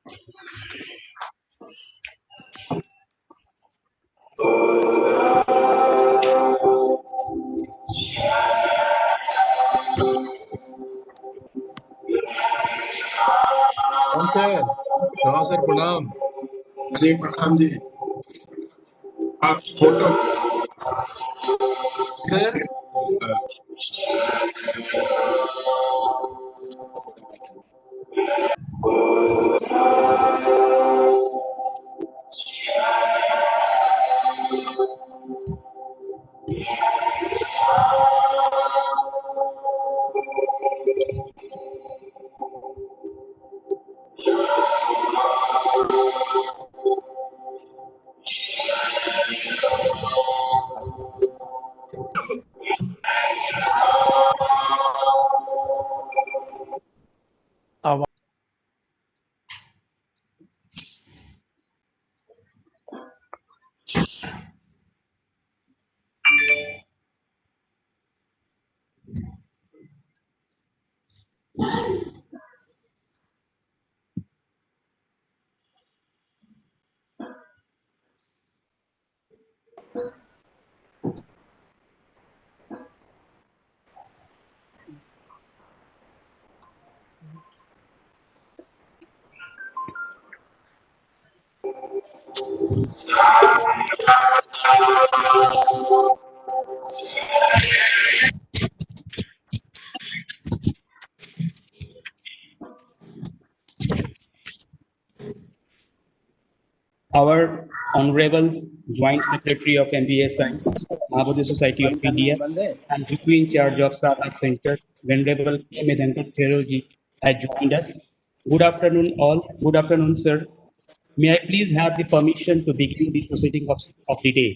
कौन सर प्रणाम। जी प्रणाम जी। आप photo sir our Honorable Joint Secretary of MBSI, Maha Society of India, and Vice in charge of Sarnath Center, Venerable K. Medhankat Theroji, has joined us. Good afternoon, all. Good afternoon, sir. May I please have the permission to begin the proceeding of the day?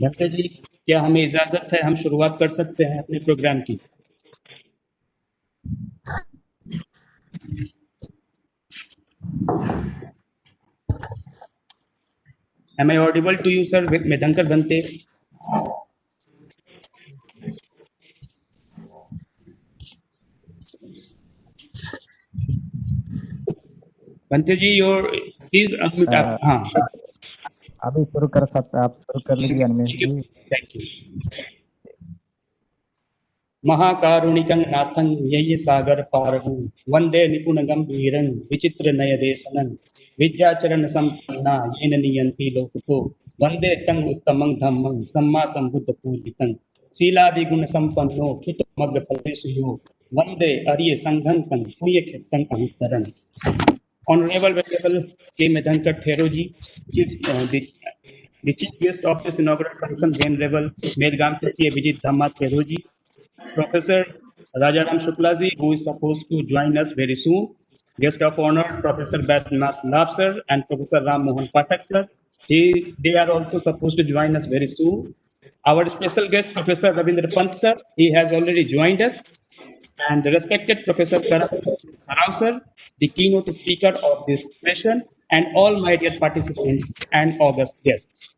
धनकर जी, क्या हमें इजाजत है, हम शुरुआत कर सकते हैं अपने प्रोग्राम की? Am I audible to you, sir, with Medhankar Bhante? Bhante ji, please unmute up. हाँ. अभी शुरू कर सकते, आप शुरू कर लीजिए अनिमेश जी। Thank you. महाकारुणिकं नाथं यय सागर पारगु वंदे निपुण गंभीरं विचित्र नय देशनं विद्याचरण संपन्ना येन नियंति लोकतो वंदे तं उत्तमं धम्मं सम्मा संबुद्ध पूजितं शीलादि गुण संपन्नो खितमग्ग फलेषु यो वंदे आर्य संघं तं पुण्य क्षितं अनुसरण। Honorable Venerable K. Medhankar Theroji, the chief guest of this inaugural function, Venerable Medgamti Vijit Dhamma Theroji, Professor Rajaram Shuklaji, who is supposed to join us very soon. Guest of honor, Professor Badnath Lab sir and Professor Ram Mohan Pathak sir. They are also supposed to join us very soon. Our special guest, Professor Ravindra Pant sir, he has already joined us. And the respected Professor Sarnath sir, the keynote speaker of this session, and all my dear participants and august guests.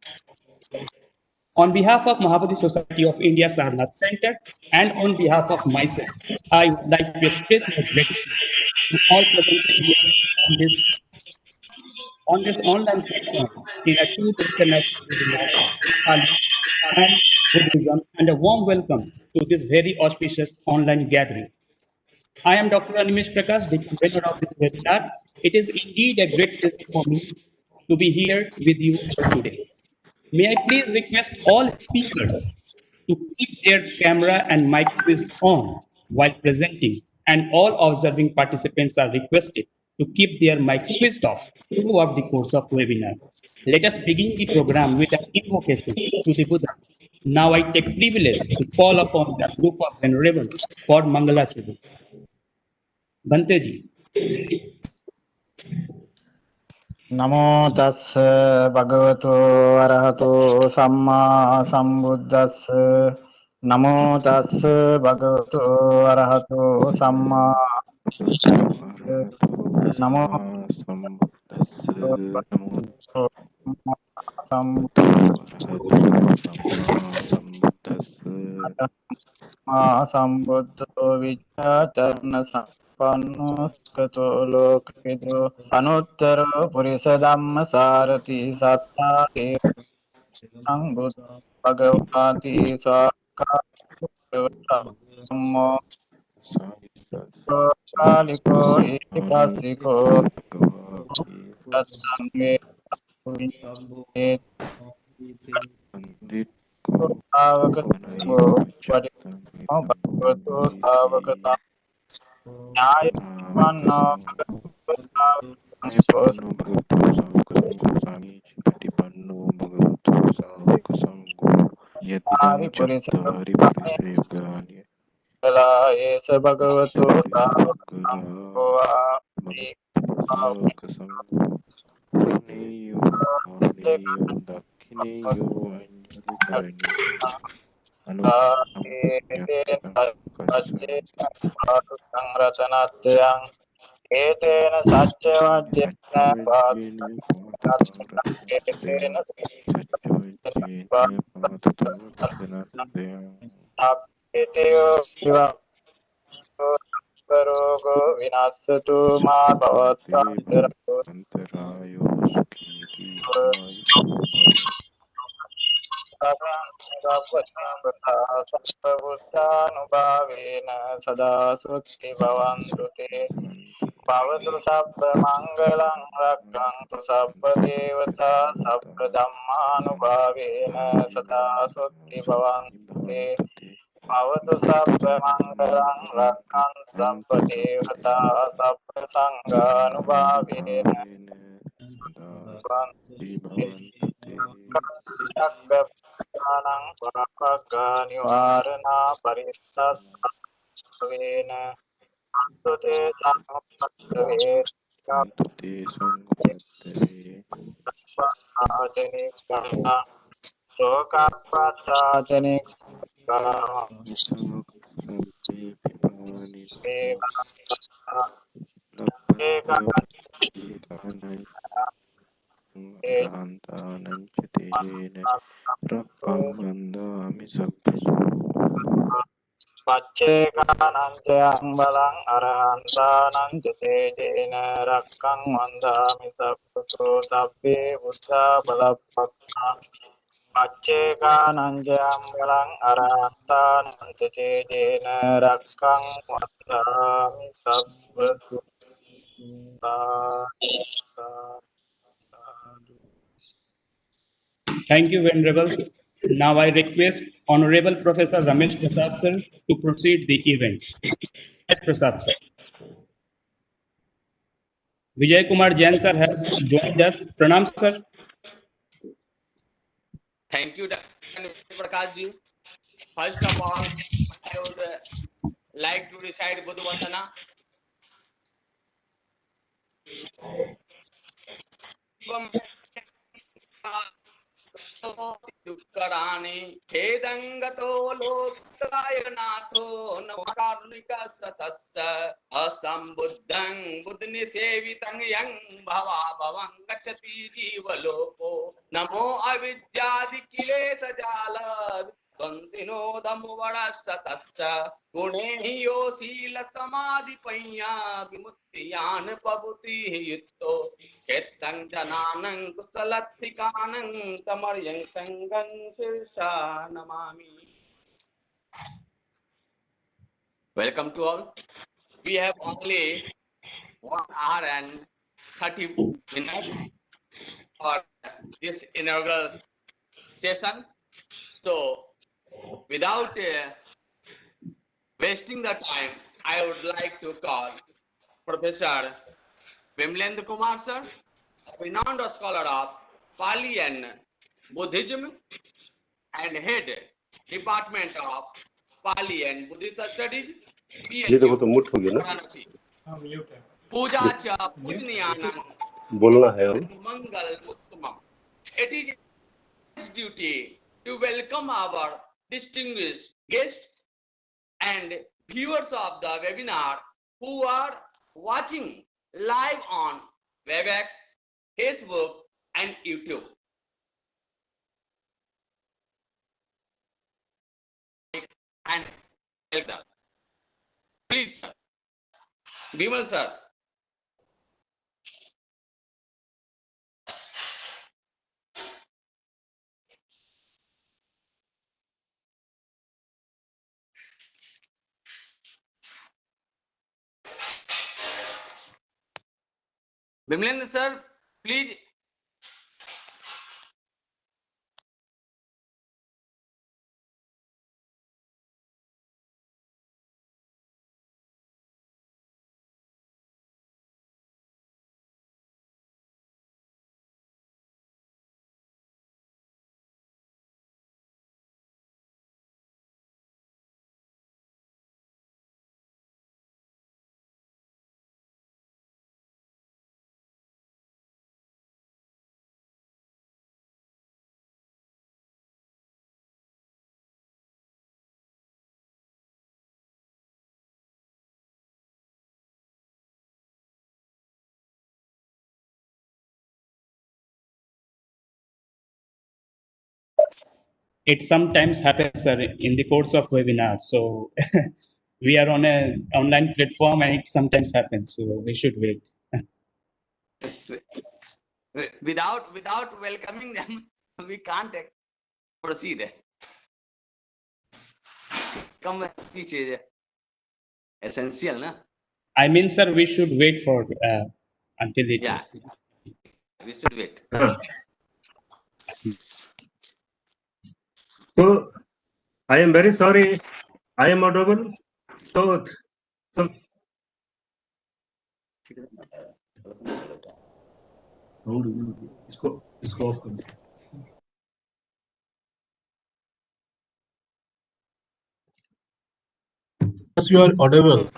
On behalf of Maha Society of India Sarnath Center and on behalf of myself, I would like to express my gratitude to all present here on this online platform in a two international Pali and Buddhism, and a warm welcome to this very auspicious online gathering. I am Dr. Animesh Prakash, the convener of this webinar. It is indeed a great pleasure for me to be here with you today. May I please request all speakers to keep their camera and mic switched on while presenting, and all observing participants are requested to keep their mic switched off throughout the course of webinar. Let us begin the program with an invocation to the Buddha. Now I take privilege to call upon the group of Venerable for Mangalacharya. Bhante ji. नमो तस् भगवतो अरहतो सम्मा सम्बुद्धस् नमो तस् भगवतो अरहतो सम्मा नमो සම්බුද්ධෝ විචාචරණ සම්පන්නෝ සුඛතෝ ලෝකවිදෝ අනුත්තරෝ පුරිස ධම්ම සාරති සත්තා තේරං බුද්ධ භගවාති ස්වාක්ඛාතෝ කාලිකෝ ඒකසිකෝ සත්සංගේ ශාවකෝ පරිමෝ භගවතු ශාවකතා ඥාය වන්නෝ භගවතු ආරි පුරිස කලා ඒස භගවතු ශාවකෝ ආති සංරතනත්යං ඒතේන සච්ච වජ්ජේන ඒතේන රෝගෝ විනාශතු මා භවත්තරෝ සබ්බවත්තානුභාවේන සදා සුත්ති භවන්තු තේ භවතු සබ්බ මංගලං රක්ඛන්තු සබ්බ දේවතා සබ්බ ධම්මානුභාවේන සදා සුත්ති භවන්තු තේ භවතු සබ්බ මංගලං රක්ඛන්තු සබ්බ දේවතා සබ්බ සංඝානුභාවේන චක්කප්පානං පාපග්ගානිවාරණා පරිස්සස්සවේන අන්තතේ සම්පත්තවේ ආචනික්ඛා සෝකප්පතාචනික්ඛා පච්චේකානං චයං බලං අරහන්තානං ච තේජේන රක්ඛං වන්දාමි සප්පතෝ සබ්බේ බුද්ධා බලප්පක්ඛා පච්චේකානං චයං බලං අරහන්තානං ච තේජේන රක්ඛං වන්දාමි සප්පසුතා. Thank you, Venerable. Now I request Honorable Professor Ramesh Prasad sir to proceed the event. Prasad sir. Vijay Kumar Jain sir has joined us. Pranam sir. Thank you, Dr. Prakash ji. First of all, I would like to recite Buddha Vandana. दुष्कराणि हेदंगतो लोकायनाथो नमकारुणिकसतस्य असंबुद्धं बुद्धनिसेवितं यं भवाभवं गच्छति जीवलोको नमो अविद्यादिकिलेशजाल बन्दिनो दमुवरसतस्य गुणैः यो शीलसमाधिपय्या विमुक्तियान् पबुतिः युक्तो केत्तं जनानं कुशलत्थिकानं तमर्यं संगं शीर्षा Namami. Welcome to all. We have only 1 hour and 30 minutes for this inaugural session. So, without wasting the time, I would like to call Professor Vimlendra Kumar sir, renowned scholar of Pali and Buddhism and head Department of Pali and Buddhist Studies. ये देखो तो मुट हो गया ना, पूजा च पूजनीयानां बोलना है हम. मंगल उत्तमम. It is his duty to welcome our distinguished guests and viewers of the webinar who are watching live on Webex, Facebook and YouTube. And welcome. Please, sir. Bimal sir. Bimalendra sir, please. It sometimes happens, sir, in the course of webinar. So we are on an online platform and it sometimes happens. So we should wait. Without welcoming them, we can't proceed. Come speech is essential, na? I mean, sir, we should wait for until it. Yeah, we should wait. So I am very sorry. I am audible. So इसको off कर दो. Yes, you are audible.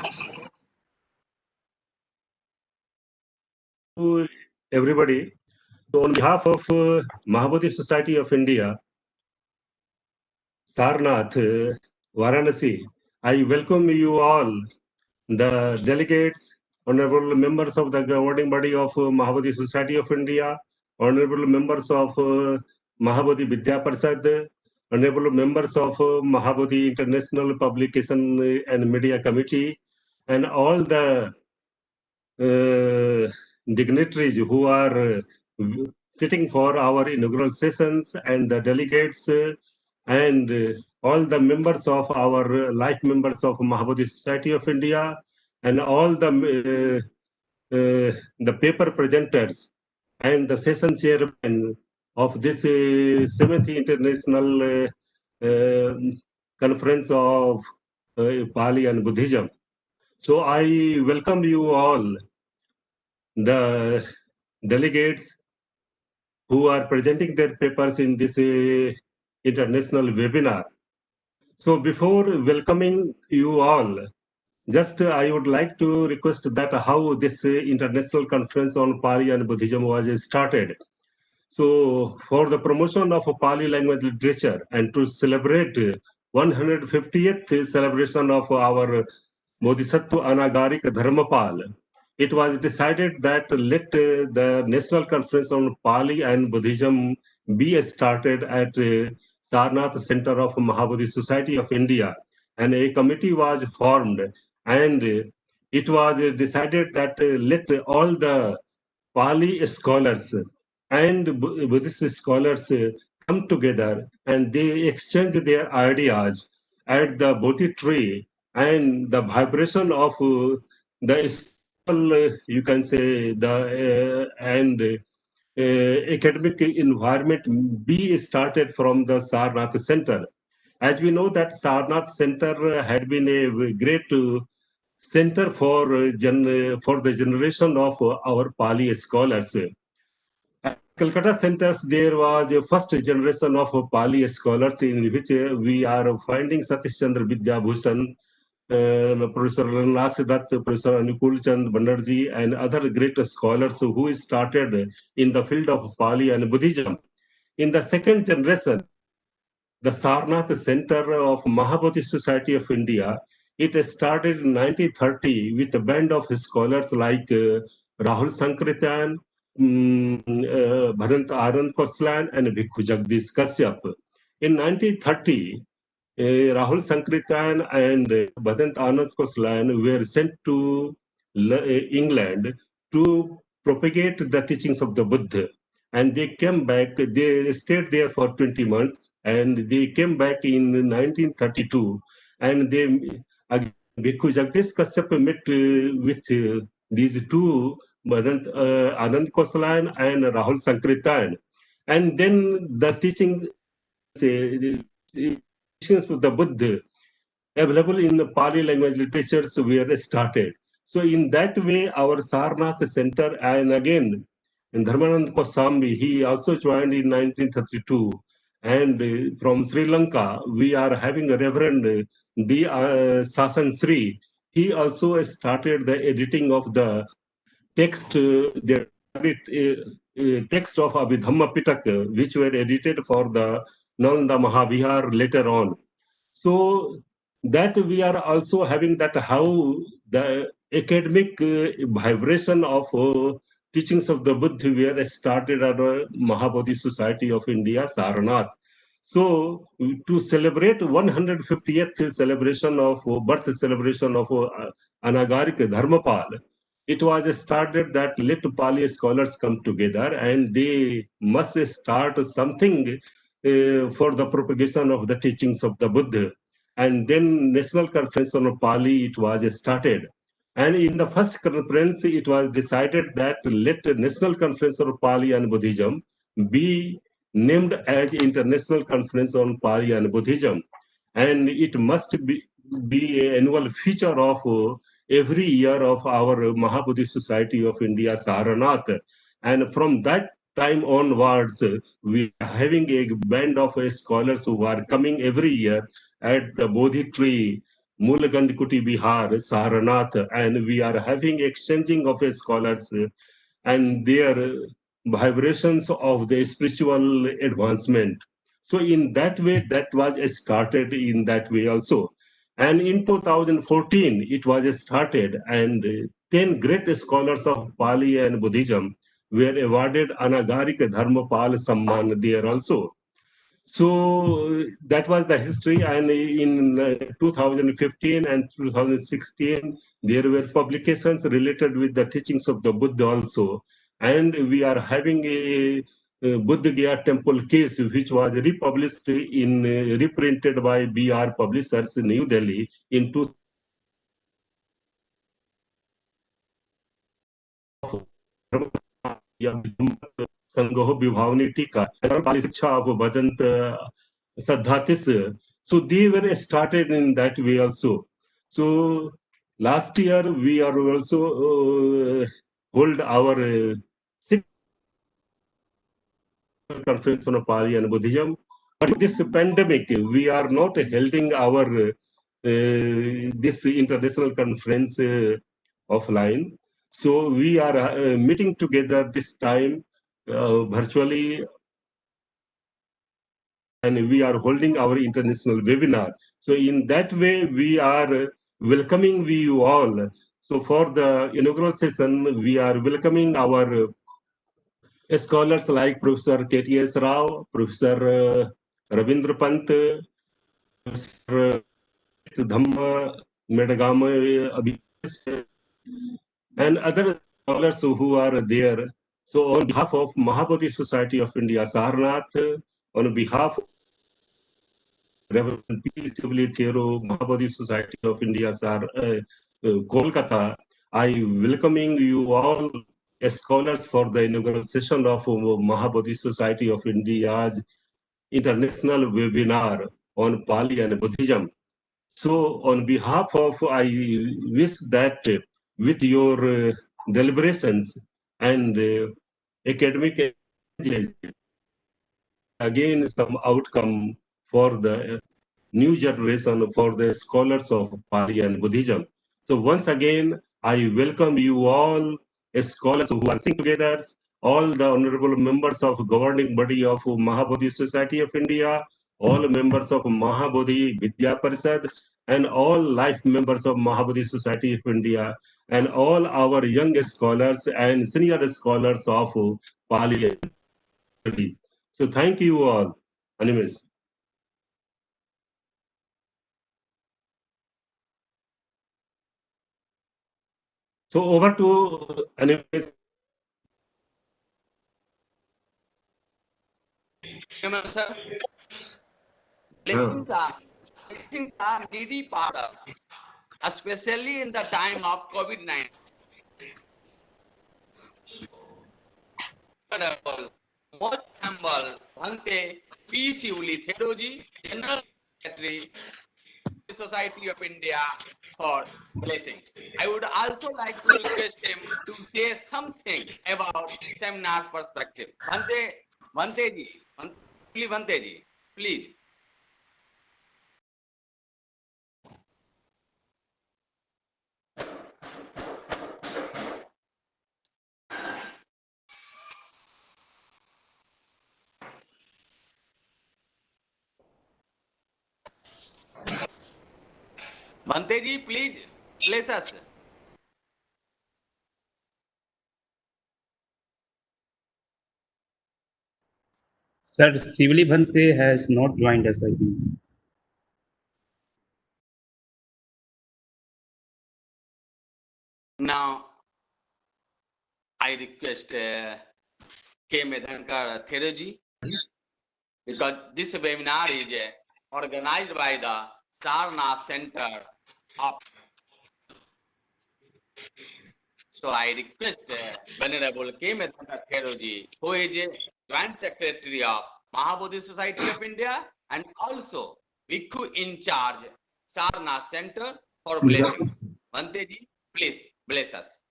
To everybody. So on behalf of Mahabodhi Society of India, Sarnath, Varanasi, I welcome you all, the delegates, honorable members of the governing body of Mahabodhi Society of India, honorable members of Mahabodhi Vidya Parsad, honorable members of Mahabodhi International Publication and Media Committee, and all the dignitaries who are sitting for our inaugural sessions, and the delegates and all the members of our life members of Mahabodhi Society of India, and all the paper presenters and the session chairman of this 7th International Conference of Pali and Buddhism. So I welcome you all, the delegates who are presenting their papers in this international webinar. So before welcoming you all, just I would like to request that how this international conference on Pali and Buddhism was started. So for the promotion of Pali language literature and to celebrate 150th celebration of our Bodhisattva Anagaric Dharmapal, it was decided that let the National Conference on Pali and Buddhism be started at Sarnath Center of Mahabodhi Society of India, and a committee was formed, and it was decided that let all the Pali scholars and Buddhist scholars come together and they exchange their ideas at the Bodhi tree, and the vibration of the spiritual, you can say, the and academic environment be started from the Sarnath Center. As we know that Sarnath Center had been a great center for for the generation of our Pali scholars. At Calcutta centers, there was a first generation of Pali scholars in which we are finding Satish Chandra Vidya Bhushan, Professor Ranlas Dutt, Professor Anukul Chand Banerjee, and other great scholars who started in the field of Pali and Buddhism. In the second generation, the Sarnath Center of Mahabodhi Society of India, it started in 1930 with a band of scholars like Rahul Sankritan, Bharant Anand Koslan, and Bhikkhu Jagdish Kashyap. In 1930, Rahul Sankritan and Bhadant Anand Koslan were sent to England to propagate the teachings of the Buddha. And they came back, they stayed there for 20 months, and they came back in 1932. And they, again, Bhikkhu Jagdish Kashyap met with these two, Anand Koslan and Rahul Sankritan. And then the teachings of the Buddha available in the Pali language literatures were started. So in that way, our Sarnath Center, and again, in Dharmanand Kosambi, he also joined in 1932. And from Sri Lanka, we are having a Reverend D. Sasan Sri. He also started the editing of the text, the text of Abhidhamma Pitaka, which were edited for the Nalanda Mahavihar later on. So that we are also having that how the academic vibration of teachings of the Buddha were started at Mahabodhi Society of India, Sarnath. So to celebrate 150th celebration of birth celebration of Anagarik Dharmapal, it was started that let Pali scholars come together and they must start something for the propagation of the teachings of the Buddha. And then National Conference on Pali, it was started. And in the first conference, it was decided that let National Conference on Pali and Buddhism be named as International Conference on Pali and Buddhism. And it must be an annual feature of every year of our Mahabodhi Society of India, Sarnath. And from that time onwards, we are having a band of scholars who are coming every year at the Bodhi tree, Mulagandhikuti Bihar, Sarnath, and we are having exchanging of scholars and their vibrations of the spiritual advancement. So in that way, that was started in that way also. And in 2014, it was started, and 10 great scholars of Pali and Buddhism were awarded Anagarik Dharmapal Samman there also. So that was the history. And in 2015 and 2016, there were publications related with the teachings of the Buddha also. And we are having a Buddha Gaya temple case, which was republished in, reprinted by BR Publishers in New Delhi in 2000. Sangoho Vibhavani Tika, Shiksha of Bhadant Saddhatis. So they were started in that way also. So last year we are also hold our sixth conference on Pali and Buddhism. But this pandemic, we are not holding our this international conference offline. So we are meeting together this time virtually, and we are holding our international webinar. So in that way, we are welcoming you all. So for the inaugural session, we are welcoming our scholars like Professor K.T.S. Rao, Professor Ravindra Pant, Professor Dhamma Medagama, and other scholars who are there. So on behalf of Mahabodhi Society of India, Sarnath, on behalf of Reverend P. Thero, Mahabodhi Society of India, Kolkata, I welcoming you all as scholars for the inaugural session of Mahabodhi Society of India's international webinar on Pali and Buddhism. So on behalf of, I wish that with your deliberations and academic again some outcome for the new generation, for the scholars of Pali and Buddhism. So once again, I welcome you all as scholars who are sitting together, all the honorable members of governing body of Mahabodhi Society of India, all members of Mahabodhi Vidya Parishad, and all life members of Mahabodhi Society of India, and all our young scholars and senior scholars of Pali. So thank you all. Animes. So over to Animesh. Sir, blessings are needy part of, especially in the time of COVID-19. Most humble Bhante P. Sivuli Theroji, General Secretary, Society of India, for blessings. I would also like to request him to say something about seminar's perspective. Bhante ji, please. Bhante ji, please bless us. Sir, Sivali Bhante has not joined us, I think. Now, I request K. Medhankar Theroji, because this webinar is organized by the Sarnath Center of. So I request Venerable K. Medhankar Theroji, who is a Joint Secretary of Maha Bodhi Society of India and also Bhikkhu in charge Sarnath Center, for blessings. Bhante ji, please bless us.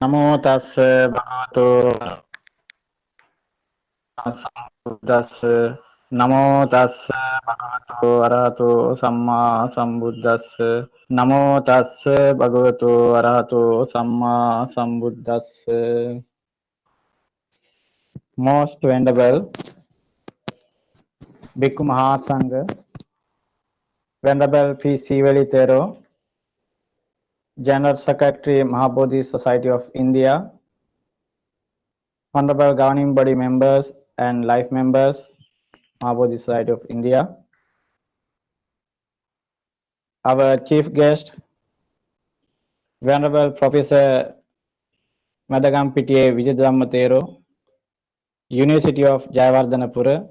Namo tassa bhagavato sambuddhassa. Namo tassa bhagavato arahato samma sambuddhassa. Namo tassa bhagavato arahato samma sambuddhassa. Most venerable Bhikkhu Mahasangha, Venerable P. Sivali Thero, General Secretary, Mahabodhi Society of India, Honorable Governing Body members and life members, Mahabodhi Society of India, our chief guest, Venerable Professor Madagampitiye Vijayadhamma Thero, University of Jayawardhanapura,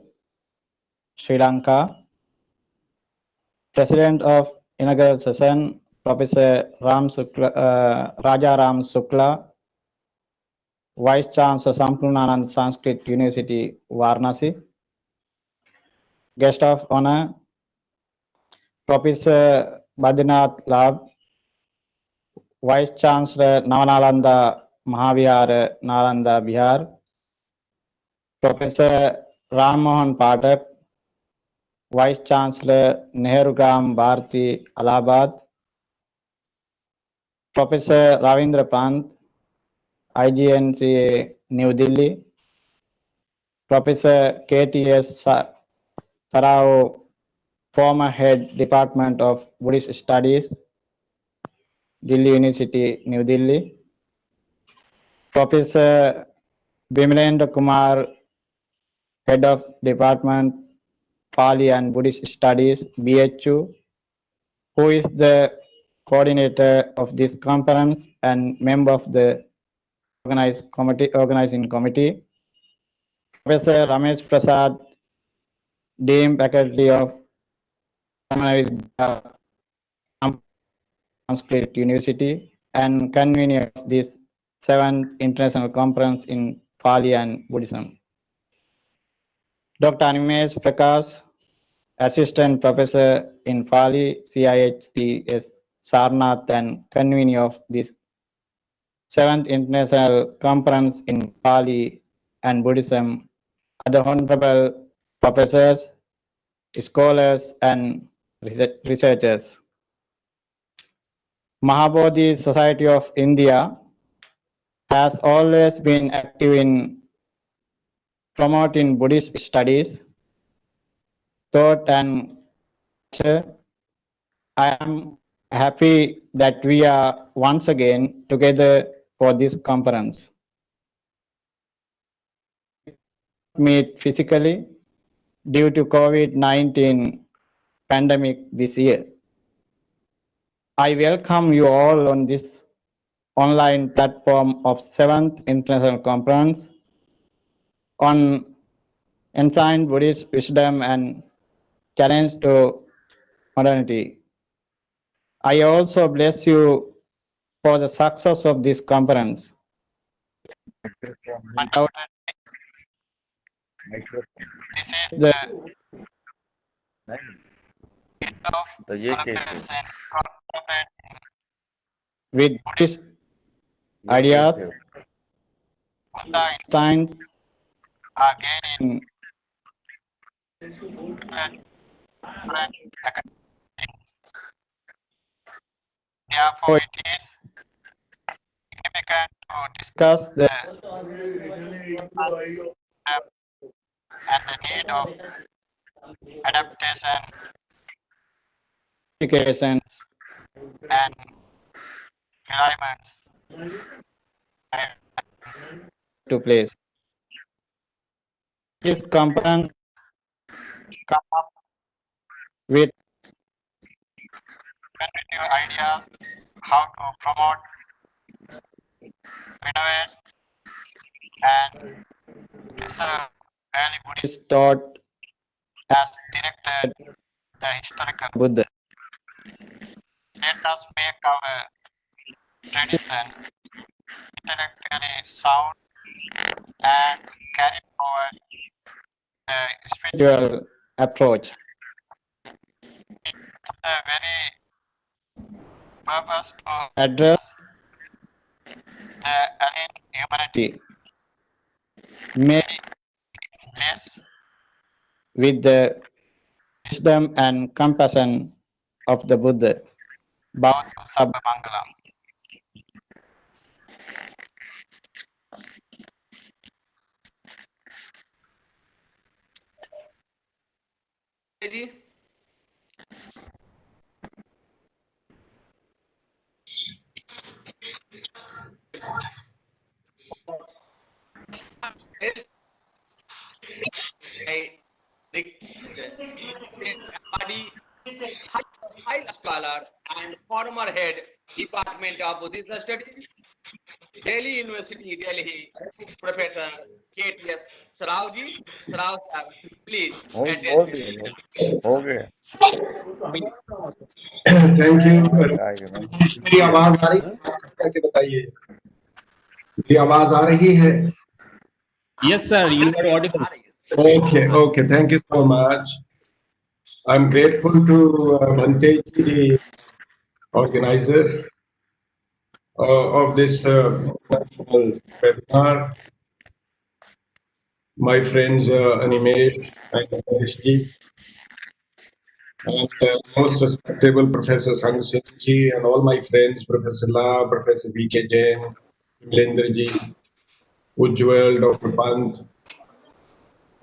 Sri Lanka, President of inaugural session, Professor Raja Ram Sukla, Vice Chancellor Sampurnanand Sanskrit University, Varanasi. Guest of honor, Professor Badrinath Lab, Vice Chancellor Navanalanda Mahavihara, Nalanda, Bihar. Professor Ram Mohan Pathak, Vice Chancellor Nehru Gram Bharati, Allahabad. Professor Ravindra Pant, IGNCA, New Delhi. Professor KTS Sarao, former head Department of Buddhist Studies, Delhi University, New Delhi. Professor Bimalendra Kumar, head of Department Pali and Buddhist Studies, BHU, who is the coordinator of this conference and member of the organizing committee. Professor Ramesh Prasad, Dean Faculty of Sanskrit University and convener of this 7th International Conference in Pali and Buddhism. Dr. Animesh Prakash, Assistant Professor in Pali, CIHTS Sarnath and convener of this 7th International Conference in Pali and Buddhism. Other honorable professors, scholars and researchers. Mahabodhi Society of India has always been active in promoting Buddhist studies, thought and culture. I am happy that we are once again together for this conference. Meet physically due to COVID-19 pandemic this year. I welcome you all on this online platform of 7th International Conference on Ancient Buddhist Wisdom and Challenge to Modernity. I also bless you for the success of this conference. Undoubtedly, this is the end of collaboration with Buddhist ideas. Buddha and science are gaining therefore it is significant to discuss the and the need of adaptation, applications, and climates to place. This conference come up with innovative ideas how to promote, innovate, and preserve early Buddhist thought as directed the historical Buddha. Let us make our tradition intellectually sound and carry forward the spiritual approach. It's the very purpose to address the alien humanity. May bless with the wisdom and compassion of the Buddha. Bhavatu Sabba Mangalam. Ready? I request Bodhi, high scholar and former head Department of Buddhist Studies, Delhi University, Delhi, Professor KTS Sarauji. Sarau sir, please address this. Okay. Thank you. Thank you, man. मेरी आवाज आ रही है करके बताइए, मेरी आवाज आ रही है? Yes, sir, you are audible. Okay, thank you so much. I'm grateful to Bhante ji, the organizer of this webinar, my friends Animesh and Manish ji, and most respectable Professor Sangh ji, and all my friends, Professor La, Professor V.K. Jain, Lendra ji, Ujjwal, Dr. Pant,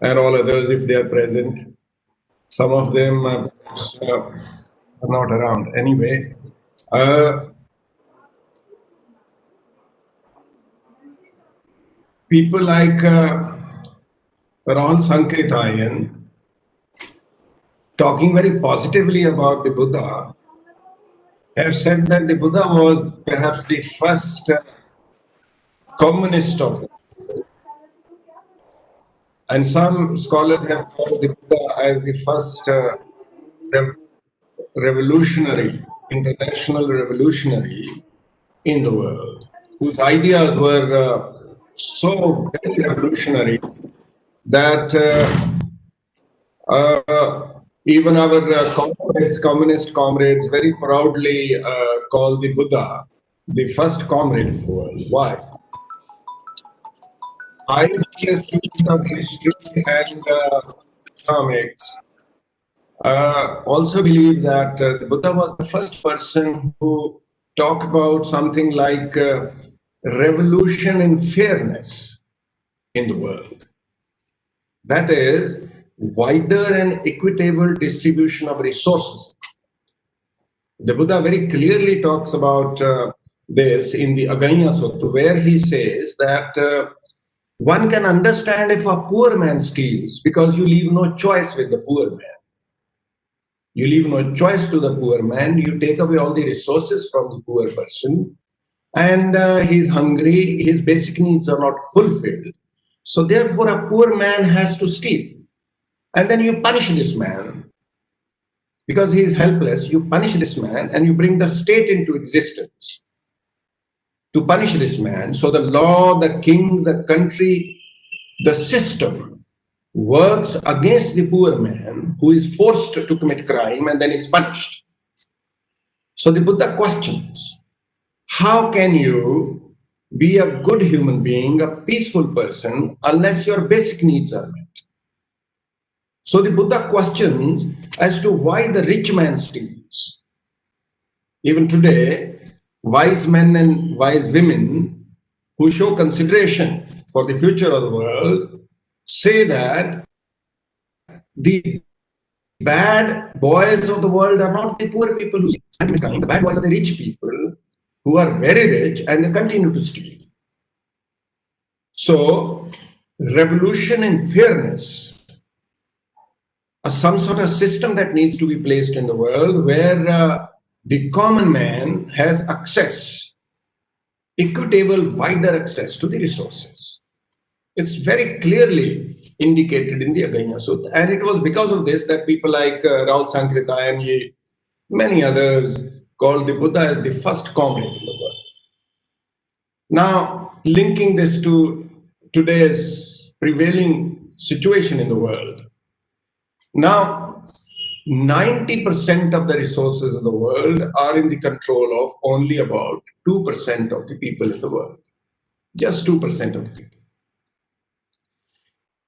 and all others if they are present. Some of them are not around. Anyway, people like Rahul Sankrithayan talking very positively about the Buddha have said that the Buddha was perhaps the first communist of the world. And some scholars have called the Buddha as the first revolutionary, international revolutionary in the world, whose ideas were so very revolutionary that even our communist comrades very proudly call the Buddha the first comrade in the world. Why? I, a student of history and economics, also believe that the Buddha was the first person who talked about something like revolution in fairness in the world. That is, wider and equitable distribution of resources. The Buddha very clearly talks about this in the Aganya Sutta, where he says that one can understand if a poor man steals because you leave no choice with the poor man. You leave no choice to the poor man. You take away all the resources from the poor person, and he's hungry, his basic needs are not fulfilled. So therefore, a poor man has to steal. And then you punish this man. Because he is helpless, you punish this man and you bring the state into existence to punish this man. So the law, the king, the country, the system works against the poor man who is forced to commit crime and then is punished. So the Buddha questions, how can you be a good human being, a peaceful person, unless your basic needs are met? So the Buddha questions as to why the rich man steals. Even today, wise men and wise women who show consideration for the future of the world say that the bad boys of the world are not the poor people who steal. The bad boys are the rich people who are very rich and they continue to steal. So, revolution in fairness, some sort of system that needs to be placed in the world where the common man has access, equitable, wider access to the resources. It's very clearly indicated in the Aganya Sutta, and it was because of this that people like Raul Sankrita and many others called the Buddha as the first comrade in the world. Now, linking this to today's prevailing situation in the world, now 90% of the resources of the world are in the control of only about 2% of the people in the world. Just 2% of the people.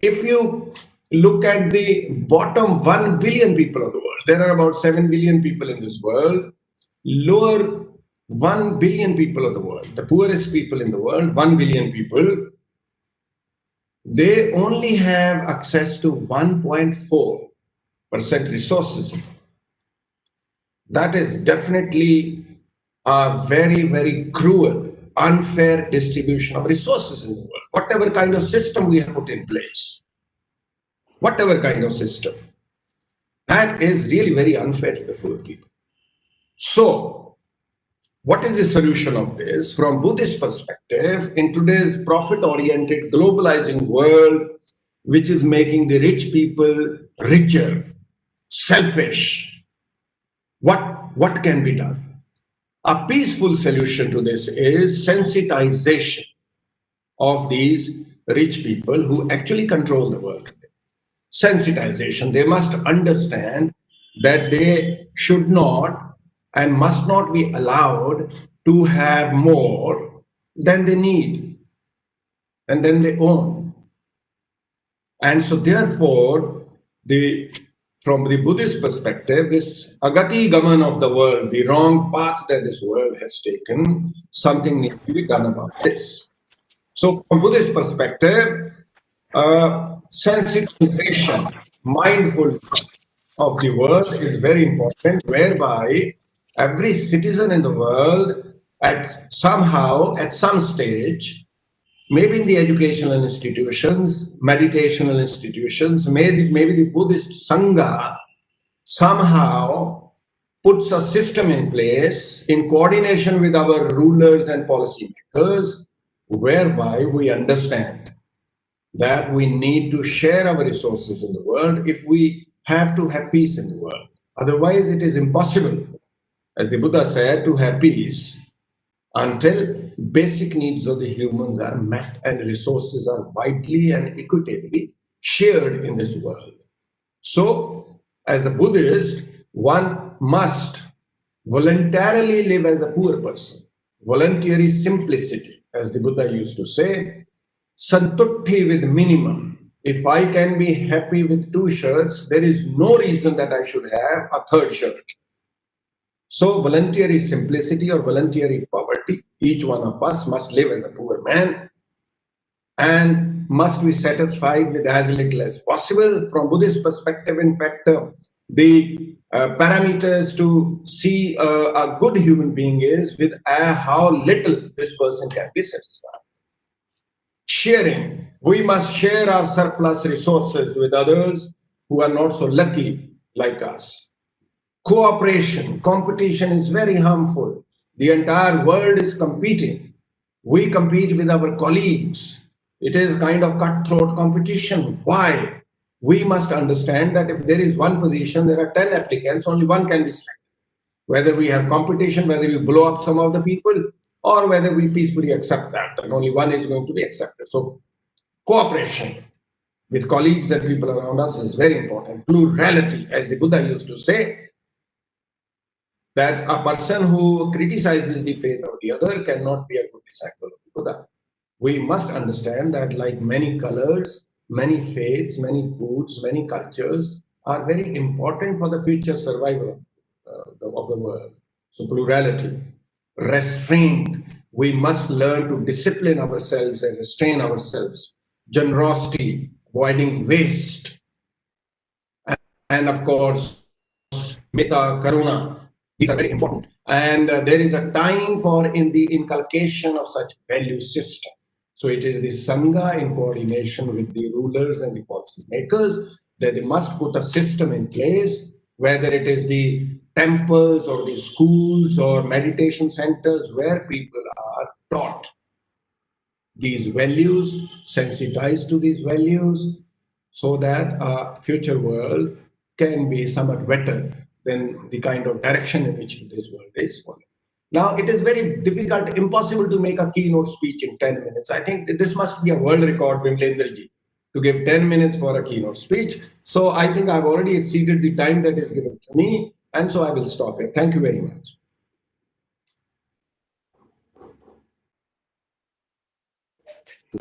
If you look at the bottom 1 billion people of the world, there are about 7 billion people in this world. Lower 1 billion people of the world, the poorest people in the world, 1 billion people, they only have access to 1.4% resources. That is definitely a very, very cruel, unfair distribution of resources in the world. Whatever kind of system we have put in place, whatever kind of system, that is really very unfair to the poor people. So, what is the solution of this? From Buddhist perspective, in today's profit-oriented, globalizing world, which is making the rich people richer, selfish, what can be done? A peaceful solution to this is sensitization of these rich people who actually control the world. Sensitization. They must understand that they should not and must not be allowed to have more than they need and then they own. And so therefore, from the Buddhist perspective, this agati gaman of the world, the wrong path that this world has taken, something needs to be done about this. So from Buddhist perspective, sensitization, mindfulness of the world is very important, whereby every citizen in the world at some stage, maybe in the educational institutions, meditational institutions, maybe the Buddhist Sangha somehow puts a system in place in coordination with our rulers and policymakers, whereby we understand that we need to share our resources in the world if we have to have peace in the world. Otherwise, it is impossible, as the Buddha said, to have peace until basic needs of the humans are met and resources are widely and equitably shared in this world. So, as a Buddhist, one must voluntarily live as a poor person. Voluntary simplicity, as the Buddha used to say, santutti with minimum. If I can be happy with 2 shirts, there is no reason that I should have a 3rd shirt. So voluntary simplicity or voluntary poverty, each one of us must live as a poor man and must be satisfied with as little as possible. From Buddhist perspective, in fact, the parameters to see a good human being is with how little this person can be satisfied. Sharing. We must share our surplus resources with others who are not so lucky like us. cooperation. Competition is very harmful. The entire world is competing. We compete with our colleagues. It is kind of cutthroat competition. Why? We must understand that if there is one position, there are 10 applicants, only one can be selected. Whether we have competition, whether we blow up some of the people, or whether we peacefully accept that, and only one is going to be accepted. So cooperation with colleagues and people around us is very important. Plurality, as the Buddha used to say, that a person who criticizes the faith of the other cannot be a good disciple of the Buddha. We must understand that like many colors, many faiths, many foods, many cultures are very important for the future survival of the world. So plurality, restraint, we must learn to discipline ourselves and restrain ourselves. Generosity, avoiding waste, and of course, metta, karuna. These are very important. And there is a time for in the inculcation of such value system. So it is the Sangha in coordination with the rulers and the policy makers that they must put a system in place, whether it is the temples or the schools or meditation centers where people are taught these values, sensitized to these values, so that our future world can be somewhat better than the kind of direction in which today's world is following. Now, it is very difficult, impossible to make a keynote speech in 10 minutes. I think that this must be a world record, Vimlendraji, to give 10 minutes for a keynote speech. So I think I've already exceeded the time that is given to me, and so I will stop here. Thank you very much.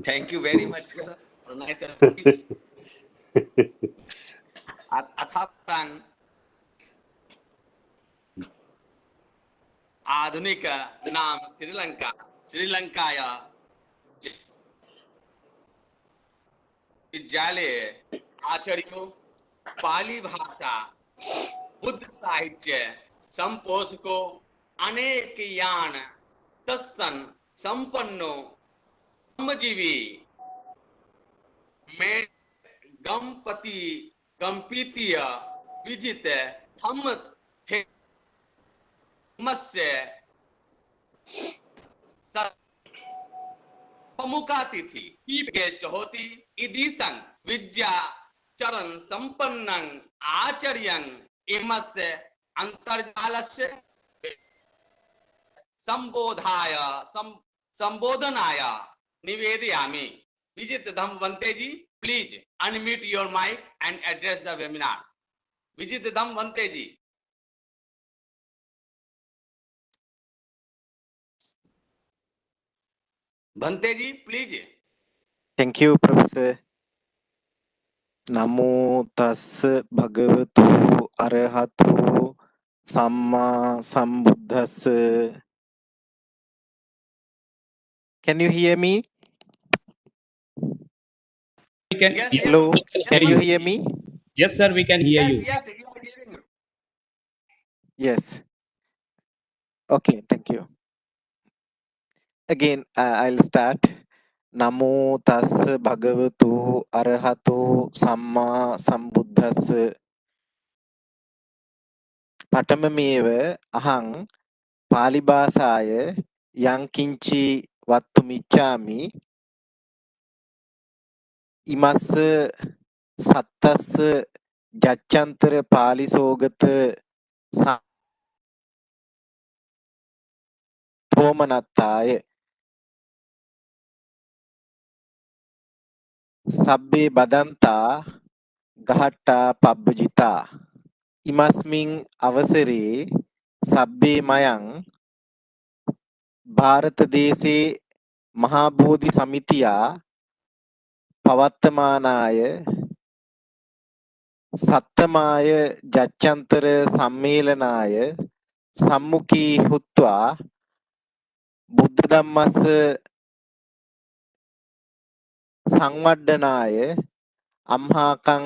Thank you very much for the nice speech. अथापि आधुनिक नाम श्रीलंकाया विद्यालय आचार्यों पाली भाषा बुद्ध साहित्य संपोषको अनेक यान तत्सन संपन्नो ब्रह्मजीवी में गंपीतीय विजित धम्म थे मस्य प्रमुखातिथि चीफ गेस्ट होती इति संग विद्या चरण संपन्नं आचार्यं इमस्य अंतर्जालस्य संबोधनाय निवेदयामि. Vijit Dhamvante ji, please unmute your mic and address the webinar. Vijit Dhamvante ji. Bhante ji, please. Thank you, Professor. Namo tassa bhagavato arahato samma sambuddhassa. Can you hear me? Yes, Hello, can you hear me? Yes, sir, we can hear you. Yes, you are hearing you. Yes. Okay, thank you. Again, I'll start. Namo tassa bhagavato arahato samma sambuddhassa. Patamameva ahang Pali bhasaya yang kinchi vattumichami imassa sattassa jacchantara Pali sogata thomanatthaya sabbe badanta gahatta pabbujita imasmin avasare sabbe mayang Bharata dese Maha Bodhi samitiya pavattamanaya satthamaya jacchantara sammelanaya sammukhi hutva buddha dhammassa සංවඩ්ඩනාය අම්හාකං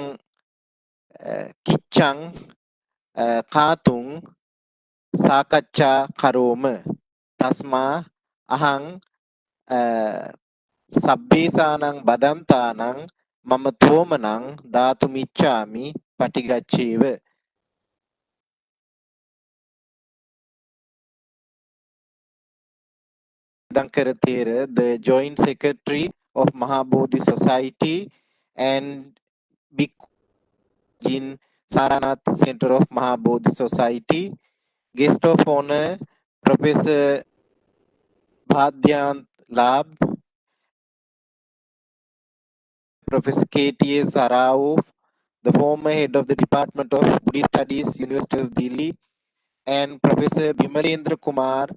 කිච්චං කාතුං සාකච්ඡා කරෝම තස්මා අහං සබ්බේසානං බදන්තානං මම තෝමනං ධාතුමිච්ඡාමි පටිගච්ඡේව. Dankarathera, the Joint Secretary of Maha Bodhi Society, and Bhikkhu in Sarnath Center of Maha Bodhi Society. Guest of honor, Professor Bhadyant Lab, Professor K.T.A. Sarao, the former head of the Department of Buddhist Studies, University of Delhi, and Professor Bimalendra Kumar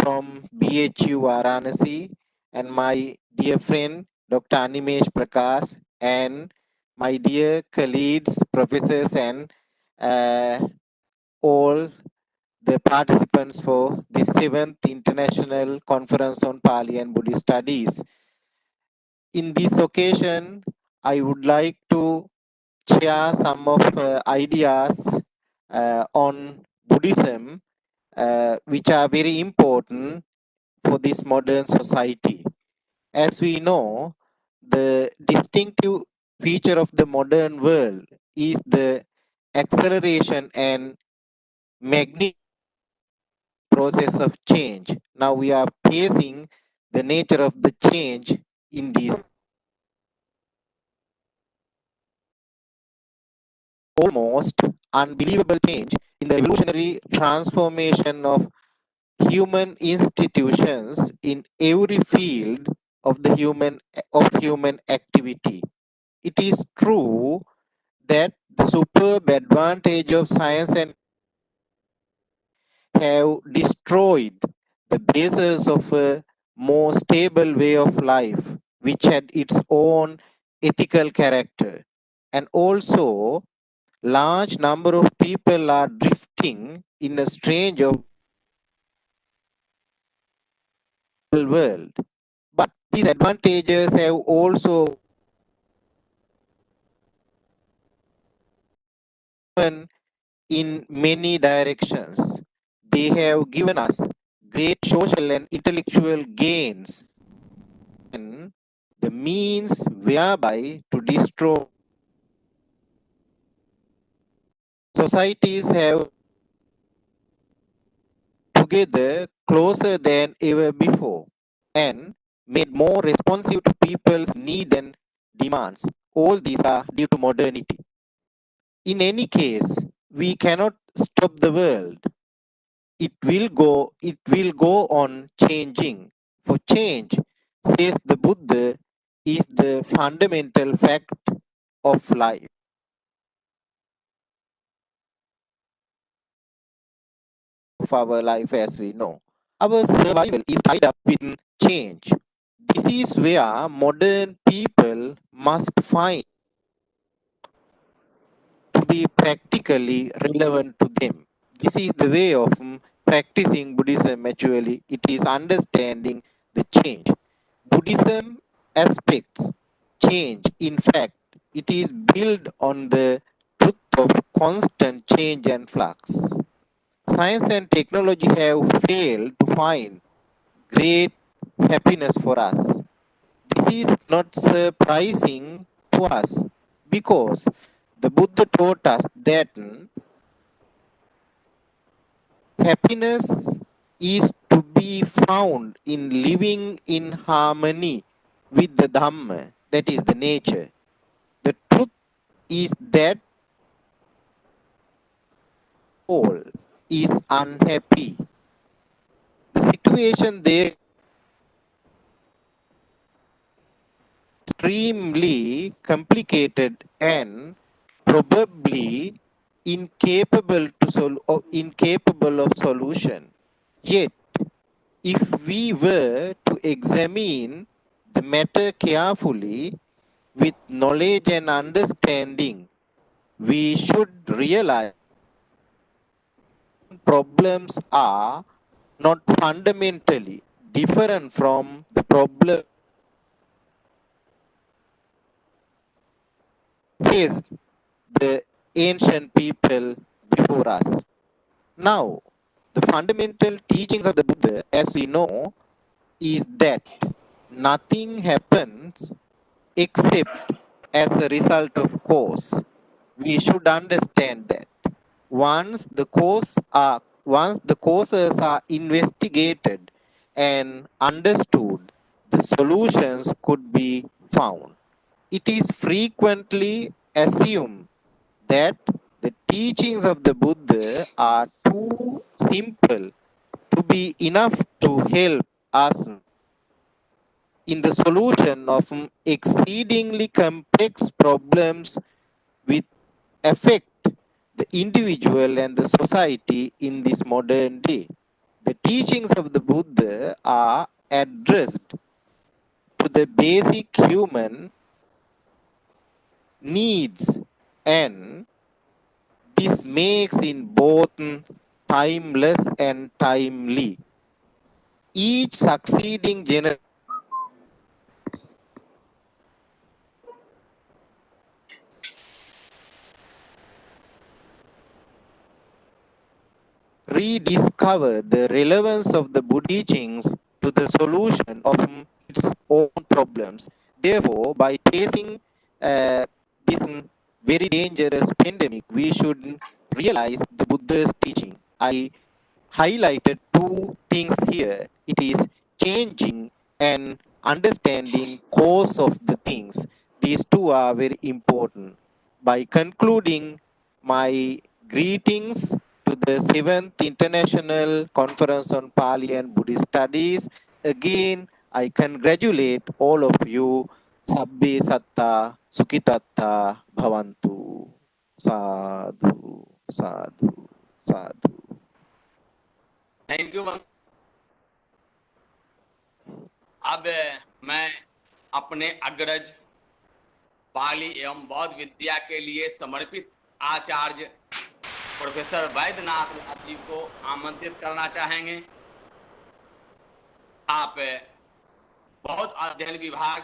from BHU Varanasi, and my dear friend Dr. Animesh Prakash, and my dear colleagues, professors, and all the participants for the 7th International Conference on Pali and Buddhist Studies. In this occasion, I would like to share some of ideas on Buddhism, which are very important for this modern society. As we know, the distinctive feature of the modern world is the acceleration and magnetic process of change. Now we are facing the nature of the change in this almost unbelievable change in the revolutionary transformation of human institutions in every field of the human activity. It is true that the superb advantage of science and have destroyed the basis of a more stable way of life, which had its own ethical character. And also, large number of people are drifting in a strange world. But these advantages have also gone in many directions. They have given us great social and intellectual gains and the means whereby to destroy societies have together closer than ever before and made more responsive to people's needs and demands. All these are due to modernity. In any case, we cannot stop the world. It will go on changing. For change, says the Buddha, is the fundamental fact of life. Of our life as we know. Our survival is tied up with change. This is where modern people must find to be practically relevant to them. This is the way of practicing Buddhism actually. It is understanding the change. Buddhism aspects change. In fact, it is built on the truth of constant change and flux. Science and technology have failed to find great happiness for us. This is not surprising to us because the Buddha taught us that happiness is to be found in living in harmony with the Dhamma, that is the nature. The truth is that all is unhappy. The situation there is extremely complicated and probably incapable of solution. Yet, if we were to examine the matter carefully with knowledge and understanding, we should realize problems are not fundamentally different from the problem faced the ancient people before us. Now, the fundamental teachings of the Buddha, as we know, is that nothing happens except as a result of cause. We should understand that. Once the causes are investigated and understood, the solutions could be found. It is frequently assumed that the teachings of the Buddha are too simple to be enough to help us in the solution of exceedingly complex problems which affect the individual and the society in this modern day. The teachings of the Buddha are addressed to the basic human needs, and this makes it both timeless and timely. Each succeeding generation rediscover the relevance of the Buddha teachings to the solution of its own problems. Therefore, by facing this very dangerous pandemic, we should realize the Buddha's teaching. I highlighted two things here. It is changing and understanding cause of the things. These two are very important. By concluding my greetings to the 7th International Conference on Pali and Buddhist Studies, again, I congratulate all of you. Sabbe satta sukitatta bhavantu. Sadhu, sadhu, sadhu. Thank you. अब मैं अपने अग्रज पाली एवं बौद्ध विद्या के लिए समर्पित आचार्य professor Vaidyanath Lal ji को आमंत्रित करना चाहेंगे। आप बौद्ध अध्ययन विभाग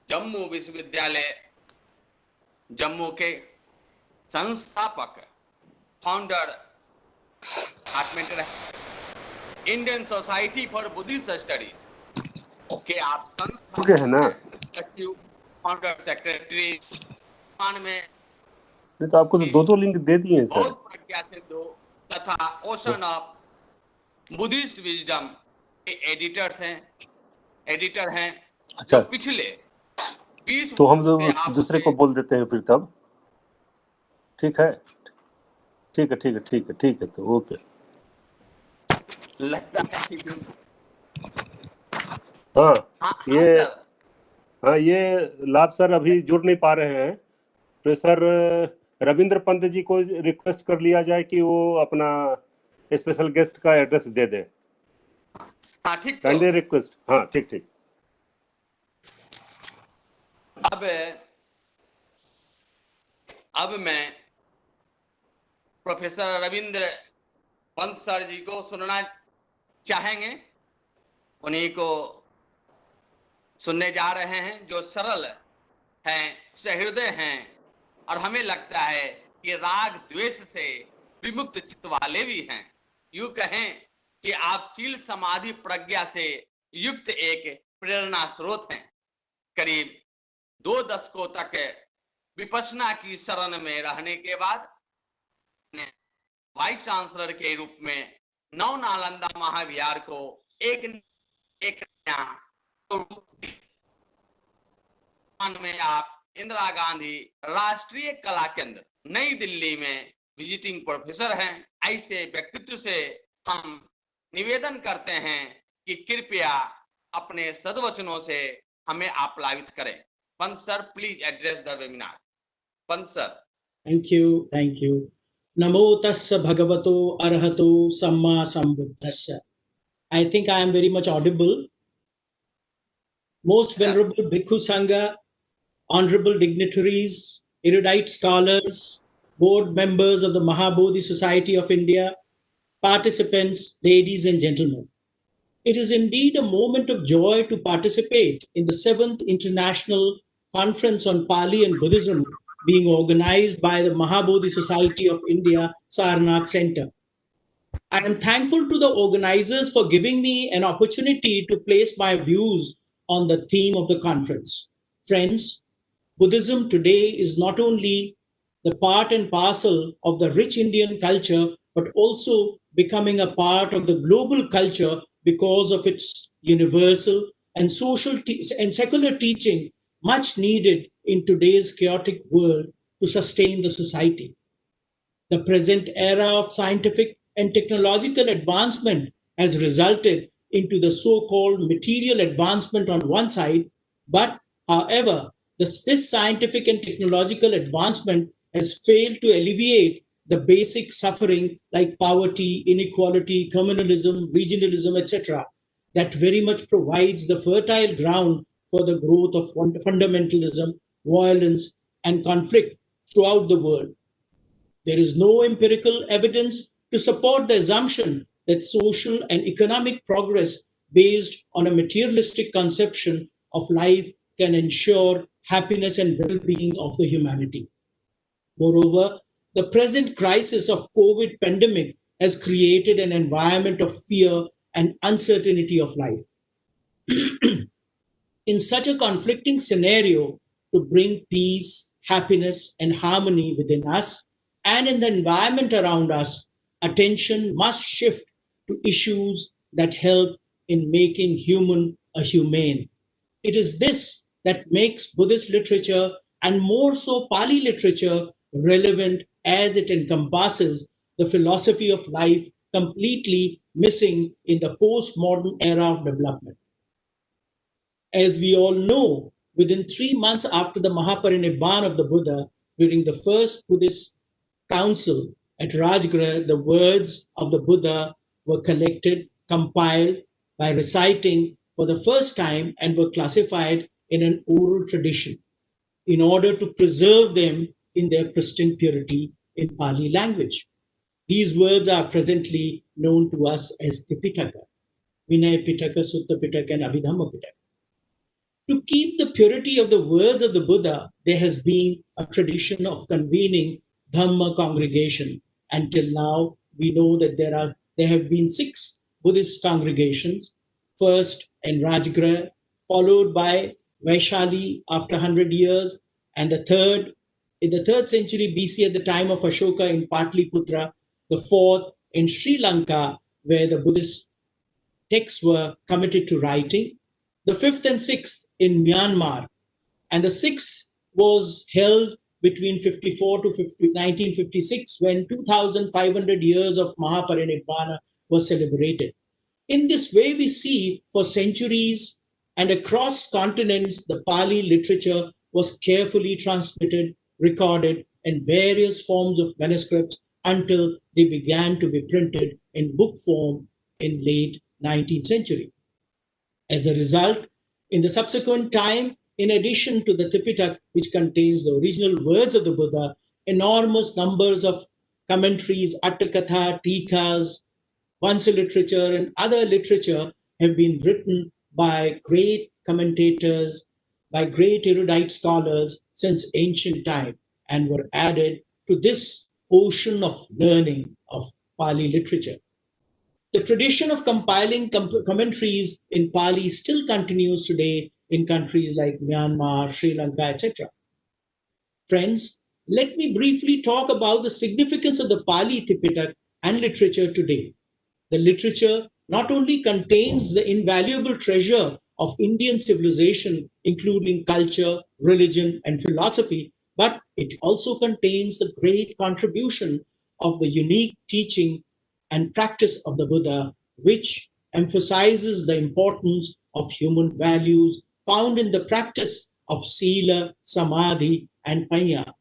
जम्मू विश्वविद्यालय जम्मू के संस्थापक फाउंडर डिपार्टमेंट रहे, Indian society for Buddhist studies के आप संस्था है ना, फाउंडर सेक्रेटरी में तो आपको तो दो लिंक दे दिए हैं सर। बहुत प्रज्ञा सिंधु तथा ओशन ऑफ बुद्धिस्ट विजडम के एडिटर हैं। अच्छा, पिछले 20 तो हम दूसरे को बोल देते हैं फिर तब। ठीक है, ठीक है, ठीक है, ठीक है, ठीक है, तो ओके। लगता है ये लाभ सर अभी जुड़ नहीं पा रहे हैं, तो सर रविंद्र पंत जी को रिक्वेस्ट कर लिया जाए कि वो अपना स्पेशल गेस्ट का एड्रेस दे दें। हाँ ठीक, काइंडली रिक्वेस्ट। हाँ ठीक ठीक। अब मैं प्रोफेसर रविंद्र पंत सर जी को सुनना चाहेंगे। उन्हीं को सुनने जा रहे हैं जो सरल हैं, सहृदय हैं और हमें लगता है कि राग द्वेष से विमुक्त चित्त वाले भी हैं। यूं कहें कि आप शील समाधि प्रज्ञा से युक्त एक प्रेरणा स्रोत हैं। करीब 2 दशकों तक विपश्यना की शरण में रहने के बाद वाइस चांसलर के रूप में नव नालंदा महाविहार को एक में आप इंदिरा गांधी राष्ट्रीय कला केंद्र नई दिल्ली में विजिटिंग प्रोफेसर हैं। ऐसे व्यक्तित्व से हम निवेदन करते हैं कि कृपया अपने सद्वचनों से हमें आप्लावित करें। Pant sir, please address the webinar. Pant sir. Thank you, thank you. Namo tassa bhagavato arahato samma sambuddhassa. I think I am very much audible. Most venerable Bhikkhu Sangha, honorable dignitaries, erudite scholars, board members of the Maha Bodhi Society of India, participants, ladies and gentlemen. It is indeed a moment of joy to participate in the 7th International Conference on Pali and Buddhism being organized by the Maha Bodhi Society of India, Sarnath Center. I am thankful to the organizers for giving me an opportunity to place my views on the theme of the conference. Friends, Buddhism today is not only the part and parcel of the rich Indian culture, but also becoming a part of the global culture because of its universal and and secular teaching, much needed in today's chaotic world to sustain the society. The present era of scientific and technological advancement has resulted into the so-called material advancement on one side, but however, this scientific and technological advancement has failed to alleviate the basic suffering like poverty, inequality, communalism, regionalism, etc., that very much provides the fertile ground for the growth of fundamentalism, violence, and conflict throughout the world. There is no empirical evidence to support the assumption that social and economic progress based on a materialistic conception of life can ensure happiness and well-being of the humanity. Moreover, the present crisis of COVID pandemic has created an environment of fear and uncertainty of life. In such a conflicting scenario, to bring peace, happiness, and harmony within us and in the environment around us, attention must shift to issues that help in making human a humane. It is this that makes Buddhist literature, and more so Pali literature, relevant as it encompasses the philosophy of life completely missing in the postmodern era of development. As we all know, within 3 months after the Mahaparinibbana of the Buddha, during the first Buddhist council at Rajgriha, the words of the Buddha were collected, compiled by reciting for the first time, and were classified in an oral tradition in order to preserve them in their pristine purity in Pali language. These words are presently known to us as Tipitaka, Vinaya Pitaka, Sutta Pitaka, and Abhidhamma Pitaka. To keep the purity of the words of the Buddha, there has been a tradition of convening Dhamma congregation. Until now, we know that there have been 6 Buddhist congregations, first in Rajgriha, followed by Vaishali after 100 years, and in the 3rd century BC at the time of Ashoka in Patliputra, the 4th in Sri Lanka, where the Buddhist texts were committed to writing, the 5th and 6th in Myanmar, and the 6th was held between 54 to 1956 when 2,500 years of Mahaparinibbana was celebrated. In this way, we see for centuries and across continents, the Pali literature was carefully transmitted, recorded in various forms of manuscripts until they began to be printed in book form in late 19th century. As a result, in the subsequent time, in addition to the Tipitaka, which contains the original words of the Buddha, enormous numbers of commentaries, Attakatha, Tikas, Vansa literature, and other literature have been written by great commentators, by great erudite scholars since ancient time, and were added to this ocean of learning of Pali literature. The tradition of compiling commentaries in Pali still continues today in countries like Myanmar, Sri Lanka, etc. Friends, let me briefly talk about the significance of the Pali Tipitaka and literature today. The literature not only contains the invaluable treasure of Indian civilization, including culture, religion, and philosophy, but it also contains the great contribution of the unique teaching and practice of the Buddha, which emphasizes the importance of human values found in the practice of Sila, Samadhi, and Panya,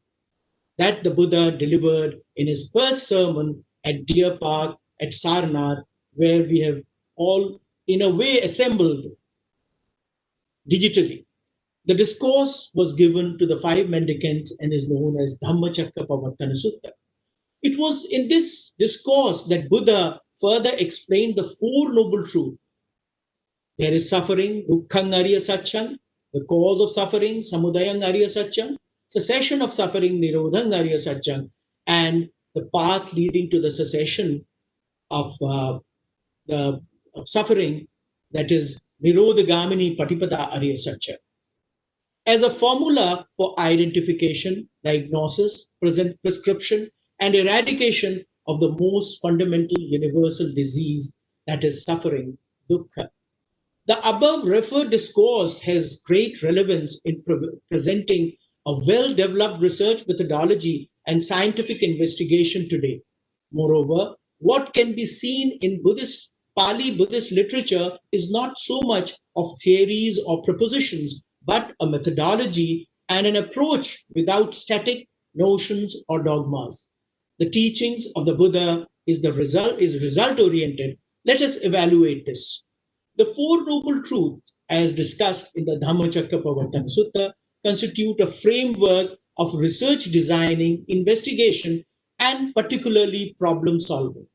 that the Buddha delivered in his first sermon at Deer Park at Sarnath, where we have all, in a way, assembled digitally. The discourse was given to the 5 mendicants and is known as Dhammacakkappavattana Sutta. It was in this discourse that Buddha further explained the 4 noble truths. There is suffering, dukkhang arya satchang, the cause of suffering, samudayang arya satchang, cessation of suffering, nirodhang arya satchang, and the path leading to the cessation of suffering, that is nirodhagamini patipada arya satchang. As a formula for identification, diagnosis, prescription, and eradication of the most fundamental universal disease, that is suffering, dukkha. The above referred discourse has great relevance in presenting a well-developed research methodology and scientific investigation today. Moreover, what can be seen in Pali Buddhist literature is not so much of theories or propositions, but a methodology and an approach without static notions or dogmas. The teachings of the Buddha is result oriented. Let us evaluate this. The Four Noble Truths, as discussed in the Dhammacakkappavattana Sutta, constitute a framework of research designing, investigation, and particularly problem solving.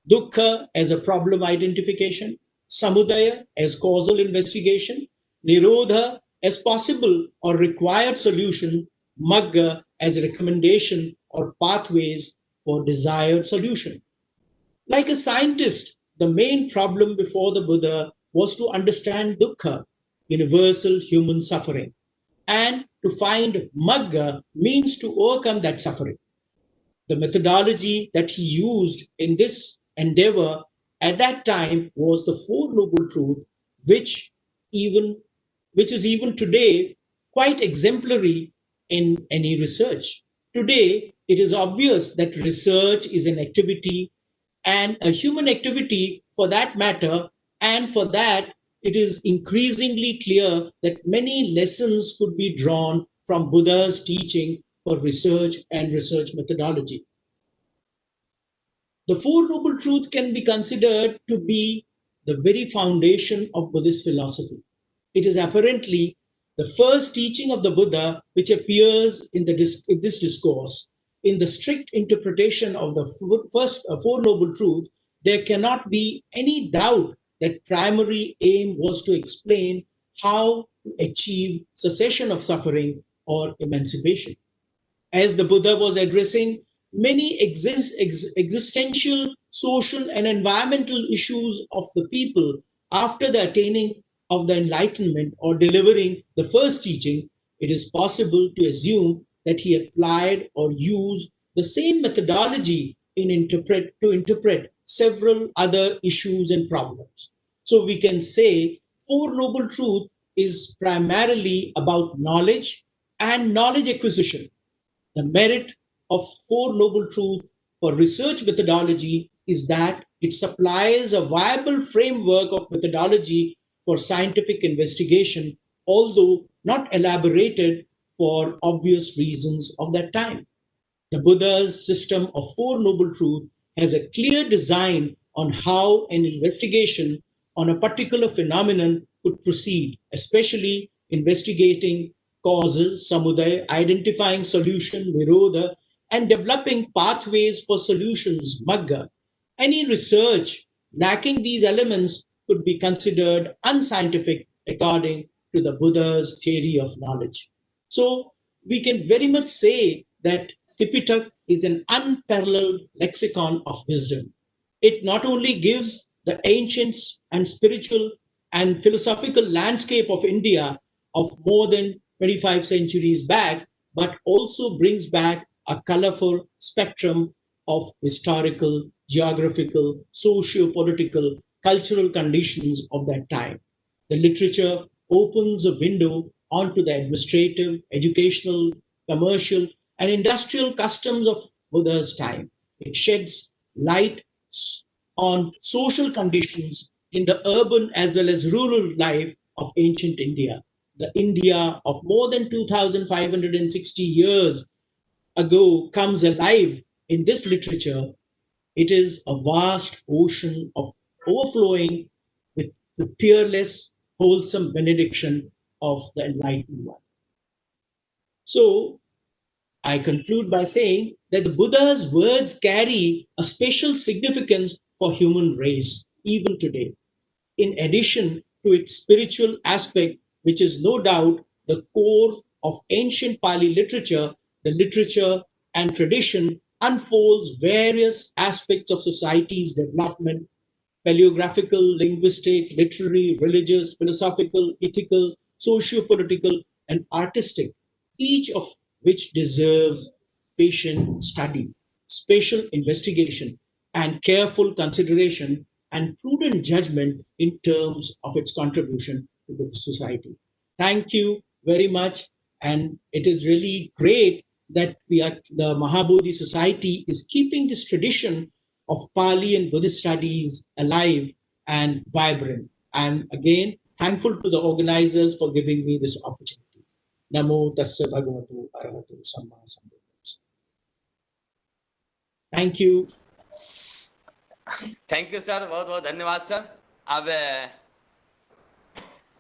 Dukkha as a problem identification, Samudaya as causal investigation, Nirodha as possible or required solution, Magga as recommendation or pathways for desired solution. Like a scientist, the main problem before the Buddha was to understand dukkha, universal human suffering, and to find magga means to overcome that suffering. The methodology that he used in this endeavor at that time was the Four Noble Truths, which is even today quite exemplary in any research. Today, it is obvious that research is an activity and a human activity for that matter, and for that, it is increasingly clear that many lessons could be drawn from Buddha's teaching for research and research methodology. The Four Noble Truths can be considered to be the very foundation of Buddhist philosophy. It is apparently the first teaching of the Buddha which appears in this discourse. In the strict interpretation of the first Four Noble Truths, there cannot be any doubt that primary aim was to explain how to achieve cessation of suffering or emancipation. As the Buddha was addressing many existential, social, and environmental issues of the people after the attaining of the enlightenment or delivering the first teaching, it is possible to assume that he applied or used the same methodology to interpret several other issues and problems. So we can say Four Noble Truths is primarily about knowledge and knowledge acquisition. The merit of Four Noble Truths for research methodology is that it supplies a viable framework of methodology for scientific investigation, although not elaborated for obvious reasons of that time. The Buddha's system of Four Noble Truths has a clear design on how an investigation on a particular phenomenon could proceed, especially investigating causes, samudaya, identifying solution, nirodha, and developing pathways for solutions, magga. Any research lacking these elements could be considered unscientific according to the Buddha's theory of knowledge. So we can very much say that Tipitaka is an unparalleled lexicon of wisdom. It not only gives the ancient and spiritual and philosophical landscape of India of more than 25 centuries back, but also brings back a colorful spectrum of historical, geographical, socio-political, cultural conditions of that time. The literature opens a window onto the administrative, educational, commercial, and industrial customs of Buddha's time. It sheds light on social conditions in the urban as well as rural life of ancient India. The India of more than 2,560 years ago comes alive in this literature. It is a vast ocean of overflowing with the peerless, wholesome benediction of the enlightened one. So, I conclude by saying that the Buddha's words carry a special significance for human race, even today. In addition to its spiritual aspect, which is no doubt the core of ancient Pali literature, the literature and tradition unfolds various aspects of society's development: paleographical, linguistic, literary, religious, philosophical, ethical, socio-political, and artistic, each of which deserves patient study, special investigation, and careful consideration and prudent judgment in terms of its contribution to the society. Thank you very much. And it is really great that the Mahabodhi Society is keeping this tradition of Pali and Buddhist studies alive and vibrant. I'm again thankful to the organizers for giving me this opportunity. Namo Tassa Bhagavato Arahato Samma Sambuddhassa. Thank you. Thank you sir, बहुत बहुत धन्यवाद sir.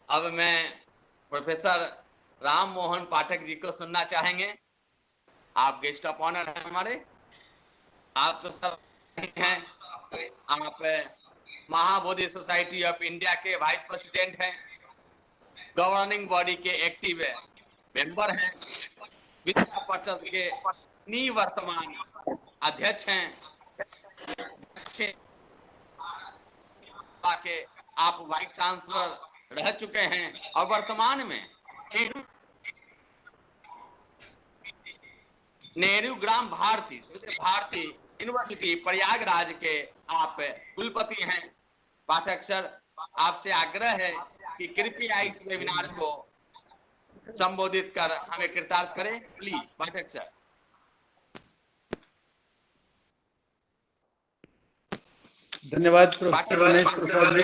अब मैं professor Ram Mohan Pathak ji को सुनना चाहेंगे। आप guest of honour हैं हमारे। आप तो सर हैं, आप महाबोधि सोसाइटी ऑफ इंडिया के वाइस प्रेसिडेंट हैं, गवर्निंग बॉडी के एक्टिव मेंबर हैं, विधान परिषद के निवर्तमान अध्यक्ष हैं, के आप वाइस चांसलर रह चुके हैं और वर्तमान में नेहरू ग्राम भारती यूनिवर्सिटी प्रयागराज के आप कुलपति हैं। पाठक सर, आपसे आग्रह है कि कृपया इस वेबिनार को संबोधित कर हमें कृतार्थ करें, प्लीज पाठक सर। धन्यवाद प्रोफेसर रमेश प्रसाद जी।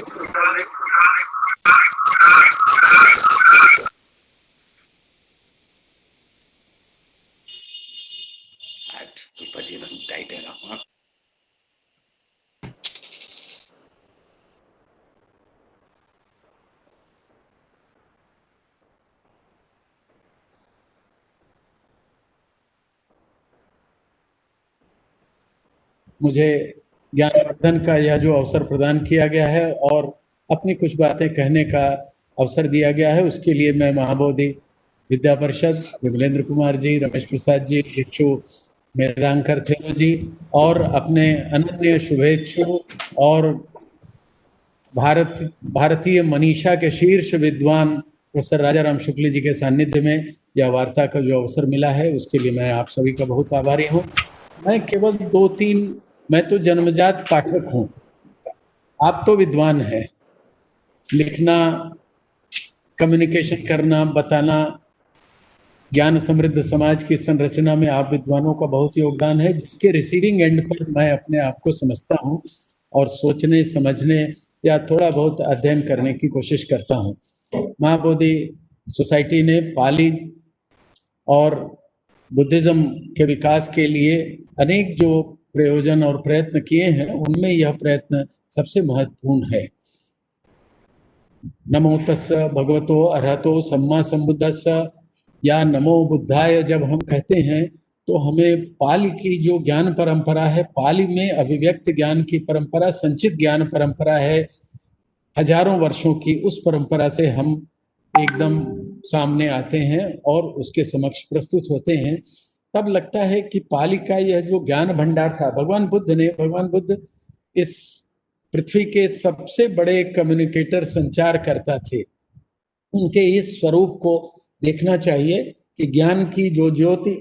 मुझे ज्ञानवर्धन का यह जो अवसर प्रदान किया गया है और अपनी कुछ बातें कहने का अवसर दिया गया है, उसके लिए मैं महाबोधि विद्या परिषद, विमलेंद्र कुमार जी, रमेश प्रसाद जी, भिक्षु मेधांकर थेरो जी और अपने अनन्य शुभेच्छु और भारतीय मनीषा के शीर्ष विद्वान प्रोफेसर राजाराम शुक्ल जी के सानिध्य में यह वार्ता का जो अवसर मिला है, उसके लिए मैं आप सभी का बहुत आभारी हूँ। मैं केवल मैं तो जन्मजात पाठक हूँ, आप तो विद्वान हैं। लिखना, कम्युनिकेशन करना, बताना, ज्ञान समृद्ध समाज की संरचना में आप विद्वानों का बहुत योगदान है, जिसके रिसीविंग एंड पर मैं अपने आप को समझता हूँ और सोचने, समझने या थोड़ा बहुत अध्ययन करने की कोशिश करता हूँ। महाबोधि सोसाइटी ने पाली और बुद्धिज्म के विकास के लिए अनेक जो प्रयोजन और प्रयत्न किए हैं, उनमें यह प्रयत्न सबसे महत्वपूर्ण है। नमो तस्स भगवतो अरहतो सम्मा संबुद्धस्स या नमो बुद्धाय जब हम कहते हैं तो हमें पाली की जो ज्ञान परंपरा है, पाली में अभिव्यक्त ज्ञान की परंपरा, संचित ज्ञान परंपरा है हजारों वर्षों की, उस परंपरा से हम एकदम सामने आते हैं और उसके समक्ष प्रस्तुत होते हैं। तब लगता है कि पाली का यह जो ज्ञान भंडार था, भगवान बुद्ध इस पृथ्वी के सबसे बड़े कम्युनिकेटर, संचारकर्ता थे। उनके इस स्वरूप को देखना चाहिए कि ज्ञान की जो ज्योति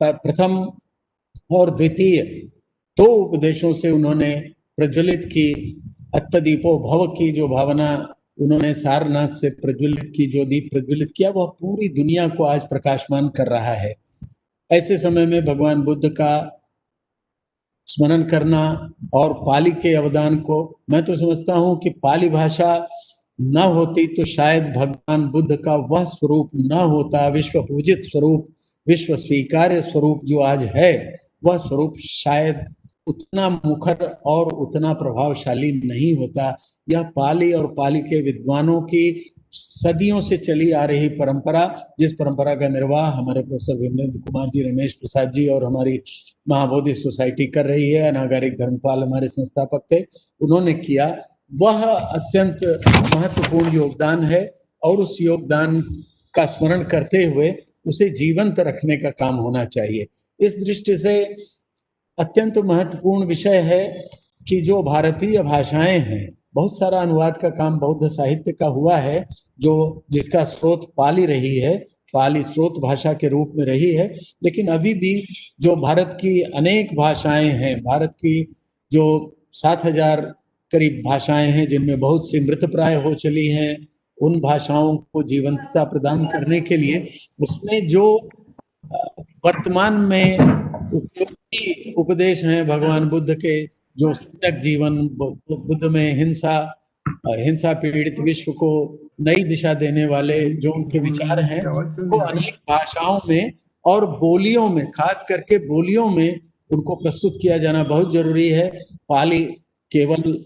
प्रथम और द्वितीय दो उपदेशों से उन्होंने प्रज्वलित की, अत्तदीपो भव की जो भावना उन्होंने सारनाथ से प्रज्वलित की, जो दीप प्रज्वलित किया, वह पूरी दुनिया को आज प्रकाशमान कर रहा है। ऐसे समय में भगवान बुद्ध का स्मरण करना और पाली के अवदान को, मैं तो समझता हूँ कि पाली भाषा न होती तो शायद भगवान बुद्ध का वह स्वरूप न होता, विश्व पूजित स्वरूप, विश्व स्वीकार्य स्वरूप जो आज है, वह स्वरूप शायद उतना मुखर और उतना प्रभावशाली नहीं होता। यह पाली और पाली के विद्वानों की सदियों से चली आ रही परंपरा, जिस परंपरा का निर्वाह हमारे प्रोफेसर विमलेंद्र कुमार जी, रमेश प्रसाद जी और हमारी महाबोधि सोसाइटी कर रही है, अनागारिक धर्मपाल हमारे संस्थापक थे, उन्होंने किया, वह अत्यंत महत्वपूर्ण योगदान है और उस योगदान का स्मरण करते हुए उसे जीवंत रखने का काम होना चाहिए। इस दृष्टि से अत्यंत महत्वपूर्ण विषय है कि जो भारतीय भाषाएं हैं, बहुत सारा अनुवाद का काम बौद्ध साहित्य का हुआ है, जो जिसका स्रोत पाली रही है, पाली स्रोत भाषा के रूप में रही है, लेकिन अभी भी जो भारत की अनेक भाषाएं हैं, भारत की जो 7000 करीब भाषाएं हैं जिनमें बहुत सी मृतप्राय हो चली हैं। उन भाषाओं को जीवंतता प्रदान करने के लिए उसमें जो वर्तमान में उपयोगी उपदेश हैं भगवान बुद्ध के, जो सम्यक जीवन, बुद्ध में हिंसा पीड़ित विश्व को नई दिशा देने वाले जो उनके विचार हैं, उनको अनेक भाषाओं में और बोलियों में, खास करके बोलियों में उनको प्रस्तुत किया जाना बहुत जरूरी है। पाली केवल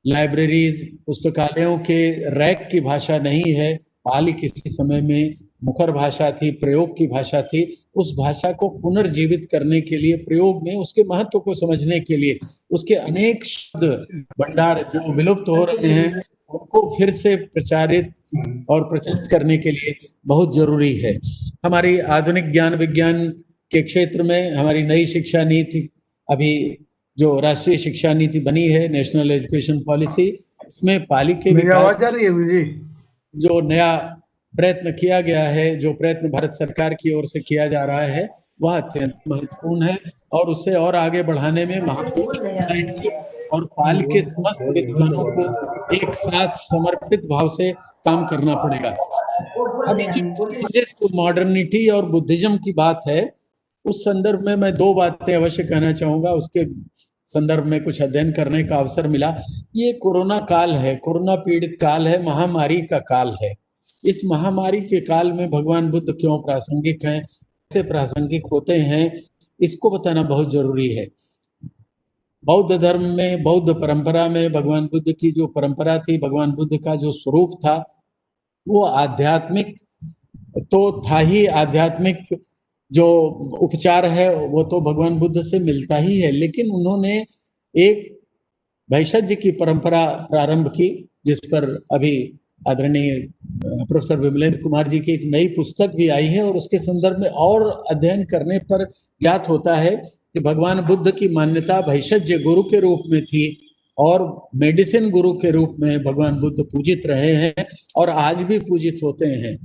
लाइब्रेरीज, पुस्तकालयों के रैक की भाषा नहीं है। पाली किसी समय में मुखर भाषा थी, प्रयोग की भाषा थी। उस भाषा को पुनर्जीवित करने के लिए, प्रयोग में उसके महत्व को समझने के लिए, उसके अनेक शब्द भंडार जो विलुप्त हो रहे हैं उनको फिर से प्रचारित और प्रचलित करने के लिए बहुत जरूरी है। हमारी आधुनिक ज्ञान विज्ञान के क्षेत्र में हमारी नई शिक्षा नीति, अभी जो राष्ट्रीय शिक्षा नीति बनी है, नेशनल एजुकेशन पॉलिसी, उसमें पाली के विकास जो नया प्रयत्न किया गया है, जो प्रयत्न भारत सरकार की ओर से किया जा रहा है, वह अत्यंत महत्वपूर्ण है और उसे और आगे बढ़ाने में महाबोधि सोसाइटी और पाली के समस्त विद्वानों को एक साथ समर्पित भाव से काम करना पड़ेगा। अभी जो मॉडर्निटी और बुद्धिज्म की बात है, उस संदर्भ में मैं दो बातें अवश्य कहना चाहूंगा। उसके संदर्भ में कुछ अध्ययन करने का अवसर मिला। ये कोरोना काल है, कोरोना पीड़ित काल है, महामारी का काल है। इस महामारी के काल में भगवान बुद्ध क्यों प्रासंगिक हैं, कैसे प्रासंगिक होते हैं, इसको बताना बहुत जरूरी है। बौद्ध धर्म में, बौद्ध परंपरा में भगवान बुद्ध की जो परंपरा थी, भगवान बुद्ध का जो स्वरूप था, वो आध्यात्मिक तो था ही। आध्यात्मिक जो उपचार है वो तो भगवान बुद्ध से मिलता ही है, लेकिन उन्होंने एक वैशज्य की परंपरा प्रारंभ की, जिस पर अभी आदरणीय प्रोफेसर विमलेंद्र कुमार जी की एक नई पुस्तक भी आई है, और उसके संदर्भ में और अध्ययन करने पर ज्ञात होता है कि भगवान बुद्ध की मान्यता वैशज्य गुरु के रूप में थी और मेडिसिन गुरु के रूप में भगवान बुद्ध पूजित रहे हैं और आज भी पूजित होते हैं।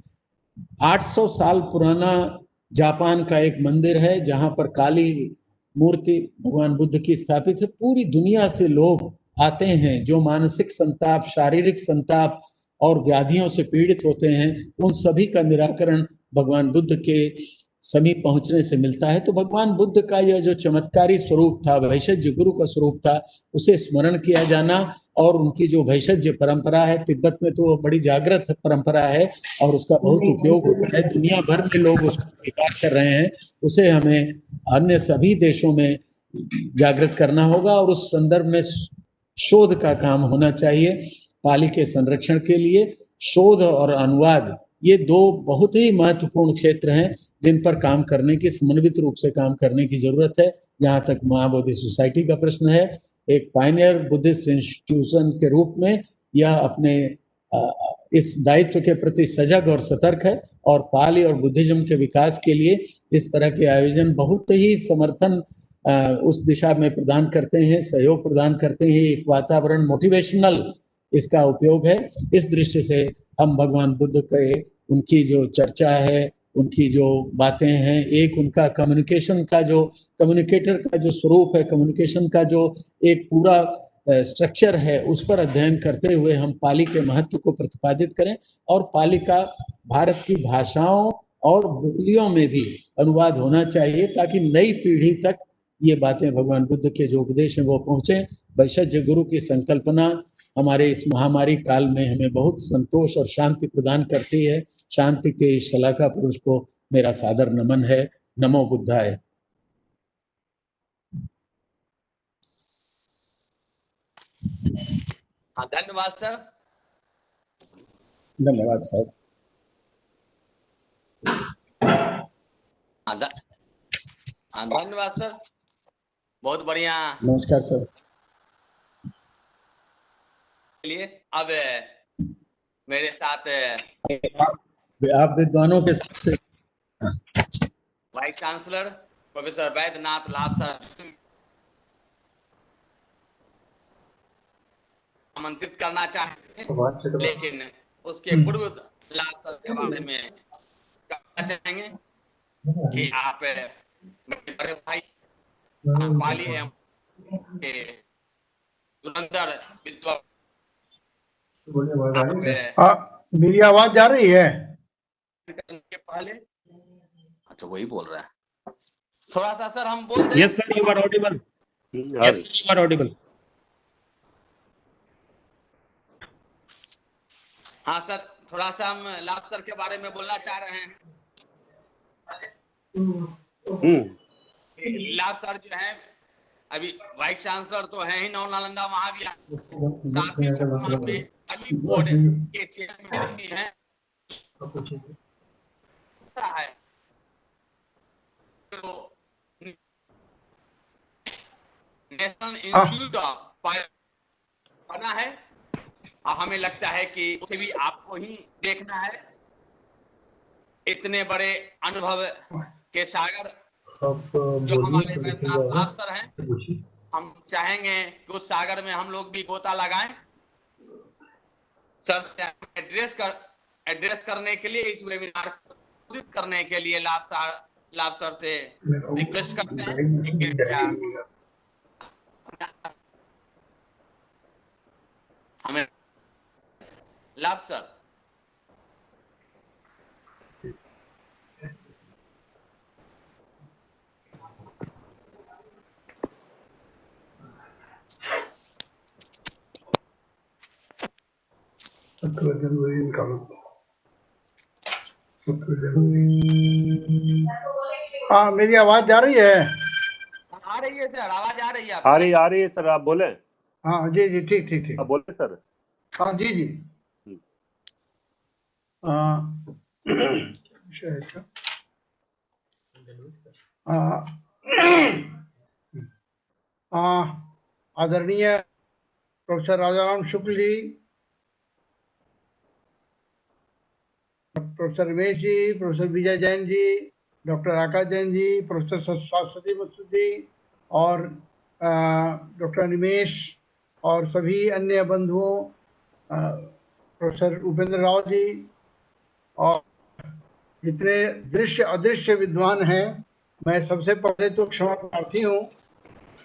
800 साल पुराना जापान का एक मंदिर है जहां पर काली मूर्ति भगवान बुद्ध की स्थापित है। पूरी दुनिया से लोग आते हैं जो मानसिक संताप, शारीरिक संताप और व्याधियों से पीड़ित होते हैं, उन सभी का निराकरण भगवान बुद्ध के समीप पहुंचने से मिलता है। तो भगवान बुद्ध का यह जो चमत्कारी स्वरूप था, वैशज्य गुरु का स्वरूप था, उसे स्मरण किया जाना और उनकी जो वैशज्य परंपरा है, तिब्बत में तो बड़ी जागृत परंपरा है और उसका बहुत उपयोग होता है, दुनिया भर में लोग उसका स्वीकार कर रहे हैं, उसे हमें अन्य सभी देशों में जागृत करना होगा और उस संदर्भ में शोध का काम होना चाहिए। पाली के संरक्षण के लिए शोध और अनुवाद, ये दो बहुत ही महत्वपूर्ण क्षेत्र हैं जिन पर काम करने की, समन्वित रूप से काम करने की जरूरत है। जहां तक महाबोधि सोसाइटी का प्रश्न है, एक पायनियर बुद्धिस्ट इंस्टीट्यूशन के रूप में यह अपने इस दायित्व के प्रति सजग और सतर्क है और पाली और बुद्धिज्म के विकास के लिए इस तरह के आयोजन बहुत ही समर्थन उस दिशा में प्रदान करते हैं, सहयोग प्रदान करते हैं। एक वातावरण मोटिवेशनल इसका उपयोग है। इस दृष्टि से हम भगवान बुद्ध के, उनकी जो चर्चा है, उनकी जो बातें हैं, एक उनका कम्युनिकेशन का जो, कम्युनिकेटर का जो स्वरूप है, कम्युनिकेशन का जो एक पूरा स्ट्रक्चर है, उस पर अध्ययन करते हुए हम पाली के महत्व को प्रतिपादित करें और पाली का भारत की भाषाओं और बोलियों में भी अनुवाद होना चाहिए ताकि नई पीढ़ी तक ये बातें, भगवान बुद्ध के जो उपदेश हैं वो पहुंचे। वैशज्य गुरु की संकल्पना हमारे इस महामारी काल में हमें बहुत संतोष और शांति प्रदान करती है। शांति के इस शलाका पुरुष को मेरा सादर नमन है। नमो बुद्धाय। हाँ, धन्यवाद सर। धन्यवाद साहब। धन्यवाद सर, बहुत बढ़िया। नमस्कार सर। लिए अब मेरे साथ आप विद्वानों के साथ से वाइस चांसलर प्रोफेसर वैद्यनाथ लाभ सर आमंत्रित करना चाहते हैं, लेकिन उसके पूर्व लाभ सर के बारे में कहना चाहेंगे कि आप मेरे बड़े भाई पाली के धुरंधर विद्वान। मेरी आवाज जा रही है? के पहले अच्छा वही बोल रहा है, थोड़ा सा सर हम बोल दें। Yes sir, you are audible. Yes you are audible. हाँ सर, थोड़ा सा हम लाभ सर के बारे में बोलना चाह रहे हैं। लाभ सर जो है अभी वाइस चांसलर तो है ही नालंदा महाविद्यालय, साथ ही वर्तमान में अली बोर्ड के चेयरमैन भी हैं। तो नेशनल इंस्टीट्यूट ऑफ बना है और हमें लगता है कि उसे भी आपको ही देखना है। इतने बड़े अनुभव के सागर जो हमारे वैद्यनाथ लाभ सर हैं, हम चाहेंगे कि उस सागर में हम लोग भी गोता लगाएं। सर से एड्रेस करने के लिए, इस वेबिनार को करने के लिए लाभ सर से रिक्वेस्ट करते हैं। हमें लाभ सर हाँ, मेरी आवाज जा रही है? आ रही है सर, आवाज आ रही है? आ रही है सर, आप बोले। हाँ जी जी, ठीक ठीक ठीक, आप बोले सर। हाँ जी जी। आदरणीय प्रोफेसर राजाराम शुक्ल जी, प्रोफेसर रमेश जी, प्रोफेसर विजय जैन जी, डॉक्टर आकाश जैन जी, प्रोफेसर सरस्वती मसूद जी और डॉक्टर निमेश और सभी अन्य बंधुओं, प्रोफेसर उपेंद्र राव जी और जितने दृश्य अदृश्य विद्वान हैं, मैं सबसे पहले तो क्षमा प्रार्थी हूँ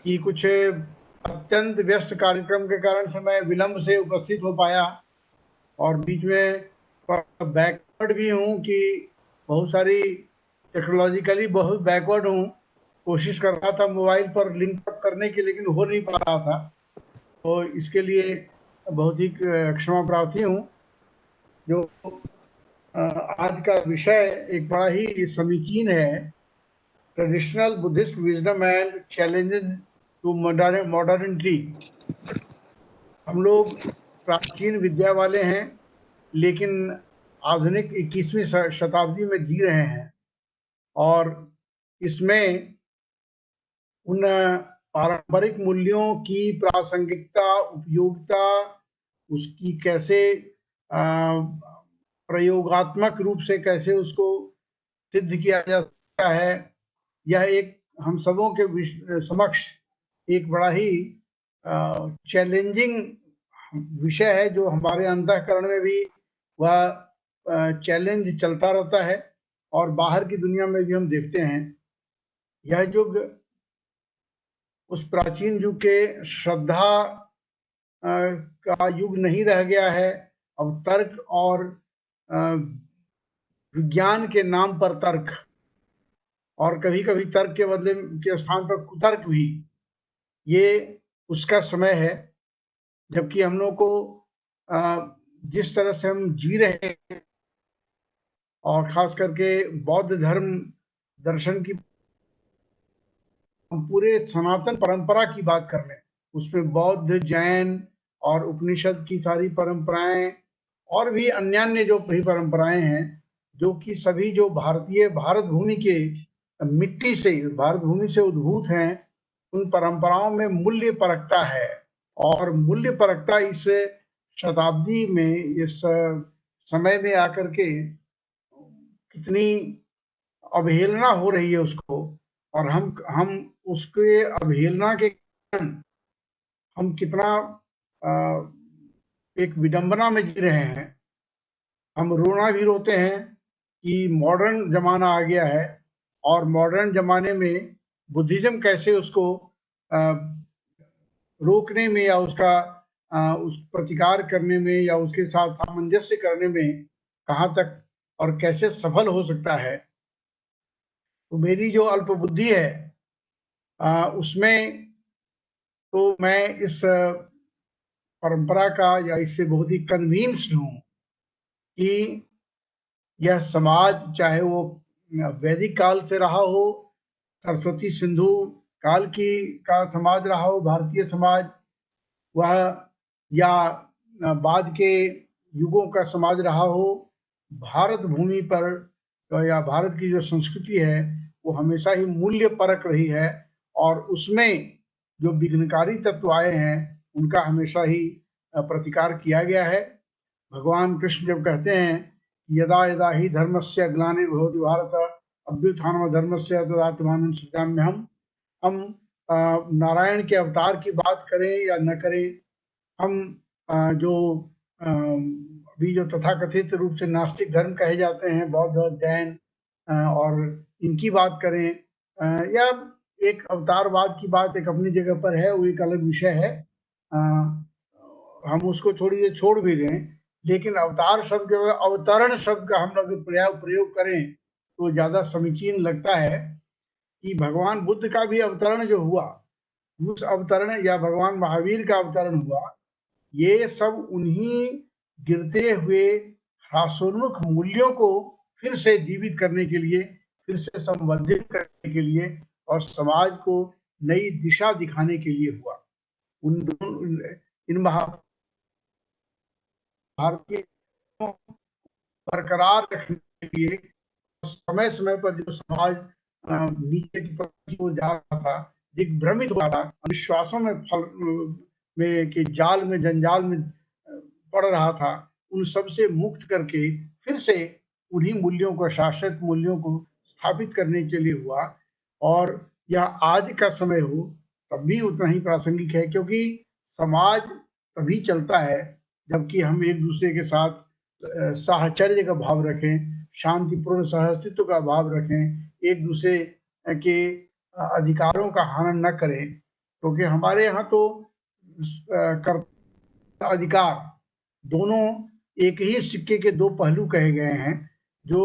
कि कुछ अत्यंत व्यस्त कार्यक्रम के कारण से मैं विलंब से उपस्थित हो पाया और बीच में बैकवर्ड भी हूँ कि बहुत सारी टेक्नोलॉजिकली बहुत बैकवर्ड हूँ। कोशिश कर रहा था मोबाइल पर लिंक अप करने की, लेकिन हो नहीं पा रहा था, तो इसके लिए बहुत ही क्षमा प्रार्थी हूँ। जो आज का विषय एक बड़ा ही समीचीन है, traditional Buddhist wisdom and challenges to modernity. हम लोग प्राचीन विद्या वाले हैं, लेकिन आधुनिक 21वीं शताब्दी में जी रहे हैं और इसमें उन पारंपरिक मूल्यों की प्रासंगिकता, उपयोगिता, उसकी कैसे प्रयोगात्मक रूप से कैसे उसको सिद्ध किया जा सकता है, यह एक हम सबों के समक्ष एक बड़ा ही चैलेंजिंग विषय है, जो हमारे अंतःकरण में भी वह चैलेंज चलता रहता है और बाहर की दुनिया में भी हम देखते हैं। यह युग उस प्राचीन युग के श्रद्धा का युग नहीं रह गया है। अब तर्क और विज्ञान के नाम पर तर्क, और कभी कभी तर्क के बदले के स्थान पर कुतर्क भी, ये उसका समय है। जबकि हम लोग को जिस तरह से हम जी रहे हैं और खास करके बौद्ध धर्म दर्शन की, हम पूरे सनातन परंपरा की बात कर रहे हैं, उसमें बौद्ध, जैन और उपनिषद की सारी परंपराएं और भी अन्यान्य जो भी परंपराएं हैं, जो कि सभी जो भारत भूमि के मिट्टी से, भारत भूमि से उद्भूत हैं, उन परंपराओं में मूल्य परकता है। और मूल्य परकता इस शताब्दी में, इस समय में आकर के कितनी अवहेलना हो रही है उसको, और हम उसके अवहेलना के कारण हम कितना एक विडंबना में जी रहे हैं। हम रोना भी रोते हैं कि मॉडर्न जमाना आ गया है और मॉडर्न जमाने में बुद्धिज्म कैसे उसको रोकने में या उसका उस प्रतिकार करने में या उसके साथ सामंजस्य करने में कहाँ तक और कैसे सफल हो सकता है। तो मेरी जो अल्प बुद्धि है उसमें तो मैं इस परंपरा का या इससे बहुत ही कन्विंस्ड हूँ कि यह समाज चाहे वो वैदिक काल से रहा हो, सरस्वती सिंधु काल का समाज रहा हो, भारतीय समाज वह या बाद के युगों का समाज रहा हो, भारत भूमि पर या भारत की जो संस्कृति है वो हमेशा ही मूल्य परक रही है और उसमें जो विघ्नकारी तत्व आए हैं उनका हमेशा ही प्रतिकार किया गया है। भगवान कृष्ण जब कहते हैं यदा यदा ही धर्मस्य ग्लानिर्भवति भारत अभ्युत्थानम धर्मस्य तदात्मानं सृजाम्यहम्। हम नारायण के अवतार की बात करें या न करें, हम जो अभी जो तथाकथित रूप से नास्तिक धर्म कहे जाते हैं, बौद्ध, जैन और इनकी बात करें या एक अवतारवाद की बात एक अपनी जगह पर है, वो एक अलग विषय है, हम उसको थोड़ी देर छोड़ भी दें, लेकिन अवतार शब्द अवतरण शब्द का हम लोग प्रयोग करें तो ज्यादा समीचीन लगता है कि भगवान बुद्ध का भी अवतरण जो हुआ, उस अवतरण या भगवान महावीर का अवतरण हुआ, ये सब उन्हीं गिरते हुए ह्रासोन्मुख मूल्यों को फिर से जीवित करने के लिए, फिर से संवर्धित करने के लिए और समाज को नई दिशा दिखाने के लिए हुआ। उन दोनों इन भारतीय बरकरार रखने के लिए समय समय पर जो समाज नीचे की तरफ जा रहा था, दिग्भ्रमित हुआ था, विश्वासों में के जाल में जंजाल में पड़ रहा था, उन सब से मुक्त करके फिर से उन्हीं मूल्यों को, शाश्वत मूल्यों को स्थापित करने के लिए हुआ। और यह आज का समय हो तब भी उतना ही प्रासंगिक है, क्योंकि समाज तभी चलता है जबकि हम एक दूसरे के साथ साहचर्य का भाव रखें, शांतिपूर्ण सहअस्तित्व का भाव रखें, एक दूसरे के अधिकारों का हनन न करें। क्योंकि हमारे यहाँ तो अधिकार दोनों एक ही सिक्के के दो पहलू कहे गए हैं। जो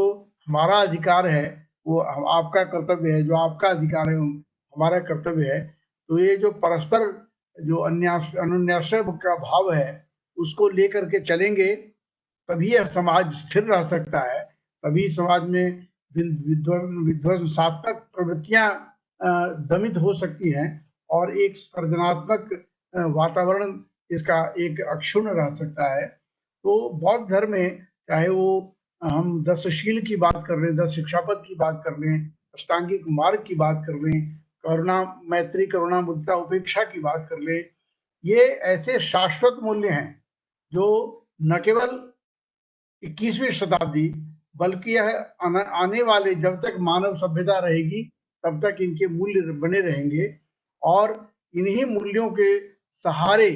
हमारा अधिकार है वो आपका कर्तव्य है, जो आपका अधिकार है हमारा कर्तव्य है। तो ये जो परस्पर जो अनुन्यास का भाव है उसको लेकर के चलेंगे तभी यह समाज स्थिर रह सकता है, तभी समाज में विध्वंसात्मक प्रवृत्तियां दमित हो सकती हैं और एक सृजनात्मक वातावरण इसका एक अक्षुण्ण रह सकता है। तो बौद्ध धर्म में चाहे वो हम 10 की बात कर लें, 10 शिक्षापद की बात कर लें, अष्टांगिक मार्ग की बात कर लें, करुणा मैत्री करुणा मुदिता उपेक्षा की बात कर लें, ये ऐसे शाश्वत मूल्य हैं जो न केवल 21वीं शताब्दी बल्कि यह आने वाले जब तक मानव सभ्यता रहेगी तब तक इनके मूल्य बने रहेंगे। और इन्हीं मूल्यों के सहारे,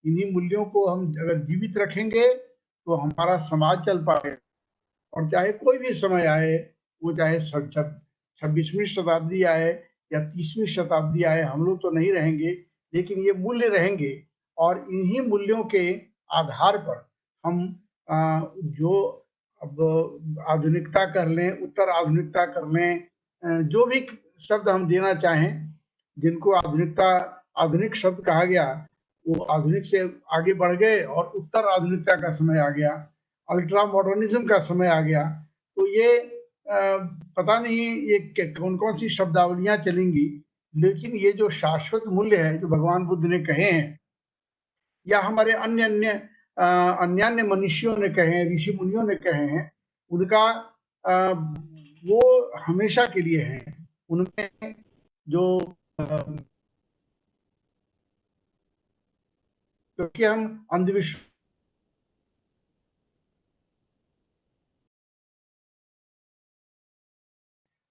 इन्हीं मूल्यों को हम अगर जीवित रखेंगे तो हमारा समाज चल पाएगा। और चाहे कोई भी समय आए, वो चाहे 26वीं शताब्दी आए या 30वीं शताब्दी आए, हम लोग तो नहीं रहेंगे, लेकिन ये मूल्य रहेंगे। और इन्हीं मूल्यों के आधार पर हम जो अब आधुनिकता कर लें, उत्तर आधुनिकता कर लें, जो भी शब्द हम देना चाहें, जिनको आधुनिक शब्द कहा गया, वो आधुनिक से आगे बढ़ गए और उत्तर आधुनिकता का समय आ गया, अल्ट्रा मॉडर्निज्म का समय आ गया। तो ये पता नहीं ये कौन कौन सी शब्दावलियां चलेंगी, लेकिन ये जो शाश्वत मूल्य है जो भगवान बुद्ध ने कहे हैं या हमारे अन्य मनुष्यों ने कहे हैं, ऋषि मुनियों ने कहे हैं, उनका वो हमेशा के लिए है। उनमें जो क्योंकि हम अंधविश्वास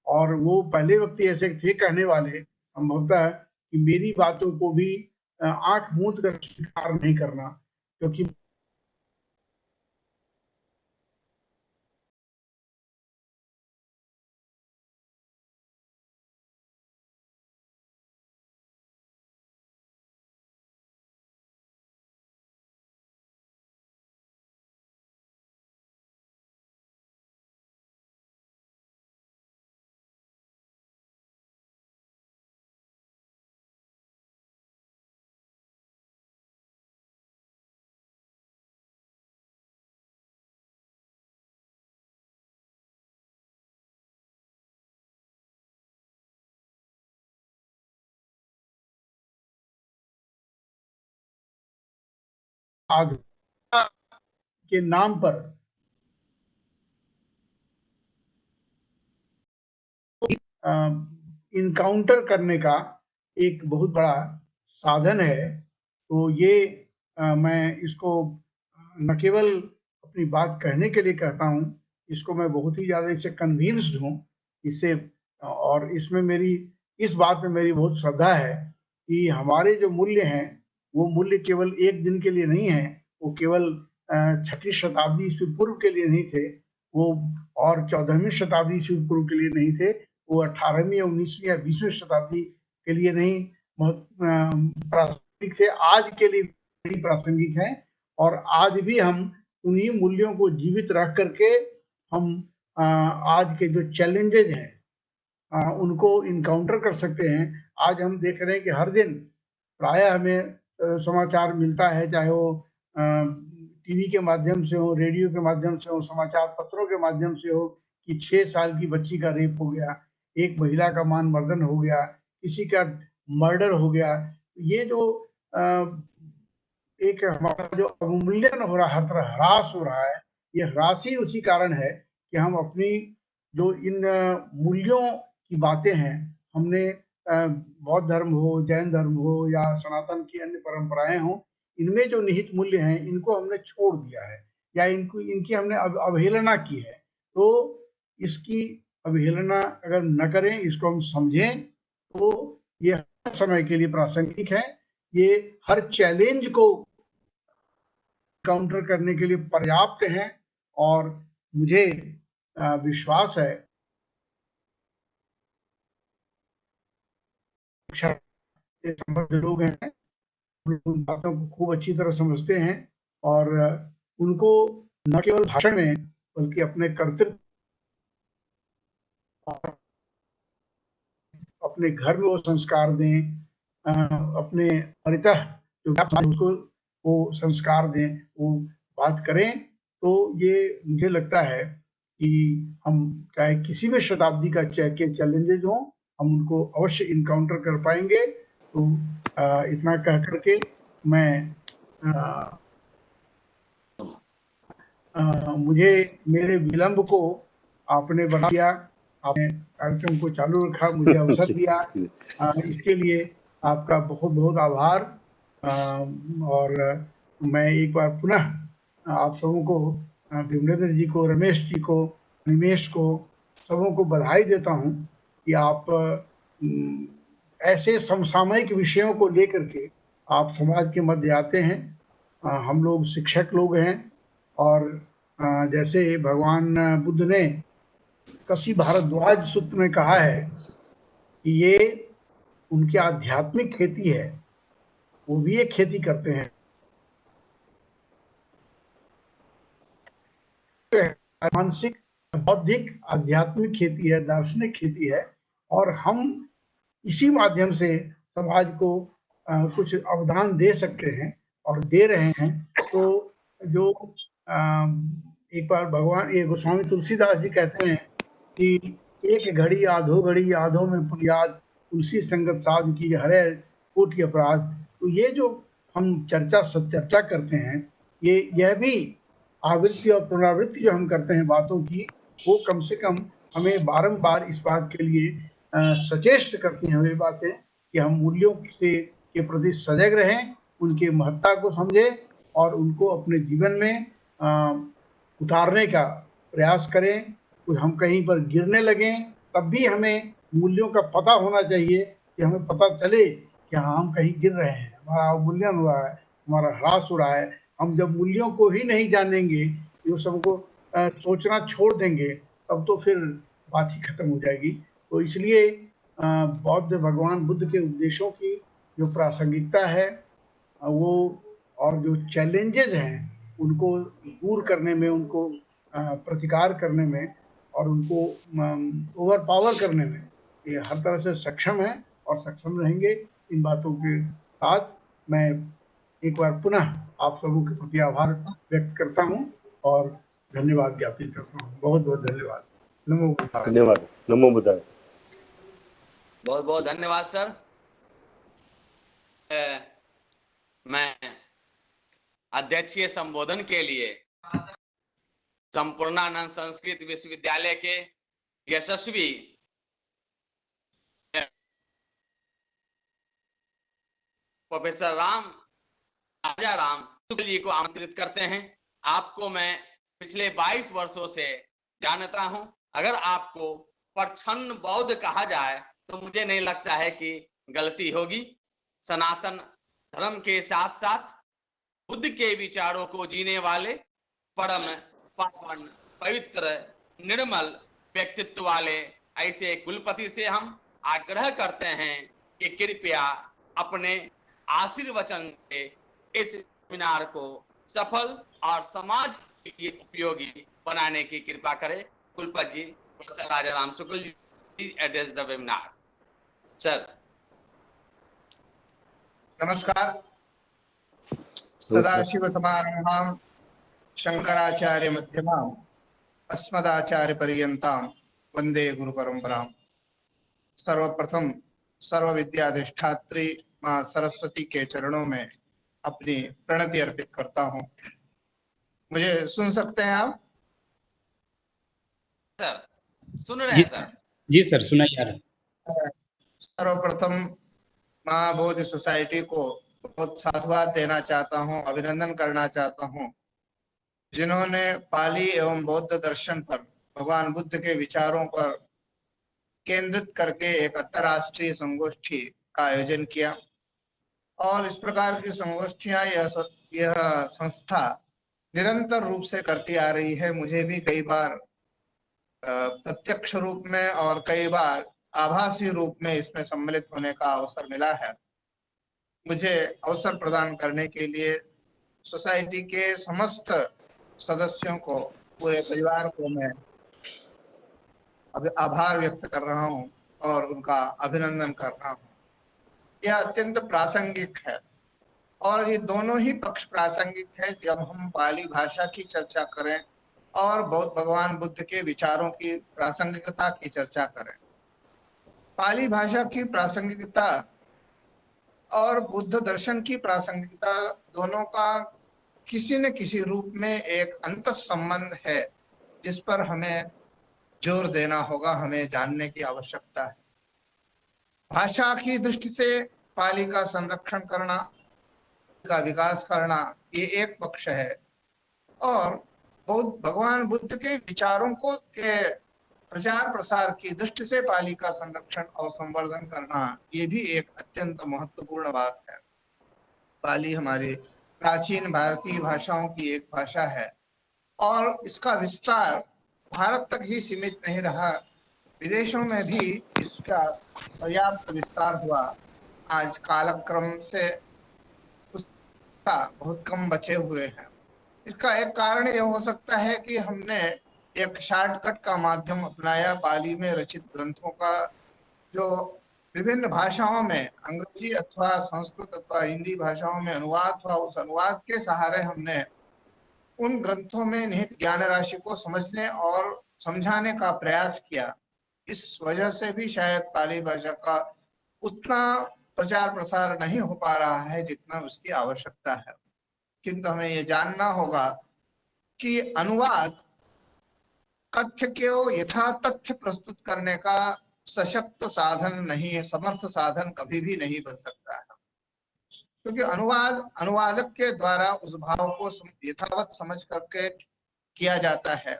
और वो पहले व्यक्ति ऐसे थे कहने वाले, संभवतः कि मेरी बातों को भी आंख मूंद कर स्वीकार नहीं करना, क्योंकि आधुनिकता के नाम पर इनकाउंटर करने का एक बहुत बड़ा साधन है। तो ये मैं इसको न केवल अपनी बात कहने के लिए कहता हूँ, इसको मैं बहुत ही ज्यादा इससे कन्विंस्ड हूँ इससे, और इसमें मेरी इस बात में मेरी बहुत श्रद्धा है कि हमारे जो मूल्य हैं वो मूल्य केवल एक दिन के लिए नहीं है, वो केवल 6वीं शताब्दी ईस्वी पूर्व के लिए नहीं थे, वो और 14वीं शताब्दी ईस्वी पूर्व के लिए नहीं थे, वो 18वीं या 19वीं या 20वीं शताब्दी के लिए नहीं प्रासंगिक थे, आज के लिए भी प्रासंगिक हैं। और आज भी हम उन्हीं मूल्यों को जीवित रख करके हम आज के जो चैलेंजेज हैं उनको इनकाउंटर कर सकते हैं। आज हम देख रहे हैं कि हर दिन प्राय हमें समाचार मिलता है, चाहे वो टीवी के माध्यम से हो, रेडियो के माध्यम से हो, समाचार पत्रों के माध्यम से हो, कि 6 साल की बच्ची का रेप हो गया, एक महिला का मानमर्दन हो गया, किसी का मर्डर हो गया। ये जो एक हमारा जो अवमूल्यन हो रहा है, हर तरह ह्रास हो रहा है, ये ह्रास ही उसी कारण है कि हम अपनी जो इन मूल्यों की बातें हैं, हमने बौद्ध धर्म हो, जैन धर्म हो या सनातन की अन्य परंपराएं हो, इनमें जो निहित मूल्य हैं इनको हमने छोड़ दिया है या इनकी हमने अवहेलना की है। तो इसकी अवहेलना अगर न करें, इसको हम समझें, तो ये हर समय के लिए प्रासंगिक है, ये हर चैलेंज को काउंटर करने के लिए पर्याप्त हैं। और मुझे विश्वास है लोग हैं, उन बातों को खूब अच्छी तरह समझते हैं और उनको न केवल भाषण में बल्कि अपने कर्तव्य, अपने घर में वो संस्कार दें, अपने परितः जो उसको वो संस्कार दें, वो बात करें। तो ये मुझे लगता है कि हम चाहे किसी भी शताब्दी का के चैलेंजेज हों, हम उनको अवश्य इनकाउंटर कर पाएंगे। तो इतना कह करके मैं मुझे मेरे विलंब को आपने बढ़ा दिया, आपने कार्यक्रम को चालू रखा, मुझे अवसर दिया, इसके लिए आपका बहुत बहुत आभार। और मैं एक बार पुनः आप सबों को, विमलेंद्र जी को, रमेश जी को, निमेश को, सबों को बधाई देता हूँ कि आप ऐसे समसामयिक विषयों को लेकर के आप समाज के मध्य आते हैं। हम लोग शिक्षक लोग हैं और जैसे भगवान बुद्ध ने कसी भारद्वाज सूत्र में कहा है कि ये उनकी आध्यात्मिक खेती है, वो भी एक खेती करते हैं, मानसिक, बौद्धिक, आध्यात्मिक खेती है, दार्शनिक खेती है। और हम इसी माध्यम से समाज को कुछ अवदान दे सकते हैं और दे रहे हैं। तो जो एक बार भगवान ये गोस्वामी तुलसीदास जी कहते हैं कि एक घड़ी आधो घड़ी आधो में पुनियाद, तुलसी संगत साध की हरे कोटि अपराध। तो ये जो हम चर्चा करते हैं, यह भी आवृत्ति और पुनरावृत्ति जो हम करते हैं बातों की, वो कम से कम हमें बारंबार इस बात के लिए सचेष्ट करती हैं वे बातें कि हम मूल्यों से के प्रति सजग रहें, उनके महत्ता को समझें और उनको अपने जीवन में उतारने का प्रयास करें। कुछ हम कहीं पर गिरने लगें तब भी हमें मूल्यों का पता होना चाहिए कि हमें पता चले कि हाँ, हम कहीं गिर रहे हैं, हमारा अवमूल्यन हो रहा है, हमारा ह्रास हो रहा है। हम जब मूल्यों को ही नहीं जानेंगे, ये सबको सोचना छोड़ देंगे, तब तो फिर बात ही खत्म हो जाएगी। तो इसलिए बौद्ध भगवान बुद्ध के उपदेशों की जो प्रासंगिकता है वो, और जो चैलेंजेस हैं उनको दूर करने में, उनको प्रतिकार करने में और उनको ओवर पावर करने में ये हर तरह से सक्षम है और सक्षम रहेंगे। इन बातों के साथ मैं एक बार पुनः आप सबों के प्रति आभार व्यक्त करता हूँ और धन्यवाद ज्ञापित करता हूँ। बहुत बहुत धन्यवाद। नमो बुद्धाय। धन्यवाद। नमो बुद्धाय। बहुत बहुत धन्यवाद सर। मैं अध्यक्षीय संबोधन के लिए संपूर्णानंद संस्कृत विश्वविद्यालय के यशस्वी प्रोफेसर राजा राम शुक्ल जी को आमंत्रित करते हैं। आपको मैं पिछले 22 वर्षों से जानता हूं। अगर आपको प्रछन्न बौद्ध कहा जाए तो मुझे नहीं लगता है कि गलती होगी। सनातन धर्म के साथ साथ बुद्ध के विचारों को जीने वाले परम पावन पवित्र निर्मल व्यक्तित्व वाले ऐसे कुलपति से हम आग्रह करते हैं कि कृपया अपने आशीर्वचन से इस सेमिनार को सफल और समाज के लिए उपयोगी बनाने की कृपा करें। कुलपति ji professor Raja Ram Shukla ji address the webinar. Sir नमस्कार। सदाशिव समारंभां शंकराचार्य मध्यमां अस्मदाचार्य पर्यन्तां वंदे गुरु परंपरां। सर्वप्रथम सर्व विद्याधिष्ठात्री मां सरस्वती के चरणों में अपनी प्रणति अर्पित करता हूं। मुझे सुन सकते हैं आप? सर सुन रहे हैं सर? जी सर सुनाइए आ रहा। सर्वप्रथम महाबोधि सोसाइटी को बहुत साधुवाद देना चाहता हूं, अभिनंदन करना चाहता हूं, जिन्होंने पाली एवं बौद्ध दर्शन पर भगवान बुद्ध के विचारों पर केंद्रित करके एक अंतर्राष्ट्रीय संगोष्ठी का आयोजन किया। और इस प्रकार की संगोष्ठियां यह संस्था निरंतर रूप से करती आ रही है। मुझे भी कई बार प्रत्यक्ष रूप में और कई बार आभासी रूप में इसमें सम्मिलित होने का अवसर मिला है। मुझे अवसर प्रदान करने के लिए सोसाइटी के समस्त सदस्यों को, पूरे परिवार को मैं आभार व्यक्त कर रहा हूं और उनका अभिनंदन कर रहा हूं। यह अत्यंत प्रासंगिक है और ये दोनों ही पक्ष प्रासंगिक है जब हम पाली भाषा की चर्चा करें और भगवान बुद्ध के विचारों की प्रासंगिकता की चर्चा करें। पाली भाषा की प्रासंगिकता और बुद्ध दर्शन की प्रासंगिकता दोनों का किसी न किसी रूप में एक अंतः संबंध है, जिस पर हमें जोर देना होगा, हमें जानने की आवश्यकता है। भाषा की दृष्टि से पाली का संरक्षण करना, का विकास करना, ये एक पक्ष है, और भगवान बुद्ध के विचारों को के प्रचार प्रसार की दृष्टि से पाली का संरक्षण और संवर्धन करना, ये भी एक अत्यंत महत्वपूर्ण बात है। पाली हमारी प्राचीन भारतीय भाषाओं की एक भाषा है और इसका विस्तार भारत तक ही सीमित नहीं रहा, विदेशों में भी इसका पर्याप्त विस्तार हुआ। आज कालक्रम से उसका बहुत कम बचे हुए हैं। इसका एक कारण यह हो सकता है कि हमने एक शॉर्टकट का माध्यम अपनाया। पाली में रचित ग्रंथों का जो विभिन्न भाषाओं में, अंग्रेजी अथवा संस्कृत अथवा हिंदी भाषाओं में अनुवाद हुआ, उस अनुवाद के सहारे हमने उन ग्रंथों में निहित ज्ञान राशि को समझने और समझाने का प्रयास किया। इस वजह से भी शायद पाली भाषा का उतना प्रचार प्रसार नहीं हो पा रहा है जितना उसकी आवश्यकता है। किंतु हमें ये जानना होगा कि अनुवाद तथ्य को यथा तथ्य प्रस्तुत करने का सशक्त साधन नहीं है, समर्थ साधन कभी भी नहीं बन सकता है, क्योंकि अनुवादक के द्वारा उस भाव को यथावत समझ करके किया जाता है।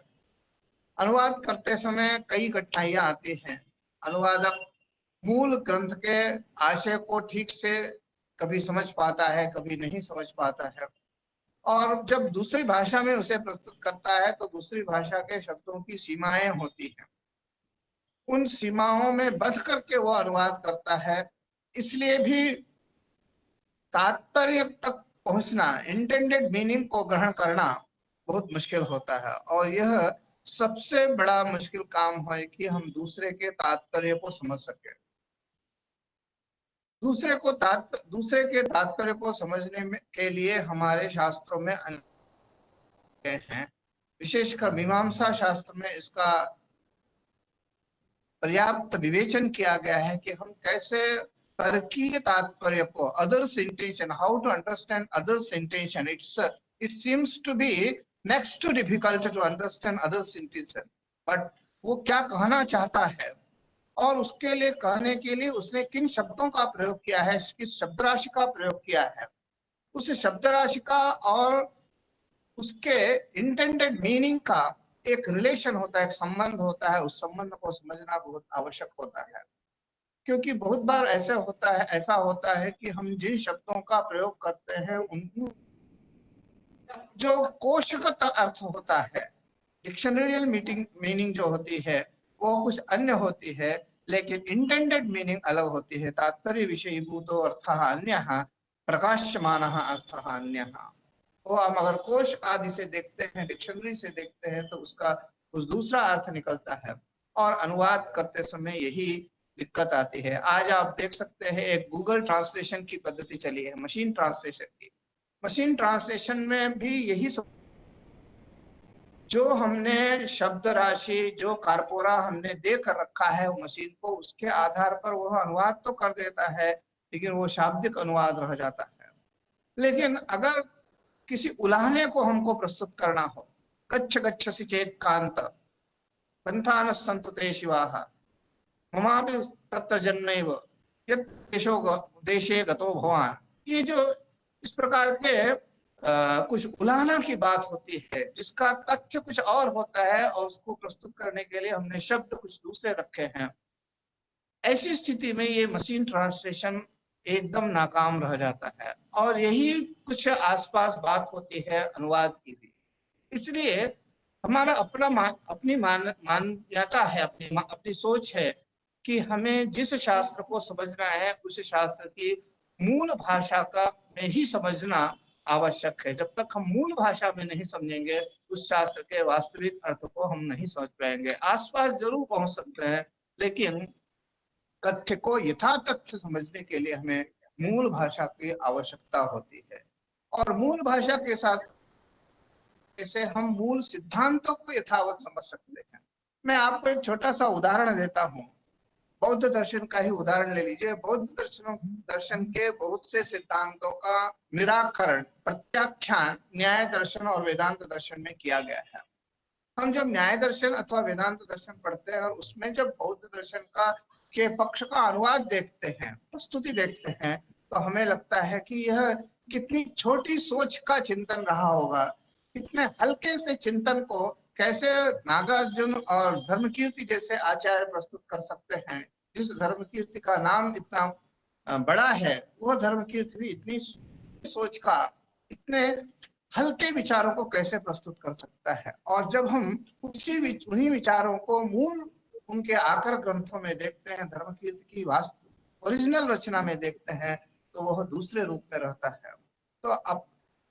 अनुवाद करते समय कई कठिनाइयां आती हैं। अनुवादक मूल ग्रंथ के आशय को ठीक से कभी समझ पाता है, कभी नहीं समझ पाता है, और जब दूसरी भाषा में उसे प्रस्तुत करता है तो दूसरी भाषा के शब्दों की सीमाएं होती हैं। उन सीमाओं में बंध करके वो अनुवाद करता है। इसलिए भी तात्पर्य तक पहुंचना, इंटेंडेड मीनिंग को ग्रहण करना बहुत मुश्किल होता है, और यह सबसे बड़ा मुश्किल काम है कि हम दूसरे के तात्पर्य को समझ सके। दूसरे के तात्पर्य को समझने के लिए हमारे शास्त्रों में हैं, विशेषकर मीमांसा शास्त्र में इसका पर्याप्त विवेचन किया गया है कि हम कैसे परकीय तात्पर्य को, others intention, how to understand others intention, it seems to be next to difficult to understand others intention. But वो क्या कहना चाहता है और उसके लिए कहने के लिए उसने किन शब्दों का प्रयोग किया है, किस शब्द राशि का प्रयोग किया है, उस शब्द राशि का और उसके इंटेंडेड मीनिंग का एक रिलेशन होता है, एक संबंध होता है। उस संबंध को समझना बहुत आवश्यक होता है, क्योंकि बहुत बार ऐसा होता है कि हम जिन शब्दों का प्रयोग करते हैं उन जो कोशगत अर्थ होता है, डिक्शनरियल मीनिंग जो होती है वो कुछ अन्य होती है, लेकिन इंटेंडेड मीनिंग अलग होती है। तात्पर्य विषयीभूतो अर्थः अन्यः प्रकाश्यमानः अर्थः अन्यः। वो हम अगर कोश आदि से देखते हैं, डिक्शनरी से देखते हैं, तो उसका कुछ दूसरा अर्थ निकलता है और अनुवाद करते समय यही दिक्कत आती है। आज आप देख सकते हैं एक गूगल ट्रांसलेशन की पद्धति चली है, मशीन ट्रांसलेशन की। मशीन ट्रांसलेशन में भी यही जो हमने शब्द राशि, जो कारपोरा हमने दे कर रखा है मशीन को, उसके आधार पर वह अनुवाद तो कर देता है, लेकिन वो शाब्दिक अनुवाद रह जाता है। लेकिन अगर किसी उलाहने को हमको प्रस्तुत करना हो, गच्छ गच्छसि चेत कांत पंथान सन्तु ते शिवाः ममापि तत्र जन्मैव यत् देशे गतो भवान्, ये जो इस प्रकार के कुछ उलाहना की बात होती है जिसका तथ्य कुछ और होता है और उसको प्रस्तुत करने के लिए हमने शब्द कुछ दूसरे रखे हैं, ऐसी स्थिति में ये मशीन ट्रांसलेशन एकदम नाकाम रह जाता है। और यही कुछ आसपास बात होती है अनुवाद की भी। इसलिए हमारा अपनी मान्यता है, अपनी सोच है कि हमें जिस शास्त्र को समझना है उस शास्त्र की मूल भाषा का में ही समझना आवश्यक है। जब तक हम मूल भाषा में नहीं समझेंगे उस शास्त्र के वास्तविक अर्थ को हम नहीं समझ पाएंगे। आसपास जरूर पहुंच सकते हैं, लेकिन तथ्य को यथा तथ्य समझने के लिए हमें मूल भाषा की आवश्यकता होती है। और मूल भाषा के साथ ऐसे हम मूल सिद्धांतों को यथावत समझ सकते हैं। मैं आपको एक छोटा सा उदाहरण देता हूँ, बौद्ध दर्शन का ही उदाहरण ले लीजिए। बौद्ध दर्शन के बहुत से सिद्धांतों का निराकरण, प्रत्याख्यान न्याय दर्शन और वेदांत दर्शन में किया गया है। हम जब न्याय दर्शन अथवा वेदांत दर्शन पढ़ते हैं और उसमें जब बौद्ध दर्शन का के पक्ष का अनुवाद देखते हैं, प्रस्तुति देखते हैं, तो हमें लगता है कि यह कितनी छोटी सोच का चिंतन रहा होगा, कितने हल्के से चिंतन को कैसे नागार्जुन और धर्मकीर्ति जैसे आचार्य प्रस्तुत कर सकते हैं। जिस धर्मकीर्ति का नाम इतना बड़ा है, वह धर्मकीर्ति भी इतनी सोच का, इतने हल्के विचारों को कैसे प्रस्तुत कर सकता है। और जब हम उन्हीं विचारों को मूल उनके आकर ग्रंथों में देखते हैं, धर्मकीर्ति की वास्तव ओरिजिनल रचना में देखते हैं, तो वह दूसरे रूप में रहता है। तो अब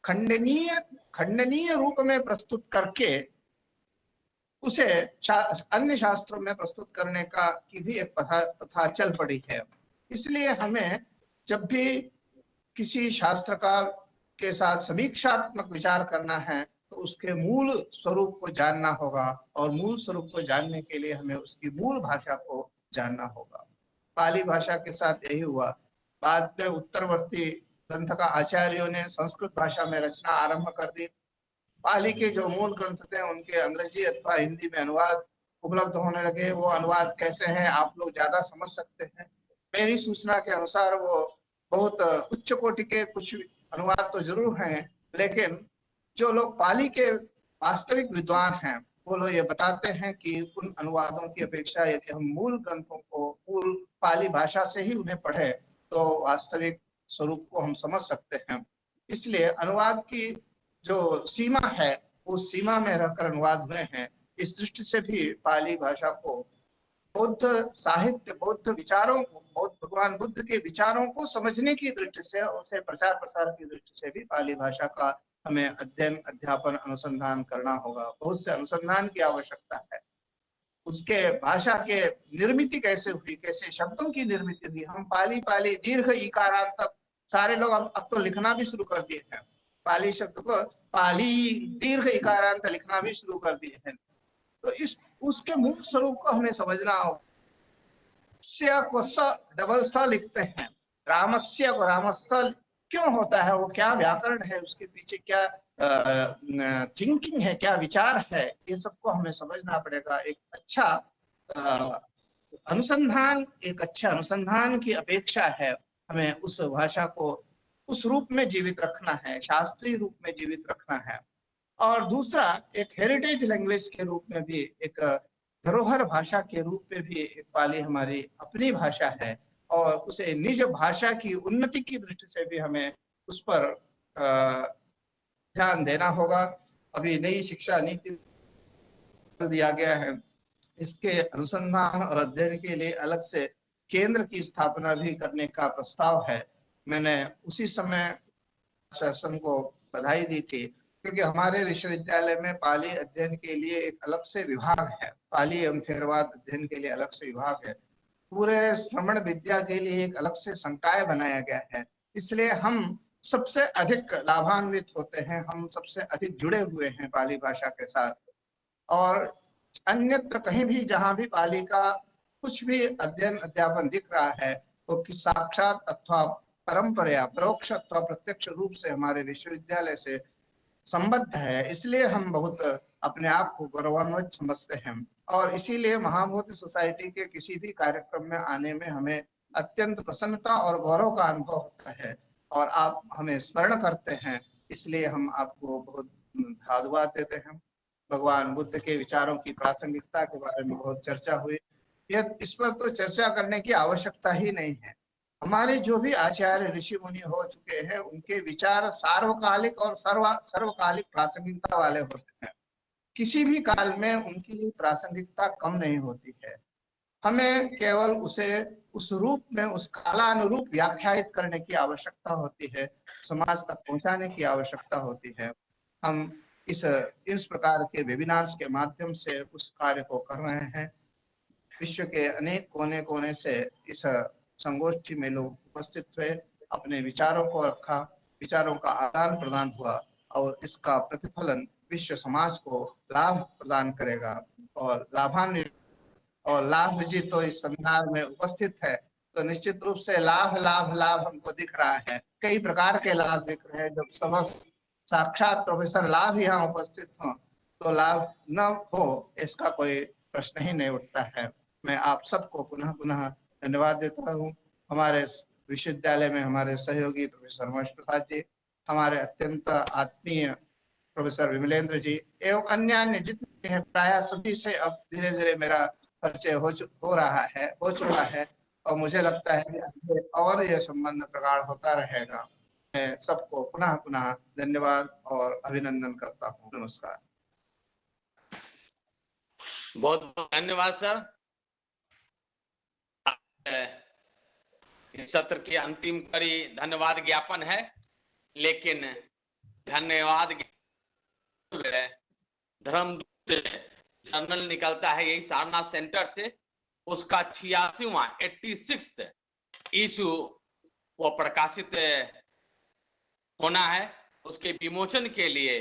खंडनीय रूप में प्रस्तुत करके उसे अन्य शास्त्रों में प्रस्तुत करने की भी एक प्रथा चल पड़ी है। इसलिए हमें जब भी किसी शास्त्र के साथ समीक्षात्मक विचार करना है तो उसके मूल स्वरूप को जानना होगा, और मूल स्वरूप को जानने के लिए हमें उसकी मूल भाषा को जानना होगा। पाली भाषा के साथ यही हुआ। बाद में उत्तरवर्ती ग्रंथ का आचार्यों ने संस्कृत भाषा में रचना आरंभ कर दी। पाली के जो मूल ग्रंथ थे उनके अंग्रेजी अथवा हिंदी में अनुवाद उपलब्ध होने लगे। वो अनुवाद कैसे हैं आप लोग ज्यादा समझ सकते हैं। मेरी सूचना के अनुसार वो बहुत उच्च कोटि के कुछ अनुवाद तो जरूर हैं, लेकिन जो लोग पाली के वास्तविक विद्वान हैं वो लोग ये बताते हैं कि उन अनुवादों की अपेक्षा यदि हम मूल ग्रंथों को मूल पाली भाषा से ही उन्हें पढ़े तो वास्तविक स्वरूप को हम समझ सकते हैं। इसलिए अनुवाद की जो सीमा है उस सीमा में रहकर अनुवाद हुए हैं। इस दृष्टि से भी पाली भाषा को बौद्ध साहित्य, बौद्ध विचारों को, बौद्ध भगवान बुद्ध के विचारों को समझने की दृष्टि से, उसे प्रचार प्रसार की दृष्टि से भी पाली भाषा का हमें अध्ययन, अध्यापन, अनुसंधान करना होगा। बहुत से अनुसंधान की आवश्यकता है। उसके भाषा के निर्मिति कैसे हुई, कैसे शब्दों की निर्मिति हुई। हम पाली दीर्घ ईकारांत सारे लोग अब तो लिखना भी शुरू कर दिए हैं। पाली शब्द को पाली दीर्घ इकारांत लिखना भी शुरू कर दिए हैं। तो उसके मूल स्वरूप को हमें समझना होगा। स को स डबल स लिखते हैं, रामस्य को रामस्य क्यों होता है, वो क्या व्याकरण है, उसके पीछे क्या थिंकिंग है, क्या विचार है, ये सबको हमें समझना पड़ेगा। एक अच्छा अनुसंधान, एक अच्छे अनुसंधान की अपेक्षा है हमें उस भाषा को उस रूप में जीवित रखना है, शास्त्रीय रूप में जीवित रखना है। और दूसरा, एक हेरिटेज लैंग्वेज के रूप में भी, एक धरोहर भाषा के रूप में भी एक पाली हमारी अपनी भाषा है, और उसे निज भाषा की उन्नति की दृष्टि से भी हमें उस पर ध्यान देना होगा। अभी नई शिक्षा नीति दिया गया है, इसके अनुसंधान और अध्ययन के लिए अलग से केंद्र की स्थापना भी करने का प्रस्ताव है। मैंने उसी समय शासन को बधाई दी थी, क्योंकि हमारे विश्वविद्यालय में पाली अध्ययन के लिए एक अलग से विभाग है, पाली एवं थेरवाद अध्ययन के लिए अलग से विभाग है, पूरे श्रवण विद्या के लिए एक अलग से संकाय बनाया गया है। इसलिए हम सबसे अधिक लाभान्वित होते हैं, हम सबसे अधिक जुड़े हुए हैं पाली भाषा के साथ। और अन्यत्र कहीं भी जहाँ भी पाली का कुछ भी अध्ययन अध्यापन दिख रहा है, वो कि साक्षात अथवा परंपरा, परोक्ष अथवा प्रत्यक्ष रूप से हमारे विश्वविद्यालय से संबद्ध है। इसलिए हम बहुत अपने आप को गौरवान्वित समझते हैं, और इसीलिए महाबोधि सोसाइटी के किसी भी कार्यक्रम में आने में हमें अत्यंत प्रसन्नता और गौरव का अनुभव होता है, और आप हमें स्मरण करते हैं, इसलिए हम आपको बहुत धन्यवाद देते हैं। भगवान बुद्ध के विचारों की प्रासंगिकता के बारे में बहुत चर्चा हुई, इस पर तो चर्चा करने की आवश्यकता ही नहीं है। हमारे जो भी आचार्य ऋषि मुनि हो चुके हैं, उनके विचार सार्वकालिक और सर्वकालिक प्रासंगिकता वाले होते हैं, किसी भी काल में उनकी प्रासंगिकता कम नहीं होती है। हमें केवल उसे उस रूप में, उस कालानुरूप व्याख्यायित करने की आवश्यकता होती है, समाज तक पहुंचाने की आवश्यकता होती है। हम इस प्रकार के वेबिनार्स के माध्यम से उस कार्य को कर रहे हैं। विश्व के अनेक कोने कोने से इस संगोष्ठी में लोग उपस्थित हुए, अपने विचारों को रखा, विचारों का आदान प्रदान हुआ, और इसका प्रतिफलन विश्व समाज को लाभ प्रदान करेगा। और लाभान्वित और लाभ जी तो इस सेमिनार में उपस्थित है, तो निश्चित रूप से लाभ लाभ लाभ हमको दिख रहा है, कई प्रकार के लाभ दिख रहे हैं। जब समस्त साक्षात प्रोफेसर लाभ यहाँ उपस्थित हो, तो लाभ न हो इसका कोई प्रश्न ही नहीं उठता है। मैं आप सबको पुनः पुनः धन्यवाद देता हूँ। हमारे विश्वविद्यालय में हमारे सहयोगी प्रोफेसर महेश प्रसाद जी, हमारे अत्यंत आत्मीय प्रोफेसर विमलेंद्र जी, एवं अन्य जितने हैं, प्राय सभी से अब धीरे धीरे मेरा परिचय हो चुका है, और मुझे लगता है कि और यह संबंध प्रगाढ़ होता रहेगा। मैं सबको पुनः पुनः धन्यवाद और अभिनंदन करता हूँ। नमस्कार। बहुत बहुत धन्यवाद सर। इस सत्र की अंतिम कड़ी धन्यवाद ज्ञापन है, लेकिन धन्यवाद धर्मदूत जर्नल निकलता है यही सारनाथ सेंटर से, उसका 86वां 86th इशू वो प्रकाशित होना है। उसके विमोचन के लिए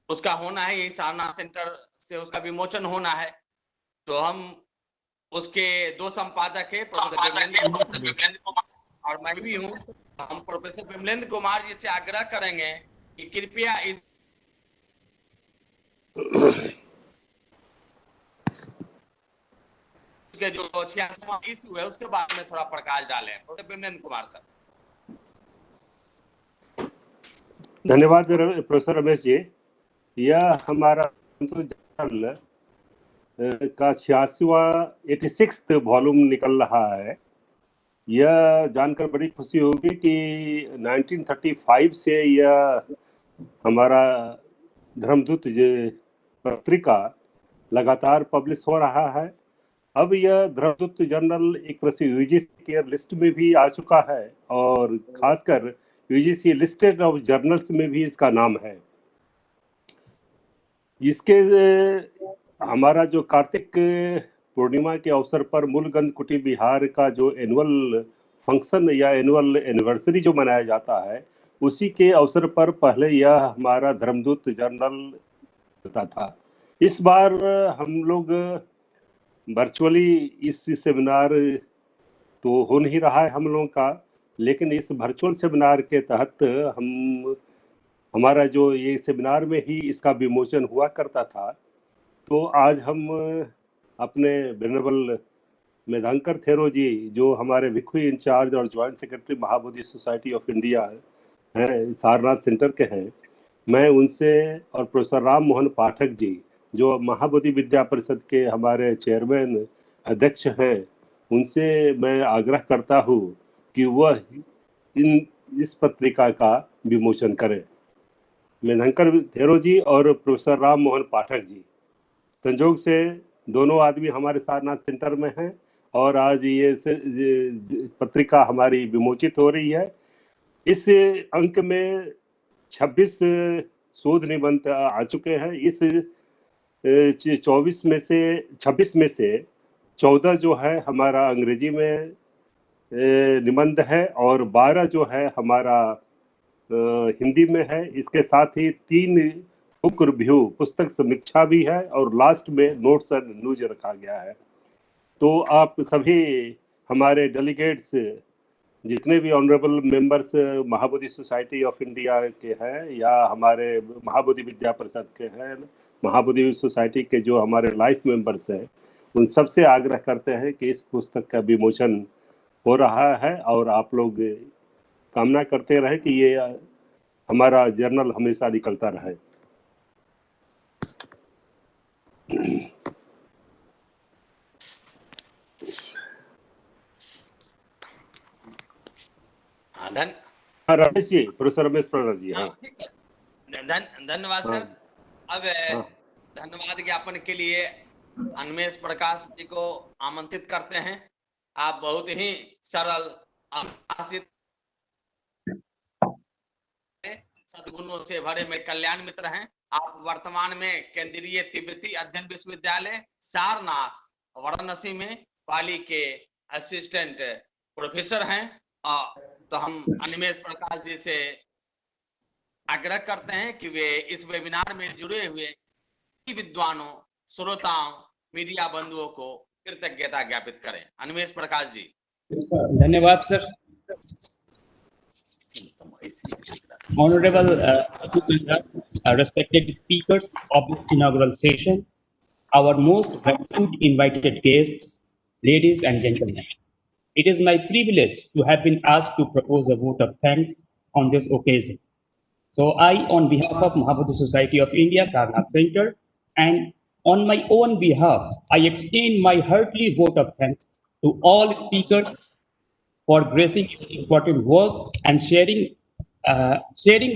उसका होना है, यही सारनाथ सेंटर से उसका विमोचन होना है। तो हम उसके 2 संपादक है, प्रोफेसर विमलेंद्र कुमार और मैं भी हूँ। हम प्रोफेसर विमलेंद्र कुमार जी से आग्रह करेंगे कि कृपया इस के जो 86वां इशू है उसके बारे में थोड़ा प्रकाश डालें। Professor Vimlendra Kumar sir. धन्यवाद प्रोफेसर रमेश जी। यह हमारा जर्नल का 86वां 86th वॉल्यूम निकल रहा है। यह जानकर बड़ी खुशी होगी कि 1935 से यह हमारा धर्मदूत पत्रिका लगातार पब्लिश हो रहा है। अब यह धर्मदूत जर्नल एक तरह से यूजीसी के लिस्ट में भी आ चुका है, और खासकर यूजीसी लिस्टेड ऑफ जर्नल्स में भी इसका नाम है। इसके हमारा जो कार्तिक पूर्णिमा के अवसर पर मूलगंज कुटी बिहार का जो एनुअल फंक्शन या एनुअल एनिवर्सरी जो मनाया जाता है, उसी के अवसर पर पहले यह हमारा धर्मदूत जर्नल होता था। इस बार हम लोग वर्चुअली इस सेमिनार तो हो नहीं रहा है हम लोगों का, लेकिन इस वर्चुअल सेमिनार के तहत हमारा जो ये सेमिनार में ही इसका विमोचन हुआ करता था, तो आज हम अपने वेनरेबल मेधांकर थेरो जी, जो हमारे भिक्खु इंचार्ज और joint secretary Mahabodhi society of India हैं, सारनाथ सेंटर के हैं, मैं उनसे और प्रोफेसर राम मोहन पाठक जी, जो महाबोधि विद्या परिषद के हमारे चेयरमैन अध्यक्ष हैं, उनसे मैं आग्रह करता हूँ कि वह इस पत्रिका का विमोचन करें। मेधांकर थेरो जी और प्रोफेसर राम मोहन पाठक जी, संजोग से दोनों आदमी हमारे सारनाथ सेंटर में हैं और आज ये पत्रिका हमारी विमोचित हो रही है। इस अंक में 26 शोध निबंध आ चुके हैं। इस 26 में से 14 जो है हमारा अंग्रेजी में निबंध है और 12 जो है हमारा हिंदी में है। इसके साथ ही 3 बुक रिव्यू, पुस्तक समीक्षा भी है और लास्ट में नोट्स एंड न्यूज रखा गया है। तो आप सभी हमारे डेलीगेट्स, जितने भी honourable members Mahabodhi society of India के हैं या हमारे महाबोधि विद्या परिषद के हैं, महाबोधि सोसाइटी के जो हमारे लाइफ मेंबर्स हैं, उन सब से आग्रह करते हैं कि इस पुस्तक का विमोचन हो रहा है और आप लोग कामना करते रहे कि ये हमारा जर्नल हमेशा निकलता रहे। रमेश जी, प्रोफेसर रमेश प्रसाद जी। हाँ, ठीक है, धन्यवाद सर। अब धन्यवाद ज्ञापन के लिए अन्वेष प्रकाश जी को आमंत्रित करते हैं। आप बहुत ही सरल, अनुशासित, सद्गुणों से भरे में कल्याण मित्र हैं। आप वर्तमान में केंद्रीय तिब्बती अध्ययन विश्वविद्यालय सारनाथ वाराणसी में पाली के असिस्टेंट प्रोफेसर हैं। तो हम अन्वेष प्रकाश जी से आग्रह करते हैं कि वे इस वेबिनार में जुड़े हुए विद्वानों, श्रोताओं, मीडिया बंधुओं को कृतज्ञता ज्ञापित करें। अन्वेष प्रकाश जी। धन्यवाद sir. Honorable respected speakers of this inaugural session, our most valued invited guests, ladies and gentlemen. It is my privilege to have been asked to propose a vote of thanks on this occasion. So I, on behalf of Mahabodhi Society of India, Sarnath Center, and on my own behalf, I extend my heartily vote of thanks to all speakers for gracing your important work and sharing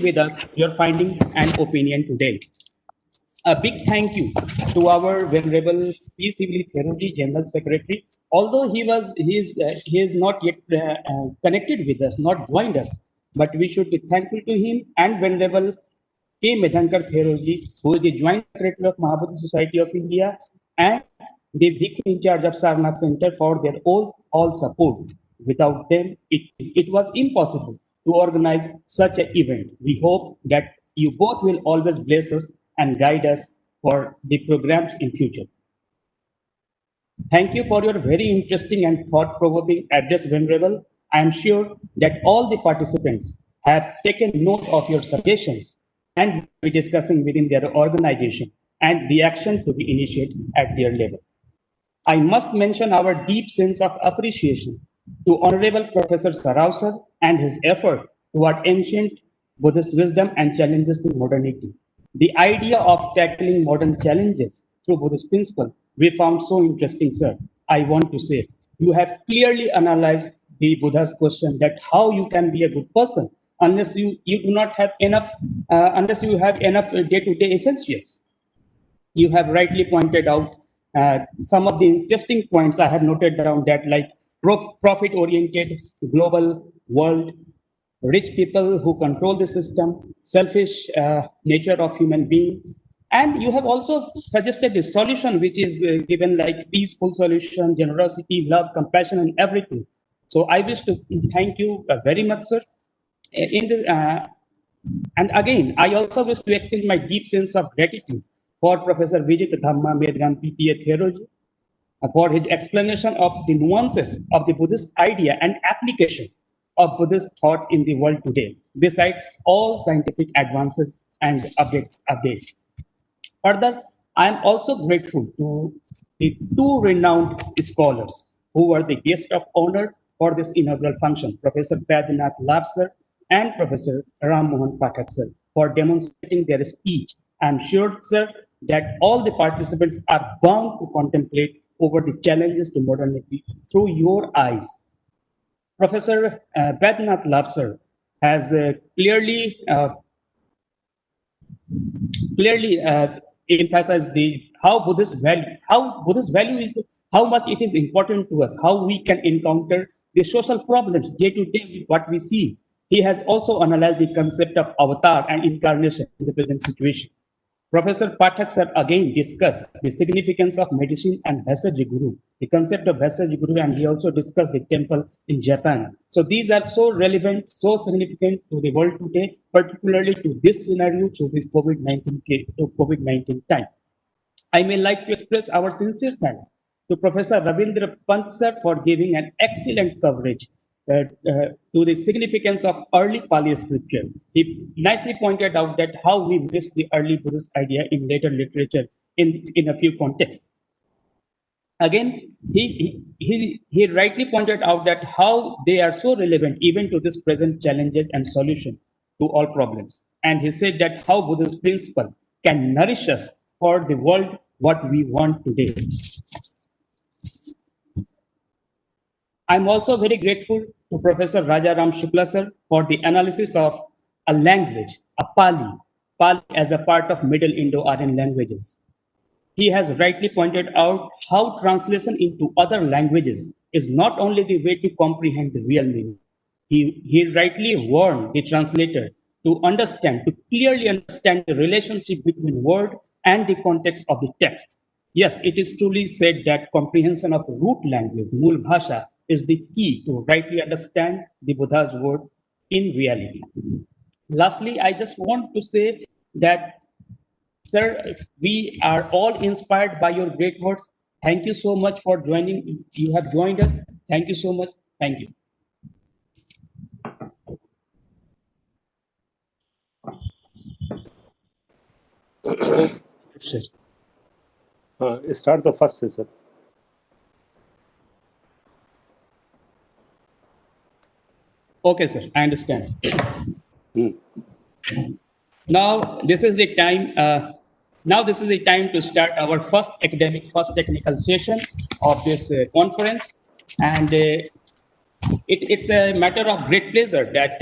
with us your findings and opinion today. A big thank you to our venerable C. Sivili Theroji, General Secretary. Although he is not yet connected with us, not joined us, but we should be thankful to him and venerable K. Medhankar Theroji, who is the Joint Secretary of Mahabodhi Society of India and the Bhikkhu in charge of Sarnath Center for their all support. Without them, it was impossible to organize such an event. We hope that you both will always bless us and guide us for the programs in future. Thank you for your very interesting and thought-provoking address, Venerable. I am sure that all the participants have taken note of your suggestions and will be discussing within their organization and the action to be initiated at their level. I must mention our deep sense of appreciation to Honorable Professor Sarau sir and his effort toward ancient Buddhist wisdom and challenges to modernity. The idea of tackling modern challenges through Buddhist principle we found so interesting, sir. I want to say, you have clearly analyzed the Buddha's question that how you can be a good person unless you do not have enough, unless you have enough day-to-day essentials. You have rightly pointed out some of the interesting points I have noted down, that like profit-oriented global world, rich people who control the system, selfish nature of human being. And you have also suggested the solution, which is given like peaceful solution, generosity, love, compassion, and everything. So I wish to thank you very much, sir. And again, I also wish to extend my deep sense of gratitude for Professor Vijit Dhamma Medgan P.T.A. Theroji, for his explanation of the nuances of the Buddhist idea and application of Buddhist thought in the world today, besides all scientific advances and updates. Further, I am also grateful to the two renowned scholars who were the guest of honor for this inaugural function, Professor Badrinath Lab sir and Professor Ram Mohan Pathak sir, for demonstrating their speech. I am sure, sir, that all the participants are bound to contemplate over the challenges to modernity through your eyes. Professor Badrinath Lab sir has clearly emphasized the how Buddhist value is, how much it is important to us, how we can encounter the social problems day to day, what we see. He has also analyzed the concept of avatar and incarnation in the present situation. Professor Pathak sir again discussed the significance of medicine and Bhasaji Guru, the concept of Bhasaji Guru, and he also discussed the temple in Japan. So these are so relevant, so significant to the world today, particularly to this scenario, to this COVID-19 time. I may like to express our sincere thanks to Professor Ravindra Pant sir for giving an excellent coverage to the significance of early Pali scripture. He nicely pointed out that how we missed the early Buddhist idea in later literature in a few contexts. Again, he rightly pointed out that how they are so relevant even to this present challenges and solution to all problems. And he said that how Buddhist principle can nourish us for the world what we want today. I'm also very grateful to Professor Rajaram Shukla sir for the analysis of a language, a Pali as a part of Middle Indo-Aryan languages. He has rightly pointed out how translation into other languages is not only the way to comprehend the real meaning. He rightly warned the translator to clearly understand the relationship between word and the context of the text. Yes, it is truly said that comprehension of root language, Mool Bhasha, is the key to rightly understand the Buddha's word in reality. Lastly, I just want to say that, sir, we are all inspired by your great words. Thank you so much for joining. You have joined us. Thank you so much. Thank you. Start the first session. Okay, sir, I understand. Now this is the time. To start our first technical session of this conference, and it's a matter of great pleasure that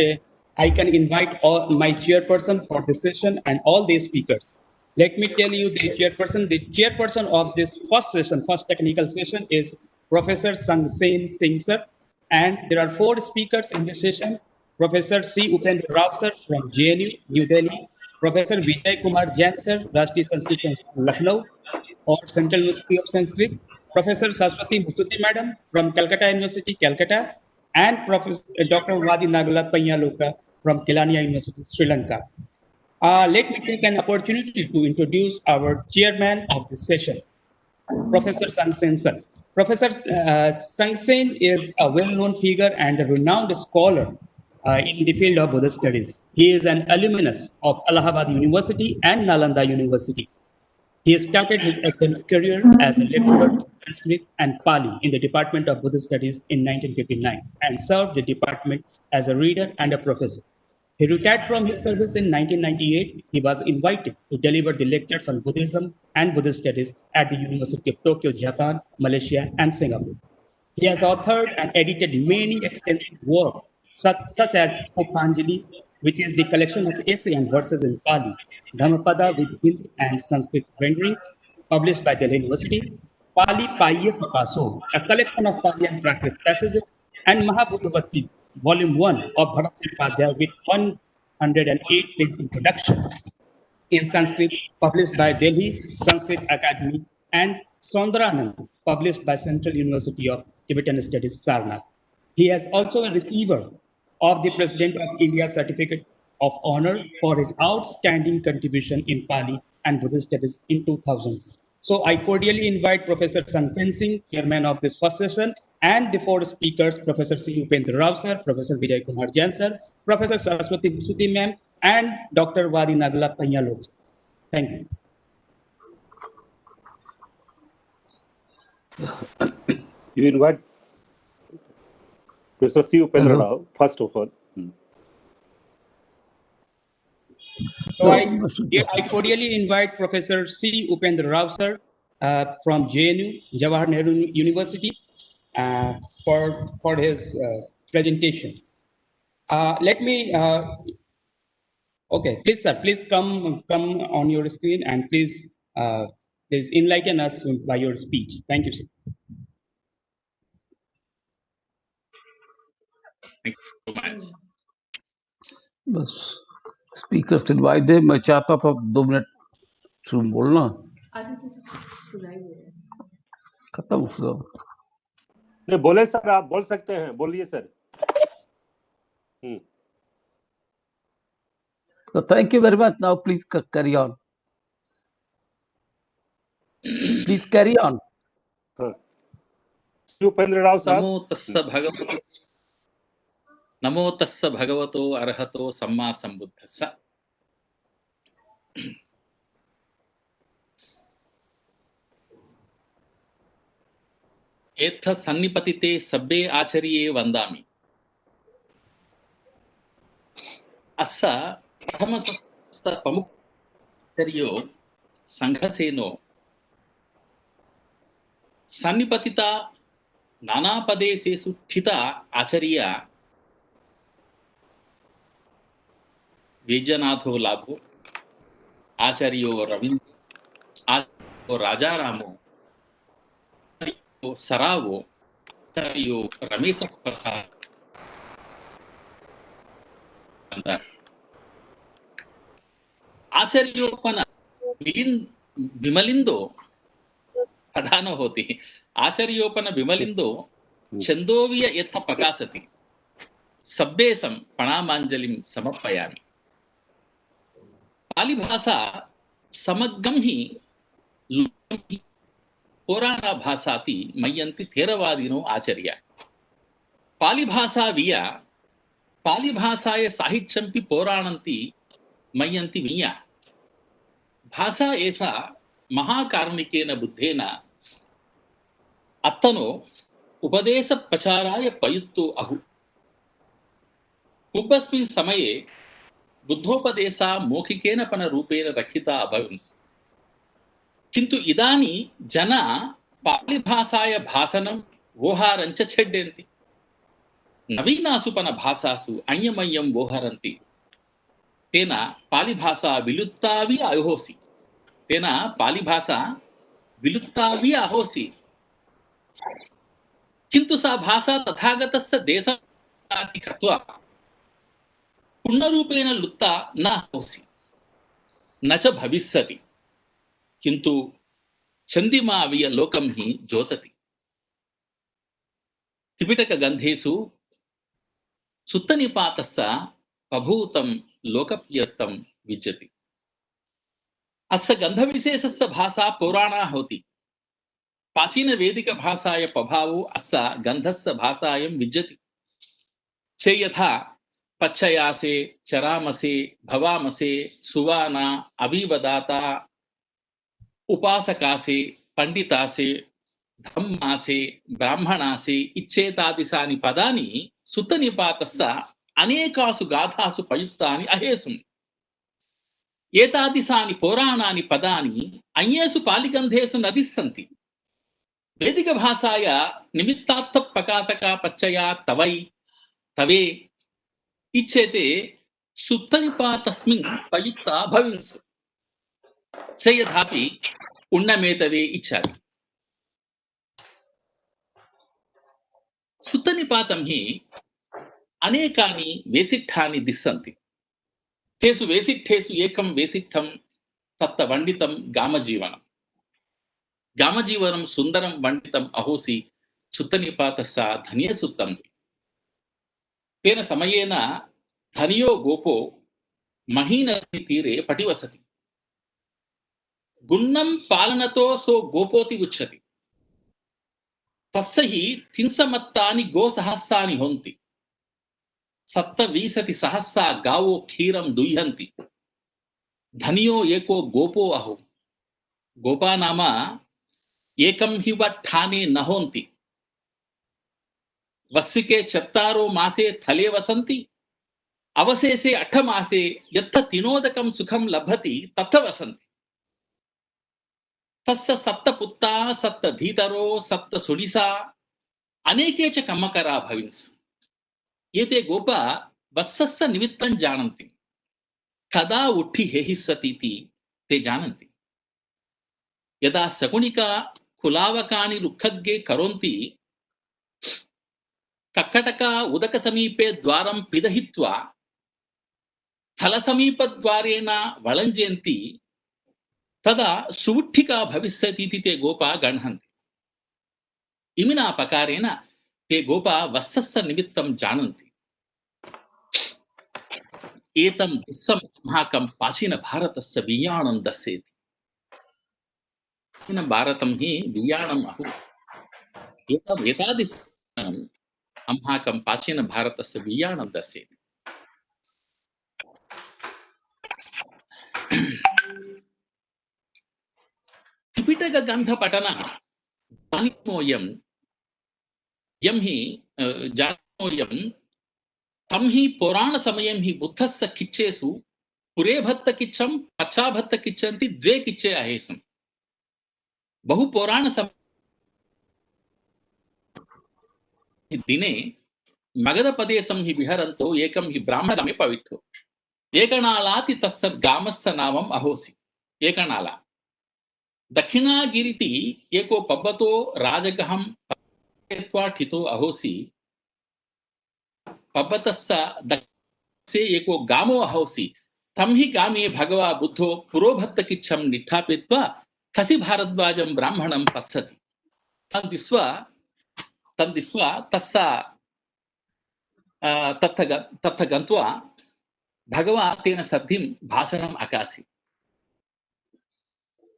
I can invite all my chairperson for this session and all the speakers. Let me tell you the chairperson of this first technical session is Professor Sangsen Singh sir, and there are 4 speakers in this session. Professor C. Upendra Rao sir from JNU, New Delhi, Professor Vijay Kumar Jain sir, Rashtriya Sanskrit Sansthan, Lucknow, or Central University of Sanskrit, Professor Saraswati Musuti Madam from Calcutta University, Calcutta, and Professor Dr. Vadi Nagala Panyaloka from Kelaniya University, Sri Lanka. Let me take an opportunity to introduce our chairman of this session, Professor Sangsen sir. Professor Sangsen is a well-known figure and a renowned scholar in the field of Buddhist studies. He is an alumnus of Allahabad University and Nalanda University. He started his academic career as a lecturer in Sanskrit and Pali in the Department of Buddhist Studies in 1959 and served the department as a reader and a professor. He retired from his service in 1998. He was invited to deliver the lectures on Buddhism and Buddhist studies at the University of Tokyo, Japan, Malaysia, and Singapore. He has authored and edited many extensive works, such as Popanjali, which is the collection of essays and verses in Pali, Dhammapada with Hindi and Sanskrit renderings, published by Delhi University, Pali Paiye Pakaso, a collection of Pali and Prakrit passages, and Mahabhutavati, Volume 1 of Bharat Sripadhyaya with 108-page introduction in Sanskrit, published by Delhi Sanskrit Academy, and Saundranand, published by Central University of Tibetan Studies, Sarnath. He has also a receiver of the President of India Certificate of Honor for his outstanding contribution in Pali and Buddhist studies in 2000. So I cordially invite Professor Sansen Singh, chairman of this first session, and the four speakers, Professor C. Upendra Rao sir, Professor Vijay Kumar Jain sir, Professor Saraswati Busuti ma'am, and Dr. Vadi Nagla Panyalot sir. Thank you. You invite Professor C. Upendra Rao, first of all. So I cordially invite Professor C. Upendra Rao sir from JNU, Jawahar Nehru University, for his presentation. Let me, okay, please sir, please come on your screen and please enlighten us by your speech. Thank you, sir. Thank you so much. बस speaker से invite दे। मैं चाहता था 2 minute शुरू बोलना खत्म हो गया। नहीं बोले सर, आप बोल सकते हैं, बोलिए sir. So thank you very much. Now please carry on. Please carry on. Upendra Rao sir. नमो तस्स भगवतो अरहतो सम्मा सम्बुद्धस्स। एथ सन्निपतिते सब्बे आचर्ये वन्दामि। अस्य प्रथमसप्तमः प्रमुखाचार्यो संघसेनो सन्निपतिता नानापदेशेषु स्थिता आचार्या वेजनाथो लाभो आचार्यो रविन्द्र आचार्यो राजारामो आचार्यो सरावो आचार्यो रमेश प्रसाद आचार्योपन विमलिंदो प्रधानो होती आचार्योपन विमलिंदो छंदोविय यथ प्रकाशति सब्बेसं प्रणामांजलिं समर्पयामि। पाली भाषा समग्रं ही पुराण भाषाति मय्यन्ति थेरवादिनो आचार्य। पाली भाषा विया पाली भाषाय साहित्यंपि पौराणन्ति मय्यन्ति विया। भाषा ऐसा महाकारुणिकेन बुद्धेन अत्तनो उपदेश प्रचाराय प्रयुक्तो अहु। पूर्वस्मिन् समये बुद्धोपदेशा मौखिकेन रूपेण रक्षिता अभवन्, किन्तु इदानीं जना पाली भाषाय भाषणं व्यवहारं च छेड्यन्ति। नवीनासु भाषासु अन्यमन्यं व्यवहरन्ति। तेन पाली भाषा विलुप्तावि अहोसि। तेन पाली भाषा विलुप्तावि अहोसि। किन्तु सा भाषा तथागतस्य देशाति कृत्वा पूर्णरूपेण लुप्ता न होसि न च भविष्यति। किन्तु चन्दिमाविय लोकं हि ज्योतति। त्रिपिटक गन्धेषु सुत्तनिपातस्य अभूतं लोकप्रियत्वं विद्यते। अस्य गन्धविशेषस्य भाषा पौराणा होति। प्राचीन वैदिक भाषाय प्रभावो अस्य गन्धस्य भाषायां विद्यते। से यथा पच्चयासे चरामसे भवामसे सुवाना अभिवदाता उपासकासे पंडितासे धम्मासे ब्राह्मणासे इच्छेतादिसानि पदानि सुत्तनिपातस्य अनेकासु गाथासु प्रयुक्तानि अहेसुम्। एतादिसानि पौराणानि पदानि अन्येषु पालिगन्धेषु न दिस्सन्ति। वैदिक भाषाया निमित्तार्थ प्रकाशका पच्चया तवै तवे इच्छेते सुत्तनिपातस्मिन् प्रयुक्ता भवेन्सु। से यथापि उन्नमेतवे इच्छामि। सुत्तनिपातं हि अनेकानि वैशिष्ट्यानि दिस्सन्ति। तेषु वैशिष्ट्येषु एकं वैशिष्ट्यं तत्र वर्णितं गामजीवनं। गामजीवनं सुन्दरं वर्णितम् अहोसि सुत्तनिपातस्य धन्यसुत्तं। तेन समयेन धनियो गोपो महीनदी तीरे पटिवसति। गुन्नं पालनतो सो गोपोति उच्यति तस्य हि तिंसमत्तानि गोसहस्राणि होन्ति सप्तविंशति सहस्रा गावो क्षीरं दुह्यन्ति धनियो एको गोपो अहो गोपा नाम एकं हि ठाने न होन्ति वस्सिके चत्तारो मासे थले वसन्ति अवशेषे 8 मासे यत्थ तिनोदकं सुखं लभति तथ वसन्ति तस्य सप्तपुत्ता सप्तधीतरो सप्तसुडिसा अनेके च कम्मकरा भविन्स् एते गोपा वत्सस्य निमित्तं जानन्ति कदा उट्टि हेहिस्सति इति ते जानन्ति यदा सकुनिका कुलावकानि रुक्खग्गे करोन्ति कक्कटका उदकसमीपे द्वारं पिदहित्वा थलसमीपद्वारेण वळञ्जयन्ति तदा सुउट्ठिका भविष्यति इति ते गोपा गण्हन्ति इमिना प्रकारेण ते गोपा वत्सस्य निमित्तं जानन्ति एतं दिस्सं अस्माकं प्राचीन भारतस्य विज्ञानं दर्शयति प्राचीन भारतं हि विज्ञानम् अहो एतादृशम् अस्माकं प्राचीन भारतस्य विज्ञानं दर्शयति त्रिपिटकग्रन्थपठन जानीमोऽयं तं हि पुराणसमयं हि बुद्धस्य किच्चेषु पुरेभत्तकिच्चं पश्चाभत्तकिच्चन्ति द्वे किच्चे अहेसं बहु पुराणसमये दिने मगधप्रदेशं हि विहरन्तो एकं हि ब्राह्मणग्रामे पवित्रो एकनालाति तस्य ग्रामस्य नामम् अहोसि एकनाला दक्षिणागिरिति एको पब्बतो राजगहं ठितो अहोसि पब्बतस्य दक्षे एको गामो अहोसि तं हि गामे भगवा बुद्धो पुरोभत्तकिच्छं निष्ठापयित्वा खसि भारद्वाजं ब्राह्मणं पश्यति तं दिस्वा तस्य तत्र गत्वा भगवा तेन सद्धिं भाषणम् अकासि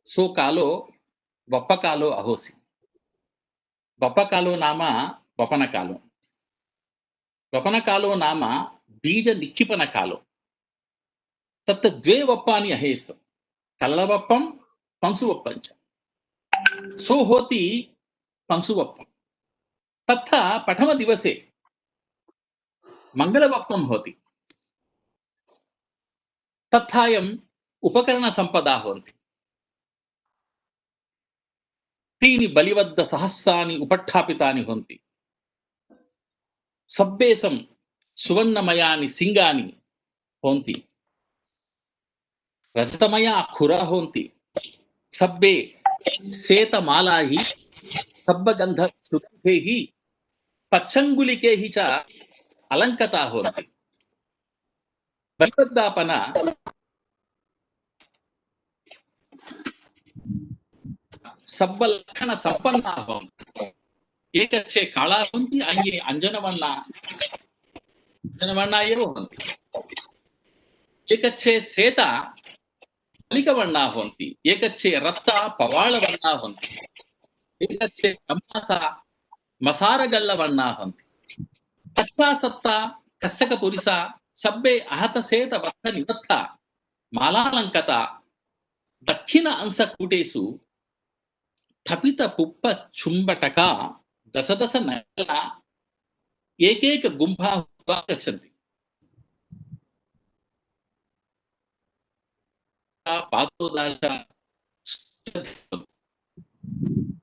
सो कालो वप्पकालो अहोसि वप्पकालो नाम वपनकालो वपनकालो नाम बीज निक्षिपनकालो तत्र द्वे वप्पानि अहेसु कल्लवप्पं पंसुवप्पं च सो होति पंसुवप्पं तथा प्रथमदिवसे मंगलवप्पं होति तथायम् उपकरणसम्पदा होन्ति त्रीणि बलिवद्द सहस्राणि उपस्थापितानि होन्ति सब्बेसं सुवर्णमयानि सिंगानि होन्ति रजतमया खुरा होन्ति सब्बे श्वेतमालाहि सब्बगन्ध सुगन्धैहि पच्छङ्गुलिकैहि च अलङ्कृता होन्ति बलिवद्दापन सब्बलक्षण सम्पन्ना होन्ति एकच्छे काला होन्ति अन्ये अंजनवर्णा एव होन्ति एकच्छे श्वेता मलिकवर्णा होन्ति एकच्छे रक्ता पवाळवर्णा होन्ति एकच्छे कम्मासा मसारगल्लवर्णा होन्ति कच्चा सत्ता कस्सकपुरिसा सब्बे आहत श्वेत वत्थ निवत्था मालालङ्कता दक्षिण अंशकूटेषु थपित पुप्प चुम्बटका दश दश नयना एक गुम्फा गच्छन्ति पादोदाश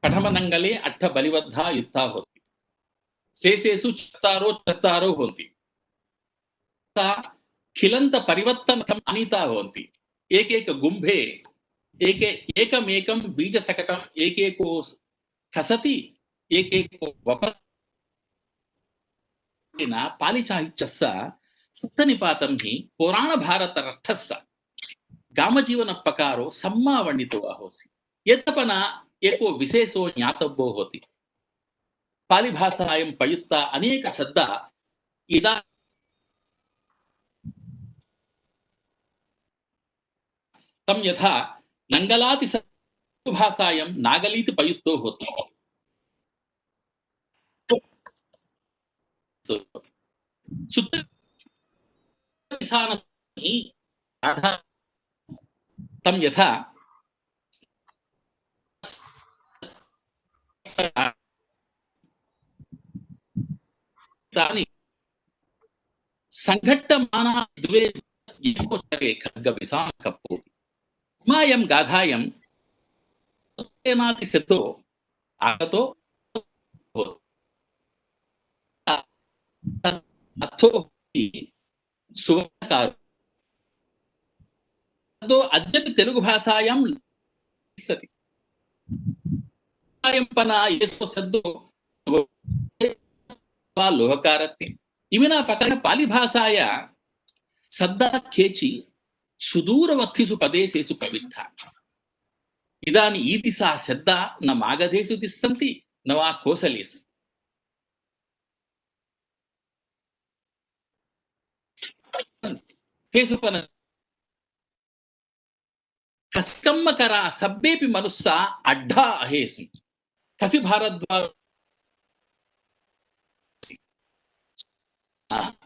प्रथमनङ्गले 8 बलिवद्धा युद्धा होति शेषेषु चत्तारो होन्ति खिलन्त परिवर्तनम् अनीता होन्ति एक गुम्भे एकमेकं बीजसकटं एकको खसति एकको वपन पालिचाहित्यस्य सप्तनिपातं हि पुराण भारत रथस्य गामजीवन प्रकारो सम्मावर्णितो अहोसि यत्तपन एको विशेषो ज्ञातव्यो होति पाली भाषायां प्रयुक्ता अनेक शब्दा इदा तम यथा नंगलाति भाषायं नागलीति पयुक्तो होती। सुत्त तम यथा संघट्टमाना द्वे योचरे खड्गविसाम कप्पोति इमायं गाधायं तेनाति सिद्धो आगतो अर्थो सुवर्णकार तो अद्यपि तेलुगु भाषायां सति आयं पना येसो सद्दो वा लोहकारत्ते इमिना पकरण पाली भाषाया सद्दा केचि सुदूरवर्तिषु प्रदेशेषु प्रविष्टा इदानी ईति सा सद्दा न मागधेषु तिष्ठन्ति न वा कोसलेषु तेषु पन कस्कम्म करा सब्बेपि मनुष्या अड्ढा अहेसु कसि भारद्वाज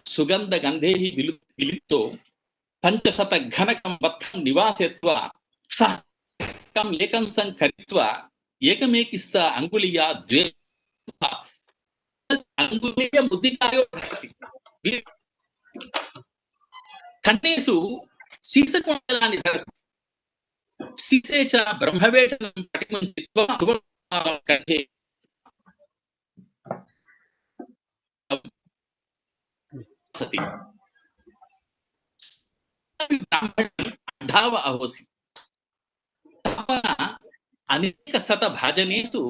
सुगंध गंधेहि विलिप्तो पंचशत घनकं वत्थं निवासयत्वा सह कम एकं संकरित्वा एकमेकिस्सा अंगुलिया द्वे अंगुलेय मुद्दिकायो भवति कन्नेषु शीर्षकुण्डलानि धरति शीर्षे च ब्रह्मवेषनं पटिमं चित्वा सुवर्णकण्ठे सति ढाव अहोसि अनेक शत भाजनेषु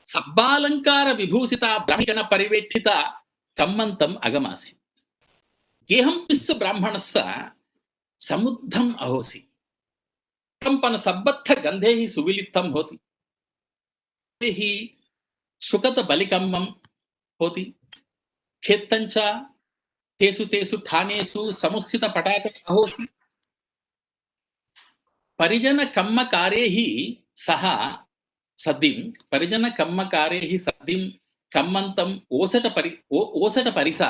सब्बालंकार विभूषिता ब्राह्मण परिवेष्टिता कम्मन्तम् अगमासि गेहं पिस्स ब्राह्मणस्य समुद्धम अहोसि कंपन सब्बत्थ गंधे ही सुविलिप्तं होति ही सुकत बलिकम्मं होति खेत्तंच तेषु तेषु ठानेषु समुस्थित पटाक अहोसि परिजन कम्मकारे ही सह सद्दिं परिजन कम्मकारे ही सद्दिं कम्मन्तं ओसट परिसा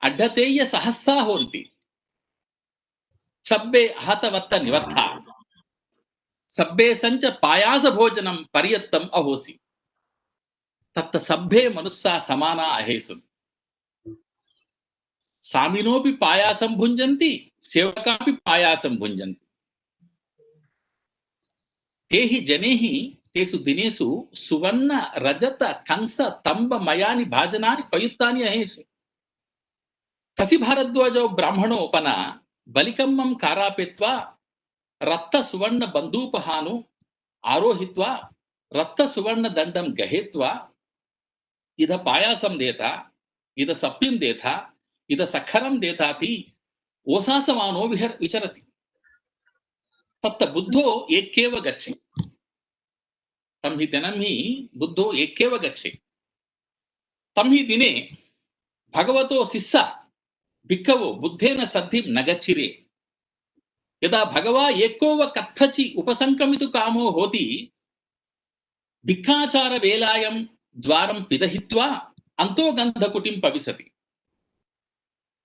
अड्डतेय सहस्सा होन्ति सब्बे हतवत्त निवत्था सब्बे संच पायास भोजनं पर्यत्तम् अहोसि तत्त सब्बे मनुष्या समाना अहेसु सामिनोपि पायासं भुञ्जन्ति सेवकापि पायासं भुञ्जन्ति तेहि जनेहि तेषु दिनेषु सुवर्ण रजत कंस तंब मयानि भाजनानि पयुक्तानि अहेसु कसि भारद्वाजो ब्राह्मणोपना बलिकम्मं कारापेत्वा रक्त सुवर्ण बंदूपहानु आरोहित्वा रक्त सुवर्ण दंडम गहेत्वा इध पायासम देता इध सप्पिम देता इध सखरम देताति ओसासमानो विचरति तत्त बुद्धो एकेव गच्छति तम हि दिनं हि बुद्धो एकेव गच्छति तम हि दिने भगवतो शिष्य भिक्खवो बुद्धेन सद्धिं न गच्छिरे यदा भगवा एकोव कथचि उपसंक्रमितु कामो होति भिक्खाचार वेलायं द्वारं पिदहित्वा अंतो गंधकुटिं पविसति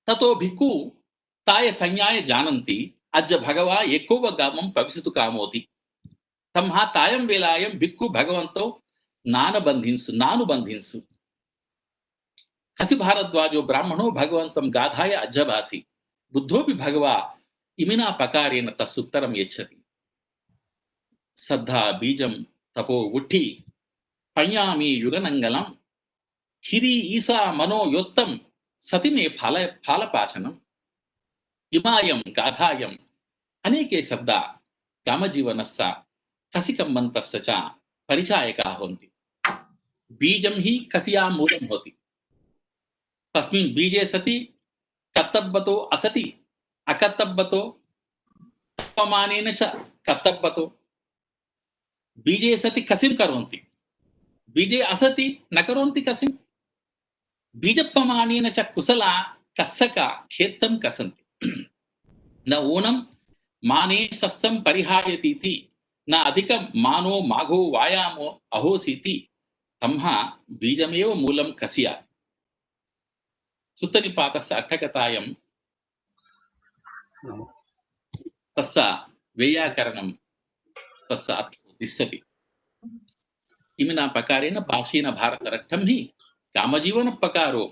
ततो भिक्खु ताय संज्ञाय जानन्ति अज्ज भगवा एकोव गामं पविसतु कामोति तम्हा तायं वेलायं भिक्खु भगवन्तो नानु बंधिंसु कसि भारद्वाजो ब्राह्मणो भगवन्तं गाधाय अज्जभासि बुद्धोपि भगवा इमिना पकारेण तस्सुत्तरं यच्छति श्रद्धा बीजं तपो उट्ठी पञ्यामि युगनंगलं हिरी ईसा मनो योत्तं सति मे फालपाचनम् इमायं गाधायं अनेके शब्दा कामजीवनस्य कसिकम्मन्तस्य च परिचायकाः होन्ति बीजं हि कसियां मूलं होति तस्मिन् बीजे सति कर्तव्यतो असति अकर्तव्यतो अपमानेन च कर्तव्यतो बीजे सति कसिं करोन्ति बीजे असति न करोन्ति कसिं बीजप्रमाणेन च कुशला कस्सका खेत्तं कसन्ति न ऊनं माने सस्सं परिहायतीति न अधिकं मानो माघो वायामो अहोसीति तम्हा बीजमेव मूलं कस्यात् सुत्तनिपातस्य अट्ठकथायां तस्य वैयाकरणं तस्य अर्थोदिश्यति इमिना प्रकारेण पाशीन भारतरट्टं हि कामजीवन प्रकारो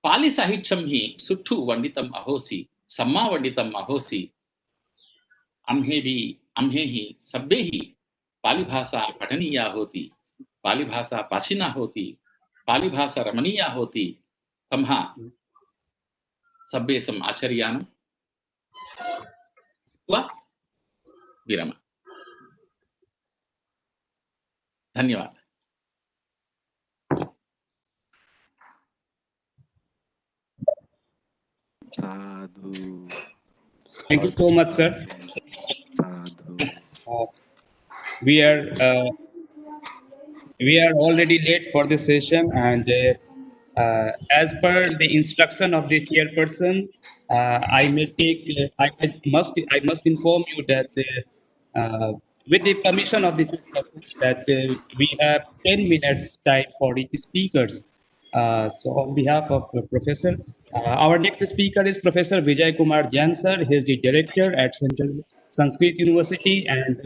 पाली साहित्यं हि सुट्ठु वंडितम् अहोसि सम्मा वंडितम् अहोसि अम्हे ही सभ्ये ही पाली भाषा पठनीया होती पाली भाषा प्राचीना होती पाली भाषा रमणीया होती तम्हा सभ्येसम आचर्यान विरम धन्यवाद साधु Thank you so much, sir. Sadhu We are already late for this session, and as per the instruction of the chairperson, I must inform you that with the permission of the chairperson, that we have 10 minutes time for each speakers. So on behalf of the professor, our next speaker is Professor Vijay Kumar Jain, sir. He is the director at Central Sanskrit University, and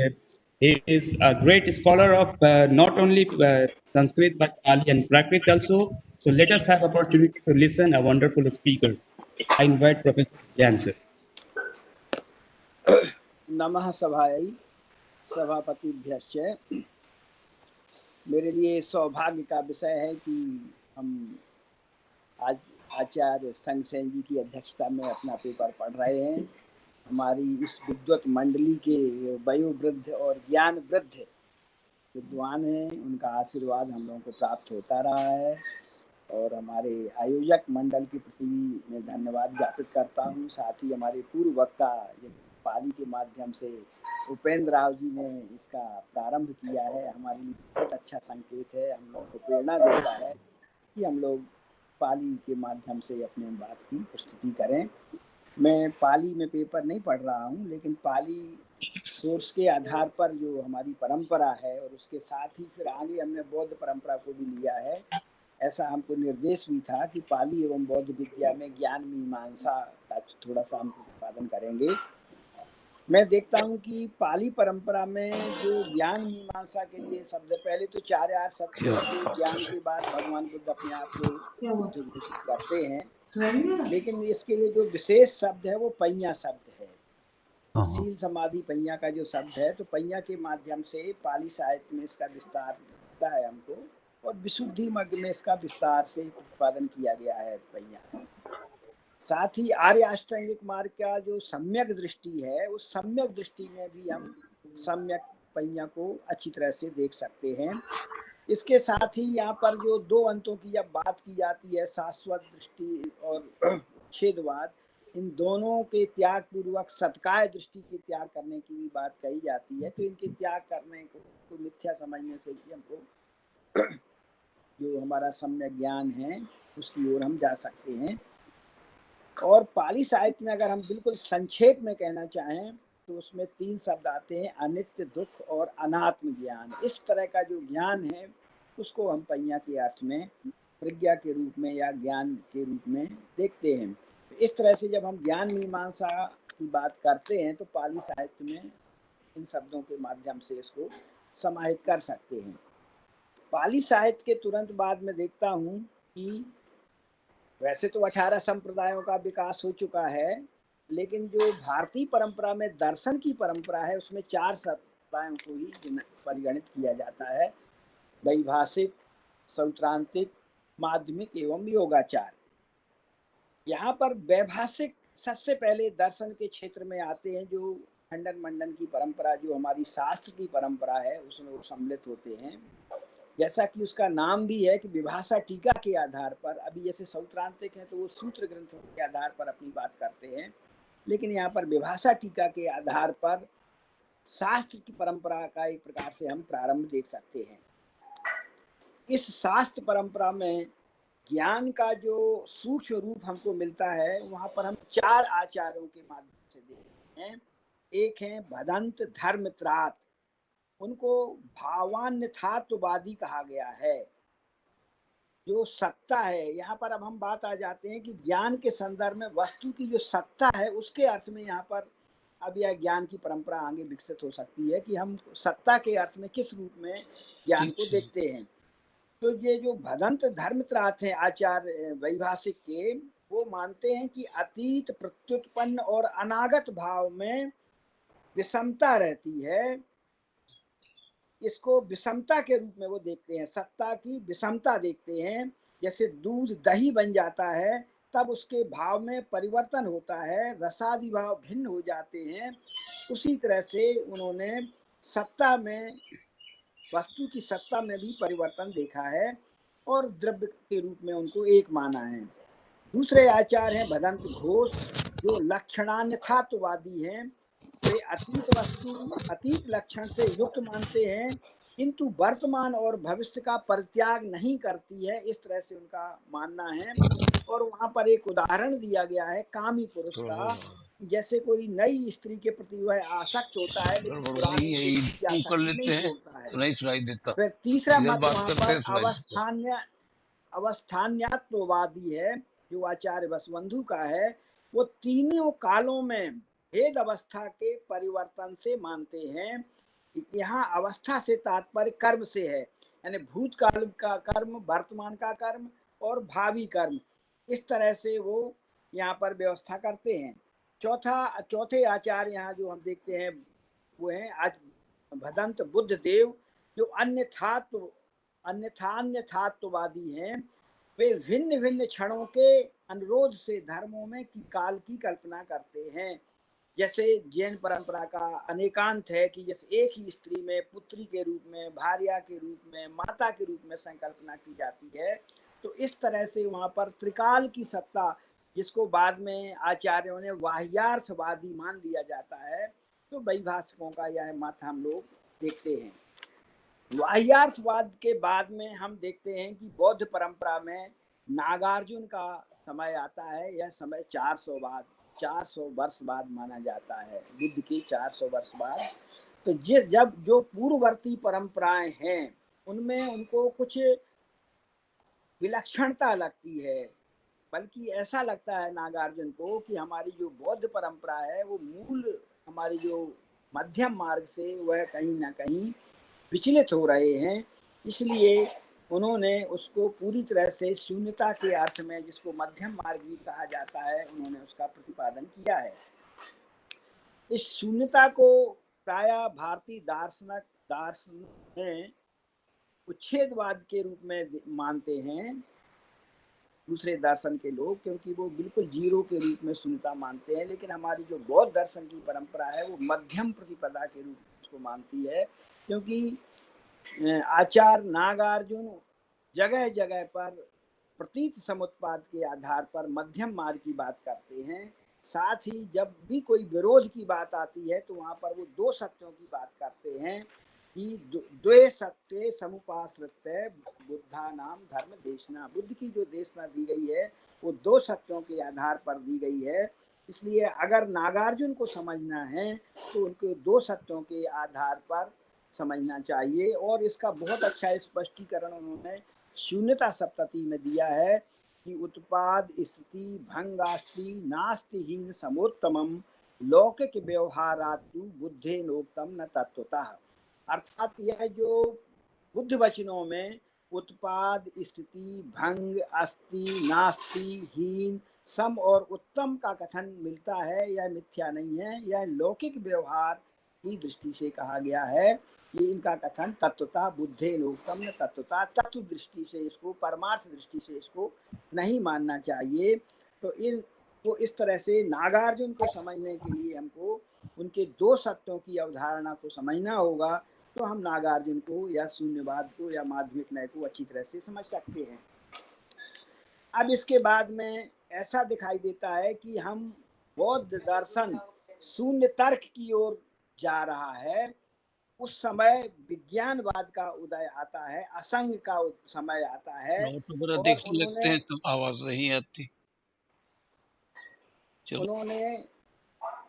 he is a great scholar of not only Sanskrit but Pali and Prakrit also. So let us have opportunity to listen a wonderful speaker. I invite Professor Jain, sir. नमः सभायै सभापतिभ्यश्च। मेरे लिए सौभाग्य का विषय है कि हम आज आचार्य संगसेन जी की अध्यक्षता में अपना पेपर पढ़ रहे हैं। हमारी इस विद्वत मंडली के वयोवृद्ध और ज्ञान वृद्ध विद्वान हैं, उनका आशीर्वाद हम लोगों को प्राप्त होता रहा है और हमारे आयोजक मंडल के प्रति मैं धन्यवाद ज्ञापित करता हूं। साथ ही हमारे पूर्व वक्ता पाली के माध्यम से उपेंद्र राव जी ने इसका प्रारंभ किया है, हमारे लिए बहुत अच्छा संकेत है, हम लोग को प्रेरणा देता है कि हम लोग पाली के माध्यम से अपने बात की प्रस्तुति करें। मैं पाली में पेपर नहीं पढ़ रहा हूं, लेकिन पाली सोर्स के आधार पर जो हमारी परंपरा है और उसके साथ ही फिर आगे हमने बौद्ध परंपरा को भी लिया है। ऐसा हमको निर्देश भी था कि पाली एवं बौद्ध विद्या में ज्ञान मीमांसा का थोड़ा सा हम प्रतिपादन करेंगे। मैं देखता हूं कि पाली परंपरा में जो ज्ञान मीमांसा के लिए शब्द, पहले तो 4 आर सत्य ज्ञान के बाद भगवान बुद्ध अपने आप को घोषित करते हैं, लेकिन इसके लिए जो विशेष शब्द है वो पैया शब्द है। शील समाधि पैया का जो शब्द है, तो पैया के माध्यम से पाली साहित्य में इसका विस्तार मिलता है हमको, और विशुद्धि मग्ग में इसका विस्तार से प्रतिपादन किया गया है पैया। साथ ही आर्य अष्टांगिक मार्ग का जो सम्यक दृष्टि है, उस सम्यक दृष्टि में भी हम सम्यक पैया को अच्छी तरह से देख सकते हैं। इसके साथ ही यहाँ पर जो 2 अंतों की जब बात की जाती है, शाश्वत दृष्टि और छेदवाद, इन दोनों के त्याग पूर्वक सत्काय दृष्टि के त्याग करने की भी बात कही जाती है। तो इनके त्याग करने को मिथ्या समझने से भी हमको जो हमारा सम्यक ज्ञान है उसकी ओर हम जा सकते हैं। और पाली साहित्य में अगर हम बिल्कुल संक्षेप में कहना चाहें तो उसमें 3 शब्द आते हैं, अनित्य, दुख और अनात्म ज्ञान। इस तरह का जो ज्ञान है उसको हम पैया के अर्थ में प्रज्ञा के रूप में या ज्ञान के रूप में देखते हैं। इस तरह से जब हम ज्ञान मीमांसा की बात करते हैं तो पाली साहित्य में इन शब्दों के माध्यम से इसको समाहित कर सकते हैं। पाली साहित्य के तुरंत बाद में देखता हूँ कि वैसे तो 18 संप्रदायों का विकास हो चुका है, लेकिन जो भारतीय परंपरा में दर्शन की परंपरा है उसमें 4 संप्रदायों को ही परिगणित किया जाता है, वैभाषिक, सौत्रांतिक, माध्यमिक एवं योगाचार। यहाँ पर वैभाषिक सबसे पहले दर्शन के क्षेत्र में आते हैं, जो खंडन मंडन की परंपरा, जो हमारी शास्त्र की परंपरा है, उसमें वो सम्मिलित होते हैं। जैसा कि उसका नाम भी है कि विभाषा टीका के आधार पर, अभी जैसे सौत्रांतिक हैं तो वो सूत्र ग्रंथों के आधार पर अपनी बात करते हैं, लेकिन यहाँ पर विभाषा टीका के आधार पर शास्त्र की परंपरा का एक प्रकार से हम प्रारंभ देख सकते हैं। इस शास्त्र परंपरा में ज्ञान का जो सूक्ष्म रूप हमको मिलता है वहां पर हम 4 आचार्यों के माध्यम से देखते हैं। एक है भदंत धर्मत्रात, उनको भावान्यथात्ववादी कहा गया है। जो सत्ता है, यहाँ पर अब हम बात आ जाते हैं कि ज्ञान के संदर्भ में वस्तु की जो सत्ता है उसके अर्थ में यहाँ पर अब यह ज्ञान की परंपरा आगे विकसित हो सकती है कि हम सत्ता के अर्थ में किस रूप में ज्ञान को देखते हैं। तो ये जो भदंत धर्मत्रात हैं आचार्य वैभाषिक के, वो मानते हैं कि अतीत, प्रत्युत्पन्न और अनागत भाव में विषमता रहती है। इसको विषमता के रूप में वो देखते हैं, सत्ता की विषमता देखते हैं। जैसे दूध दही बन जाता है तब उसके भाव में परिवर्तन होता है, रसादि भाव भिन्न हो जाते हैं। उसी तरह से उन्होंने सत्ता में, वस्तु की सत्ता में भी परिवर्तन देखा है और द्रव्य के रूप में उनको एक माना है। दूसरे आचार्य हैं भदंत घोष, जो लक्षणान्यथात्ववादी हैं। वे अतीत वस्तु अतीत लक्षण से युक्त मानते हैं किंतु वर्तमान और भविष्य का परित्याग नहीं करती है, इस तरह से उनका मानना है। और वहां पर एक उदाहरण दिया गया है कामी पुरुष का, जैसे कोई नई स्त्री के प्रति वह आसक्त होता है लेकिन पुराने की आसक्ति नहीं छोड़ता है। नहीं सुनाई देता। फिर तीसरा इधर मत बात वहां करते पर हैं सुनाई देता। अवस्थान्यात्ववादी है, जो आचार्य वसुबंधु का है। वो तीनों कालों में भेद अवस्था के परिवर्तन से मानते हैं। यहाँ अवस्था से तात्पर्य कर्म से है, यानी भूतकाल का कर्म, वर्तमान का कर्म और भावी कर्म, इस तरह से वो यहाँ पर व्यवस्था करते हैं। चौथे आचार्य यहाँ जो हम देखते हैं वो हैं आज भदंत बुद्ध देव, जो अन्यथात्ववादी हैं। वे भिन्न भिन्न क्षणों के अनुरोध से धर्मों में की काल की कल्पना करते हैं। जैसे जैन परंपरा का अनेकांत है कि जैसे एक ही स्त्री में पुत्री के रूप में, भार्या के रूप में, माता के रूप में संकल्पना की जाती है। तो इस तरह से वहाँ पर त्रिकाल की सत्ता, जिसको बाद में आचार्यों ने वाह्यार्थवादी मान लिया जाता है, तो वैभाषिकों का यह मत हम लोग देखते हैं। वाह्यार्थवाद के बाद में हम देखते हैं कि बौद्ध परंपरा में नागार्जुन का समय आता है। यह समय 400 वर्ष बाद माना जाता है, बुद्ध की 400 वर्ष बाद। तो जब जो पूर्ववर्ती परंपराएं हैं उनमें उनको कुछ विलक्षणता लगती है, बल्कि ऐसा लगता है नागार्जुन को कि हमारी जो बौद्ध परंपरा है वो मूल हमारी जो मध्यम मार्ग से वह कहीं ना कहीं विचलित हो रहे हैं। इसलिए उन्होंने उसको पूरी तरह से शून्यता के अर्थ में, जिसको मध्यम मार्ग भी कहा जाता है, उन्होंने उसका प्रतिपादन किया है। इस शून्यता को प्रायः भारतीय दार्शनिक उच्छेदवाद के रूप में मानते हैं दूसरे दर्शन के लोग, क्योंकि वो बिल्कुल जीरो के रूप में शून्यता मानते हैं। लेकिन हमारी जो बौद्ध दर्शन की परंपरा है वो मध्यम प्रतिपदा के रूप में उसको मानती है, क्योंकि आचार्य नागार्जुन जगह जगह पर प्रतीत समुत्पाद के आधार पर मध्यम मार्ग की बात करते हैं। साथ ही जब भी कोई विरोध की बात आती है तो वहाँ पर वो दो सत्यों की बात करते हैं कि द्वे सत्य समुपाश्रित्य बुद्धा नाम धर्म देशना। बुद्ध की जो देशना दी गई है वो दो सत्यों के आधार पर दी गई है। इसलिए अगर नागार्जुन को समझना है तो उनको दो सत्यों के आधार पर समझना चाहिए। और इसका बहुत अच्छा स्पष्टीकरण उन्होंने शून्यता सप्तति में दिया है कि उत्पाद स्थिति भंगास्ति नास्ति हीन समोत्तमम लौकिक व्यवहारातु बुद्धे नोक्तम न तत्वतः। अर्थात यह जो बुद्ध वचनों में उत्पाद स्थिति भंग अस्ति नास्ति हीन सम और उत्तम का कथन मिलता है, यह मिथ्या नहीं है, यह लौकिक व्यवहार की दृष्टि से कहा गया है। ये इनका कथन तत्वता बुद्धे नोक्तम न तत्वता, तत्व दृष्टि से इसको, परमार्थ दृष्टि से इसको नहीं मानना चाहिए। तो इस तरह से नागार्जुन को समझने के लिए हमको उनके दो सत्यों की अवधारणा को समझना होगा, तो हम नागार्जुन को या शून्यवाद को या माध्यमिक न्याय को अच्छी तरह से समझ सकते हैं। अब इसके बाद में ऐसा दिखाई देता है कि हम बौद्ध दर्शन शून्य तर्क की ओर जा रहा है उस समय विज्ञानवाद का उदय आता है, असंग का समय आता है, और लगते हैं तो आवाज नहीं आती। उन्होंने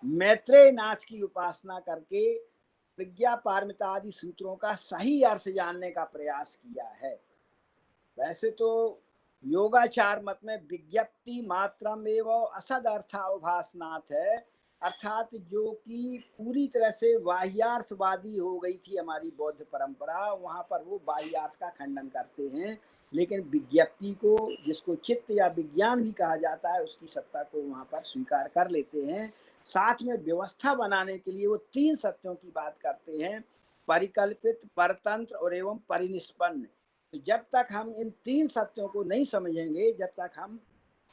मैत्रेय नाथ की उपासना करके विज्ञा पारमिता आदि सूत्रों का सही अर्थ जानने का प्रयास किया है। वैसे तो योगाचार मत में विज्ञप्ति मात्रम एवं असद अर्थाभासनाथ है, अर्थात जो कि पूरी तरह से बाह्यार्थवादी हो गई थी हमारी बौद्ध परंपरा, वहाँ पर वो बाह्यार्थ का खंडन करते हैं, लेकिन विज्ञप्ति को, जिसको चित्त या विज्ञान भी कहा जाता है, उसकी सत्ता को वहाँ पर स्वीकार कर लेते हैं। साथ में व्यवस्था बनाने के लिए वो 3 सत्यों की बात करते हैं, परिकल्पित, परतंत्र और एवं परिनिष्पन्न। तो जब तक हम इन 3 सत्यों को नहीं समझेंगे, जब तक हम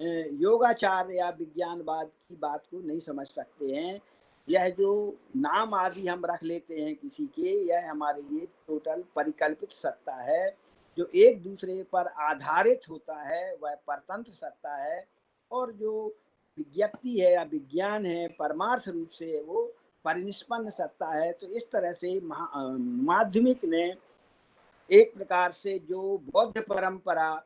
योगाचार या विज्ञानवाद की बात को नहीं समझ सकते हैं। यह जो नाम आदि हम रख लेते हैं किसी के, यह हमारे लिए टोटल परिकल्पित सत्ता है। जो एक दूसरे पर आधारित होता है वह परतंत्र सत्ता है, और जो विज्ञप्ति है या विज्ञान है परमार्थ रूप से वो परिनिष्पन्न सत्ता है। तो इस तरह से माध्यमिक ने एक प्रकार से जो बौद्ध परंपरा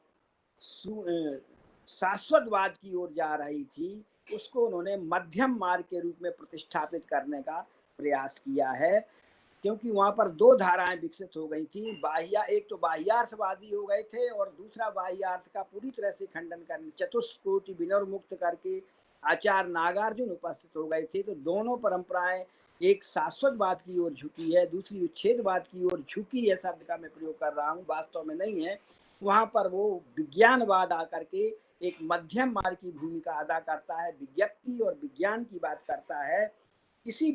शाश्वतवाद की ओर जा रही थी, उसको उन्होंने मध्यम मार्ग के रूप में प्रतिष्ठापित करने का प्रयास किया है, क्योंकि वहाँ पर 2 धाराएं विकसित हो गई थी। एक तो बाह्यार्थवादी हो गए थे, और दूसरा बाह्यार्थ का पूरी तरह से खंडन करने, चतुष्कोटि विनर्मुक्त करके आचार्य नागार्जुन उपस्थित हो गए थे। तो दोनों परंपराएं, एक शाश्वतवाद की ओर झुकी है, दूसरी उच्छेदवाद की ओर झुकी है, शब्द का मैं प्रयोग कर रहा हूँ, वास्तव में नहीं है। वहाँ पर वो विज्ञानवाद आकर के एक मध्यम मार्ग की भूमिका अदा करता है, विज्ञप्ति और विज्ञान की बात करता है। इसी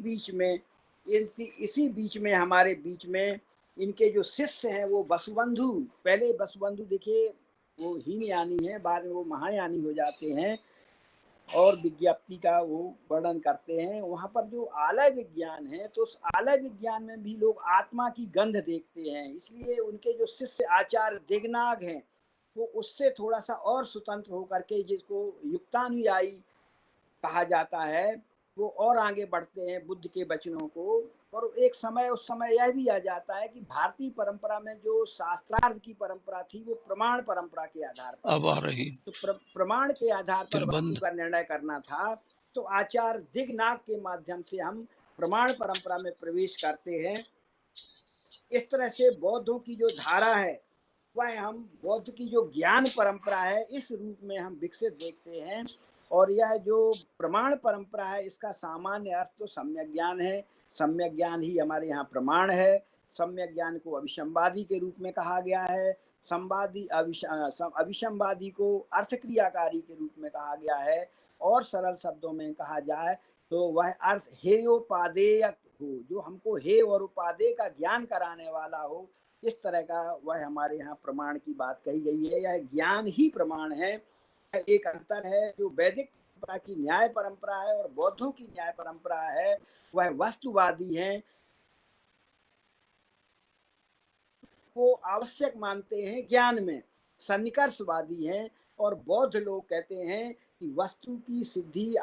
बीच में हमारे बीच में इनके जो शिष्य हैं वो वसुबंधु, पहले वसुबंधु देखिए वो हीनयानी है, बाद में वो महायानी हो जाते हैं, और विज्ञप्ति का वो वर्णन करते हैं। वहाँ पर जो आलय विज्ञान है, तो उस आलय विज्ञान में भी लोग आत्मा की गंध देखते हैं, इसलिए उनके जो शिष्य आचार्य दिग्नाग हैं वो उससे थोड़ा सा और स्वतंत्र होकर के, जिसको युक्तानुयायी कहा जाता है, वो और आगे बढ़ते हैं बुद्ध के वचनों को। और उस समय यह भी आ जाता है कि भारतीय परंपरा में जो शास्त्रार्थ की परंपरा थी वो प्रमाण परंपरा के आधार पर अब आ रही, तो प्रमाण के आधार पर वस्तु का निर्णय करना था। तो आचार्य दिग्नाग के माध्यम से हम प्रमाण परंपरा में प्रवेश करते हैं। इस तरह से बौद्धों की जो धारा है वह हम बौद्ध की जो ज्ञान परंपरा है इस रूप में हम विकसित देखते हैं। और यह जो प्रमाण परंपरा है इसका सामान्य अर्थ तो सम्यक ज्ञान है, सम्यक ज्ञान ही हमारे यहाँ प्रमाण है। सम्यक ज्ञान को अभिसंवादी के रूप में कहा गया है, अभिसंवादी को अर्थक्रियाकारी के रूप में कहा गया है, और सरल शब्दों में कहा जाए तो वह अर्थ हेयोपादेय हो, जो हमको हे और उपादेय का ज्ञान कराने वाला हो, इस तरह का वह हमारे यहाँ प्रमाण की बात कही गई है। यह ज्ञान ही प्रमाण है। एक अंतर है, जो वैदिक परंपरा की न्याय परंपरा है और बौद्धों की न्याय परंपरा है वह वस्तुवादी है, वो आवश्यक मानते हैं ज्ञान में, सन्निकर्षवादी हैं। और बौद्ध लोग कहते हैं कि वस्तु की सिद्धि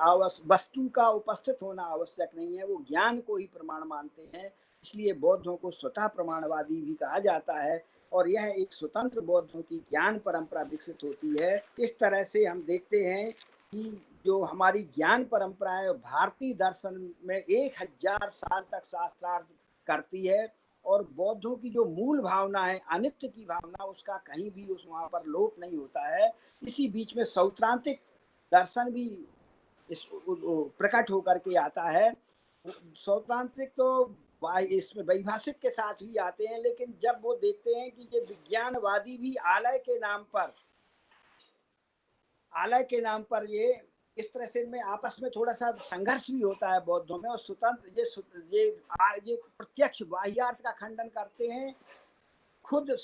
वस्तु का उपस्थित होना आवश्यक नहीं है, वो ज्ञान को ही प्रमाण मानते हैं। इसलिए बौद्धों को स्वतः प्रमाणवादी भी कहा जाता है, और यह एक स्वतंत्र बौद्धों की ज्ञान परंपरा विकसित होती है। इस तरह से हम देखते हैं कि जो हमारी ज्ञान परंपरा है भारतीय दर्शन में 1000 साल तक शास्त्रार्थ करती है, और बौद्धों की जो मूल भावना है अनित्य की भावना, उसका कहीं भी वहाँ पर लोप नहीं होता है। इसी बीच में सौत्रांतिक दर्शन भी प्रकट होकर के आता है। सौत्रांतिक तो इसमें वैभाषिक के साथ भी आते हैं, लेकिन जब वो देखते हैं कि ये विज्ञानवादी भी आलय के नाम पर ये इस तरह से में आपस में थोड़ा सा संघर्ष भी होता है बौद्धों में। और स्वतंत्र ये प्रत्यक्ष बाह्यार्थ का खंडन करते हैं। खुद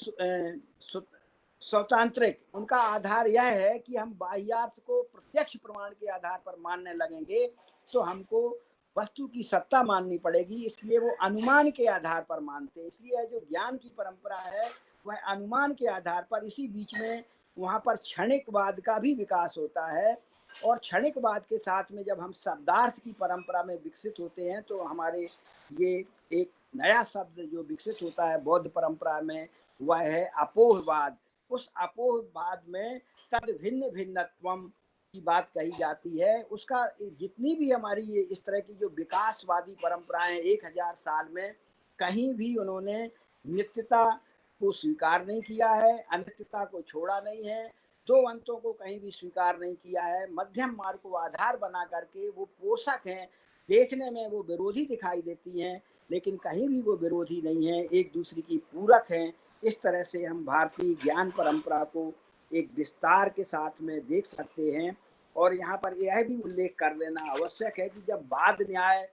स्वतांत्रिक उनका आधार यह है कि हम बाह्यार्थ को प्रत्यक्ष प्रमाण के आधार पर मानने लगेंगे तो हमको वस्तु की सत्ता माननी पड़ेगी, इसलिए वो अनुमान के आधार पर मानते हैं। इसलिए जो ज्ञान की परंपरा है वह अनुमान के आधार पर, इसी बीच में वहाँ पर क्षणिकवाद का भी विकास होता है। और क्षणिकवाद के साथ में जब हम शब्दार्थ की परंपरा में विकसित होते हैं तो हमारे ये एक नया शब्द जो विकसित होता है बौद्ध परंपरा में वह है अपोहवाद। उस अपोहवाद में तद भिन्न भिन्नत्वम की बात कही जाती है। उसका जितनी भी हमारी ये इस तरह की जो विकासवादी परंपराएं 1000 साल में कहीं भी उन्होंने नित्यता को स्वीकार नहीं किया है, अनित्यता को छोड़ा नहीं है, दो अंतों को कहीं भी स्वीकार नहीं किया है। मध्यम मार्ग को आधार बना करके वो पोषक हैं, देखने में वो विरोधी दिखाई देती हैं लेकिन कहीं भी वो विरोधी नहीं है, एक दूसरे की पूरक हैं। इस तरह से हम भारतीय ज्ञान परंपरा को एक विस्तार के साथ में देख सकते हैं। और यहाँ पर यह भी उल्लेख कर लेना आवश्यक है कि जब वाद न्याय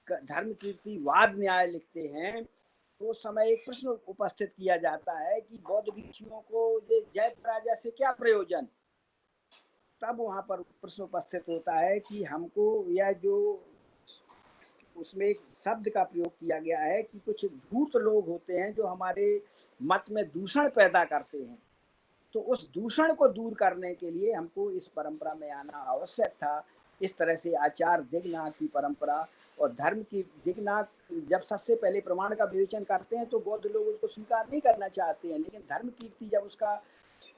धर्म कीर्ति वाद न्याय लिखते हैं तो उस समय एक प्रश्न उपस्थित किया जाता है कि बौद्ध भिक्षुओं को ये जय पराजय से क्या प्रयोजन। तब वहां पर प्रश्न उपस्थित होता है कि हमको यह जो उसमें एक शब्द का प्रयोग किया गया है कि कुछ धूर्त लोग होते हैं जो हमारे मत में दूषण पैदा करते हैं, तो उस दूषण को दूर करने के लिए हमको इस परंपरा में आना आवश्यक था। इस तरह से आचार दिग्नाग की परंपरा और धर्म की दिग्नाग जब सबसे पहले प्रमाण का विवेचन करते हैं तो बौद्ध लोग उसको स्वीकार नहीं करना चाहते हैं, लेकिन धर्म कीर्ति जब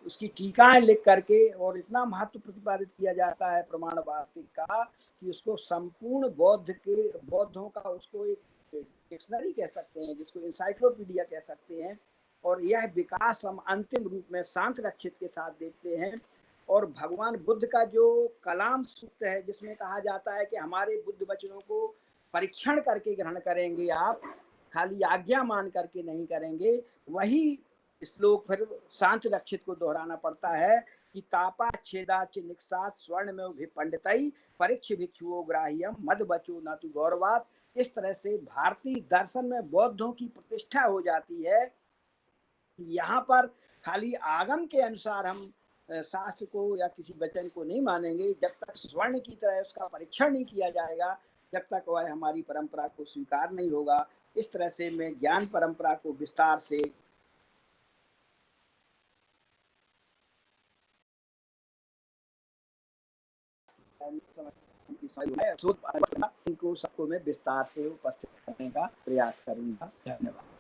उसकी टीकाएं लिख करके और इतना महत्व प्रतिपादित किया जाता है प्रमाणवाद का कि उसको संपूर्ण बौद्धों का उसको एक डिक्शनरी कह सकते हैं, जिसको इंसाइक्लोपीडिया कह सकते हैं। और यह विकास हम अंतिम रूप में शांत रक्षित के साथ देखते हैं। और भगवान बुद्ध का जो कलाम सूत्र है जिसमें कहा जाता है कि हमारे बुद्ध वचनों को परीक्षण करके ग्रहण करेंगे, आप खाली आज्ञा मान करके नहीं करेंगे, वही श्लोक फिर शांत रक्षित को दोहराना पड़ता है कि तापा छेदाच निक्षात स्वर्ण में विपंडितई परीक्ष भिक्षुओ ग्राह्यम मद बचो न तु गौरवात। इस तरह से भारतीय दर्शन में बौद्धों की प्रतिष्ठा हो जाती है। यहाँ पर खाली आगम के अनुसार हम शास्त्र को या किसी वचन को नहीं मानेंगे, जब तक स्वर्ण की तरह उसका परीक्षण नहीं किया जाएगा जब तक वह हमारी परंपरा को स्वीकार नहीं होगा। इस तरह से मैं ज्ञान परंपरा को विस्तार से इनको सबको मैं विस्तार से उपस्थित करने का प्रयास करूंगा। धन्यवाद।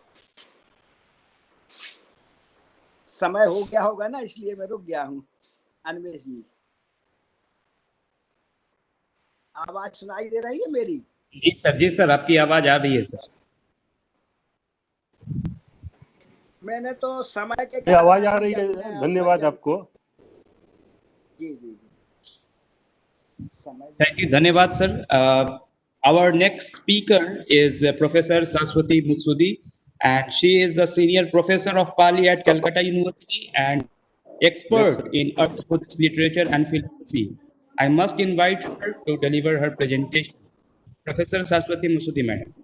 समय हो गया होगा ना, इसलिए मैं रुक गया हूँ। अन्वेष जी, आवाज सुनाई दे रही है मेरी? जी सर आपकी आवाज आ रही है सर। मैंने तो समय के आवाज आ रही है, धन्यवाद आपको। जी जी Thank you, धन्यवाद sir. Our next speaker is Professor Saraswati Mutsudi, and she is a senior professor of Pali at Calcutta University and expert in Buddhist literature and philosophy. I must invite her to deliver her presentation. Professor Saraswati Mutsudi, madam.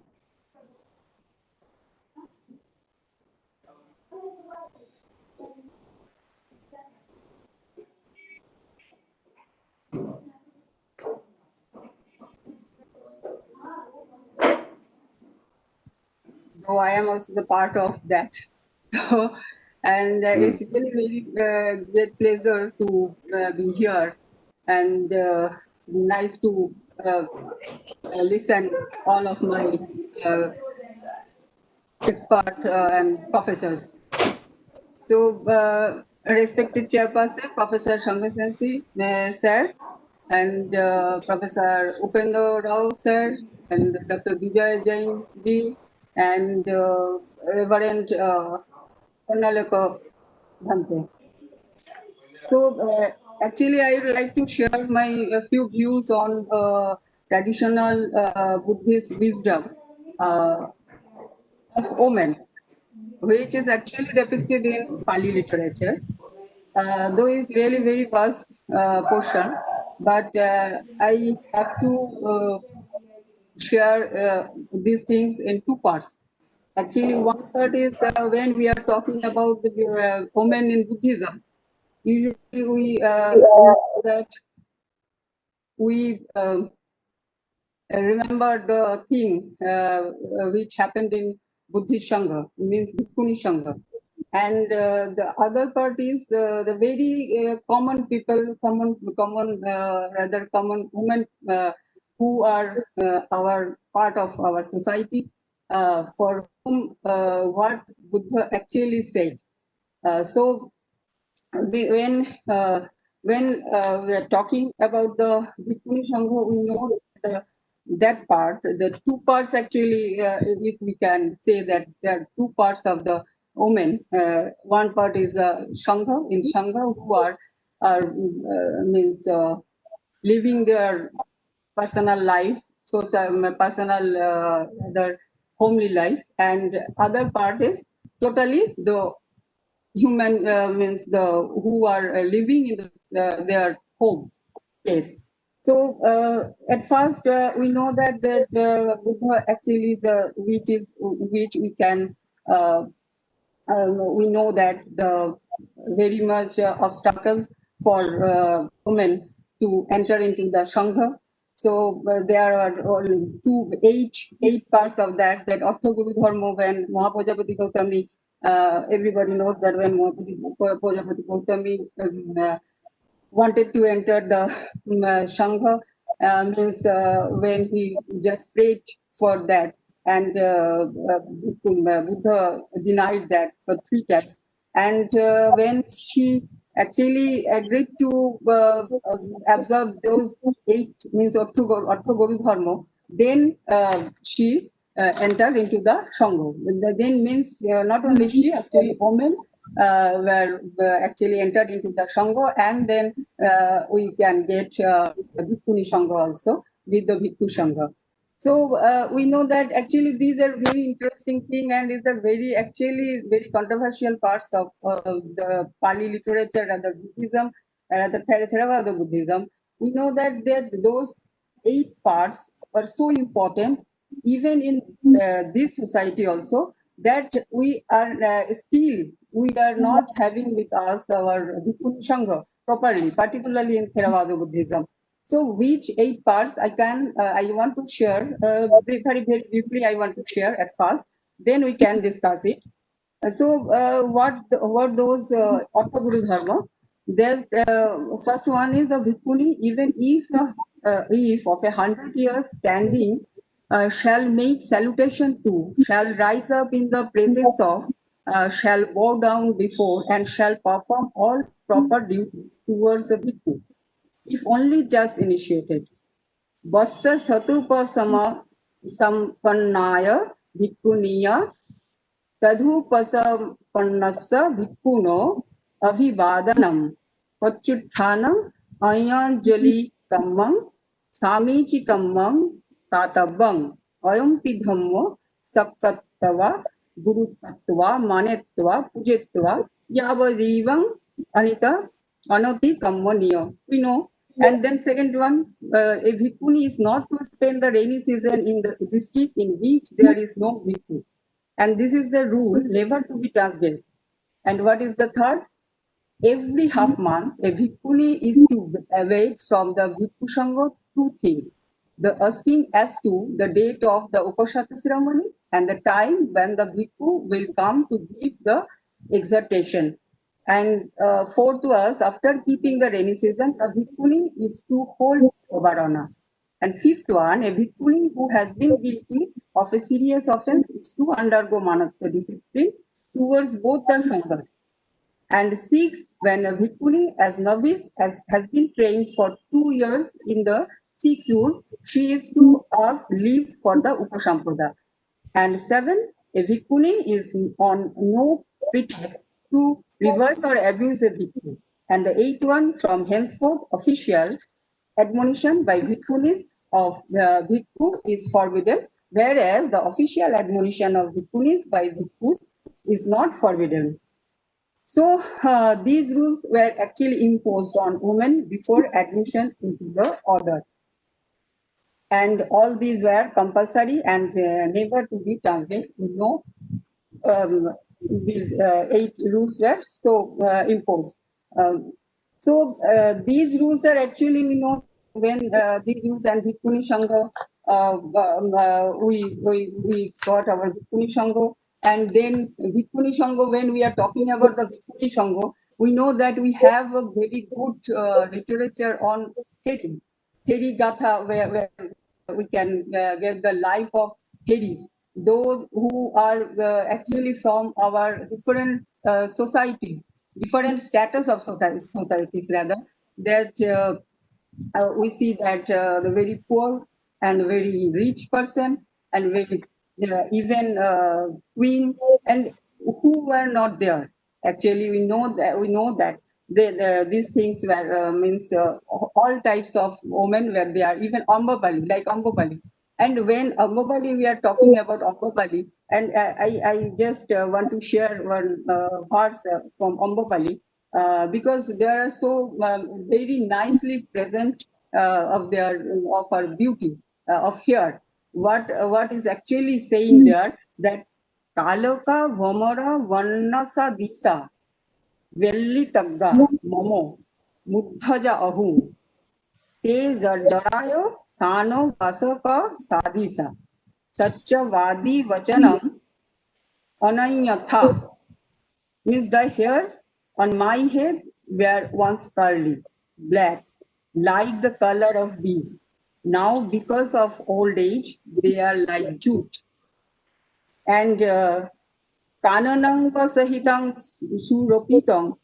So I am also the part of that. So, and it's really very great pleasure to be here, and nice to listen all of my expert and professors. So, respected chairperson, Professor Shangasansi sir, and Professor Upendra Rao sir, and Dr. Vijay Jain ji, and Reverend Purnaleka Bhante. So, actually, I would like to share my few views on traditional Buddhist wisdom of omen, which is actually depicted in Pali literature. Though it's really very vast portion, but I have to share these things in two parts. Actually, one part is when we are talking about the omen in Buddhism. Usually, we that we remember the thing which happened in Buddhist Sangha, means Bhikkhuni Sangha. and the other part is the very common people, common women who are our part of our society, for whom what Buddha actually said. So when we are talking about the Bhikkhuni Sangha, we know that part, the two parts actually, if we can say that there are two parts of the women. One part is Sangha, in Sangha, who are means living their personal life, personal their homely life, and other part is totally the human, means the who are living in their home place. So at first we know that Buddha actually which we can we know that the very much obstacles for women to enter into the Sangha. So there are eight parts of that Artha Guru Dharma, when Mahapajapati Gautami, everybody knows that when Mahapajapati Gautami wanted to enter the Sangha, means when he just prayed for that, and Buddha denied that for 3 times. And when she actually agreed to observe those 8, means Artha Guru Dharma, then she entered into the Sangha. Then means not only she, actually women were actually entered into the Sangha, and then we can get the Bhikkhuni Sangha also with the Bhikkhu Sangha. So we know that actually these are very interesting thing, and these are very actually very controversial parts of the Pali literature and the Buddhism and the Theravada Buddhism. We know that those 8 parts are so important, even in this society also, that we are still we are not having with us our Bhikkhuni Sangha properly, particularly in Theravada Buddhism. So which 8 parts I want to share very, very briefly. I want to share at first, then we can discuss it. So what those Artha Guru Dharma? There's first one is a Bhikkhuni, even if of 100 years standing, shall make salutation to, shall rise up in the presence of, shall bow down before, and shall perform all proper duties towards the Bhikkhu, if only just initiated. Vassa Satupasama Sampannaya Bhikkhuniya Tadhupasapannassa Bhikkhuno Abhivadanam Pachuttanam Ayanjali Kammam Samichi Kammam Tatabang Ayampi Dhammo Sakkattava Gurutatva Manetva Pujetva Yavadivang Anita Anoti Kammaniya. We know. And then second one, a Bhikkhuni is not to spend the rainy season in the district in which there is no Bhikkhu. And this is the rule, never to be transgressed. And what is the third? Every half month, a Bhikkhuni is to await from the Bhikkhu Sangha 2 things: the asking as to the date of the Upasata ceremony and the time when the Bhikkhu will come to give the exhortation. And fourth was, after keeping the rainy season, a Bhikkhuni is to hold Varana. And fifth one, a Bhikkhuni who has been guilty of a serious offense is to undergo Manatva discipline towards both the Sanghas. And sixth, when a Bhikkhuni as novice has been trained for 2 years in the 6 rules, she is to ask leave for the Upasampada. And 7, a Bhikkhuni is on no pretext to revert or abuse a Bhikkhu. And the 8th one, from henceforth, official admonition by Bhikkhunis of the Bhikkhu is forbidden, whereas the official admonition of Bhikkhunis by Bhikkhus is not forbidden. So these rules were actually imposed on women before admission into the order. And all these were compulsory and never to be transgressed. No, these 8 rules were so imposed. So these rules are actually, we know, when these rules and Bhikkhuni Sangha, we got our Bhikkhuni Sangha, And then Bhikkhuni Sangha, when we are talking about the Bhikkhuni Sangha, we know that we have a very good literature on Theri Gatha, where we can get the life of Theris, those who are actually from our different societies, different status of societies rather, that we see that the very poor and very rich person and very even queen and who were not there. Actually, we know that these things were means all types of women were there, even Ambapali, like Ambapali. And when Ambapali, we are talking about Ambapali, and I just want to share one verse from Ambapali, because they are so very nicely present of her beauty of hair. What is actually saying there, that Kaloka Vamara Varnasa Disa Velli Tagga Momo Muddhaja Ahu Te Jarayo Sano Vasaka Sadisa Satchavadi Vachanam Anayatha, means the hairs on my head were once curly, black, like the color of bees. Now, because of old age, they are like jute. And Kananang Pasahitang Suropitang,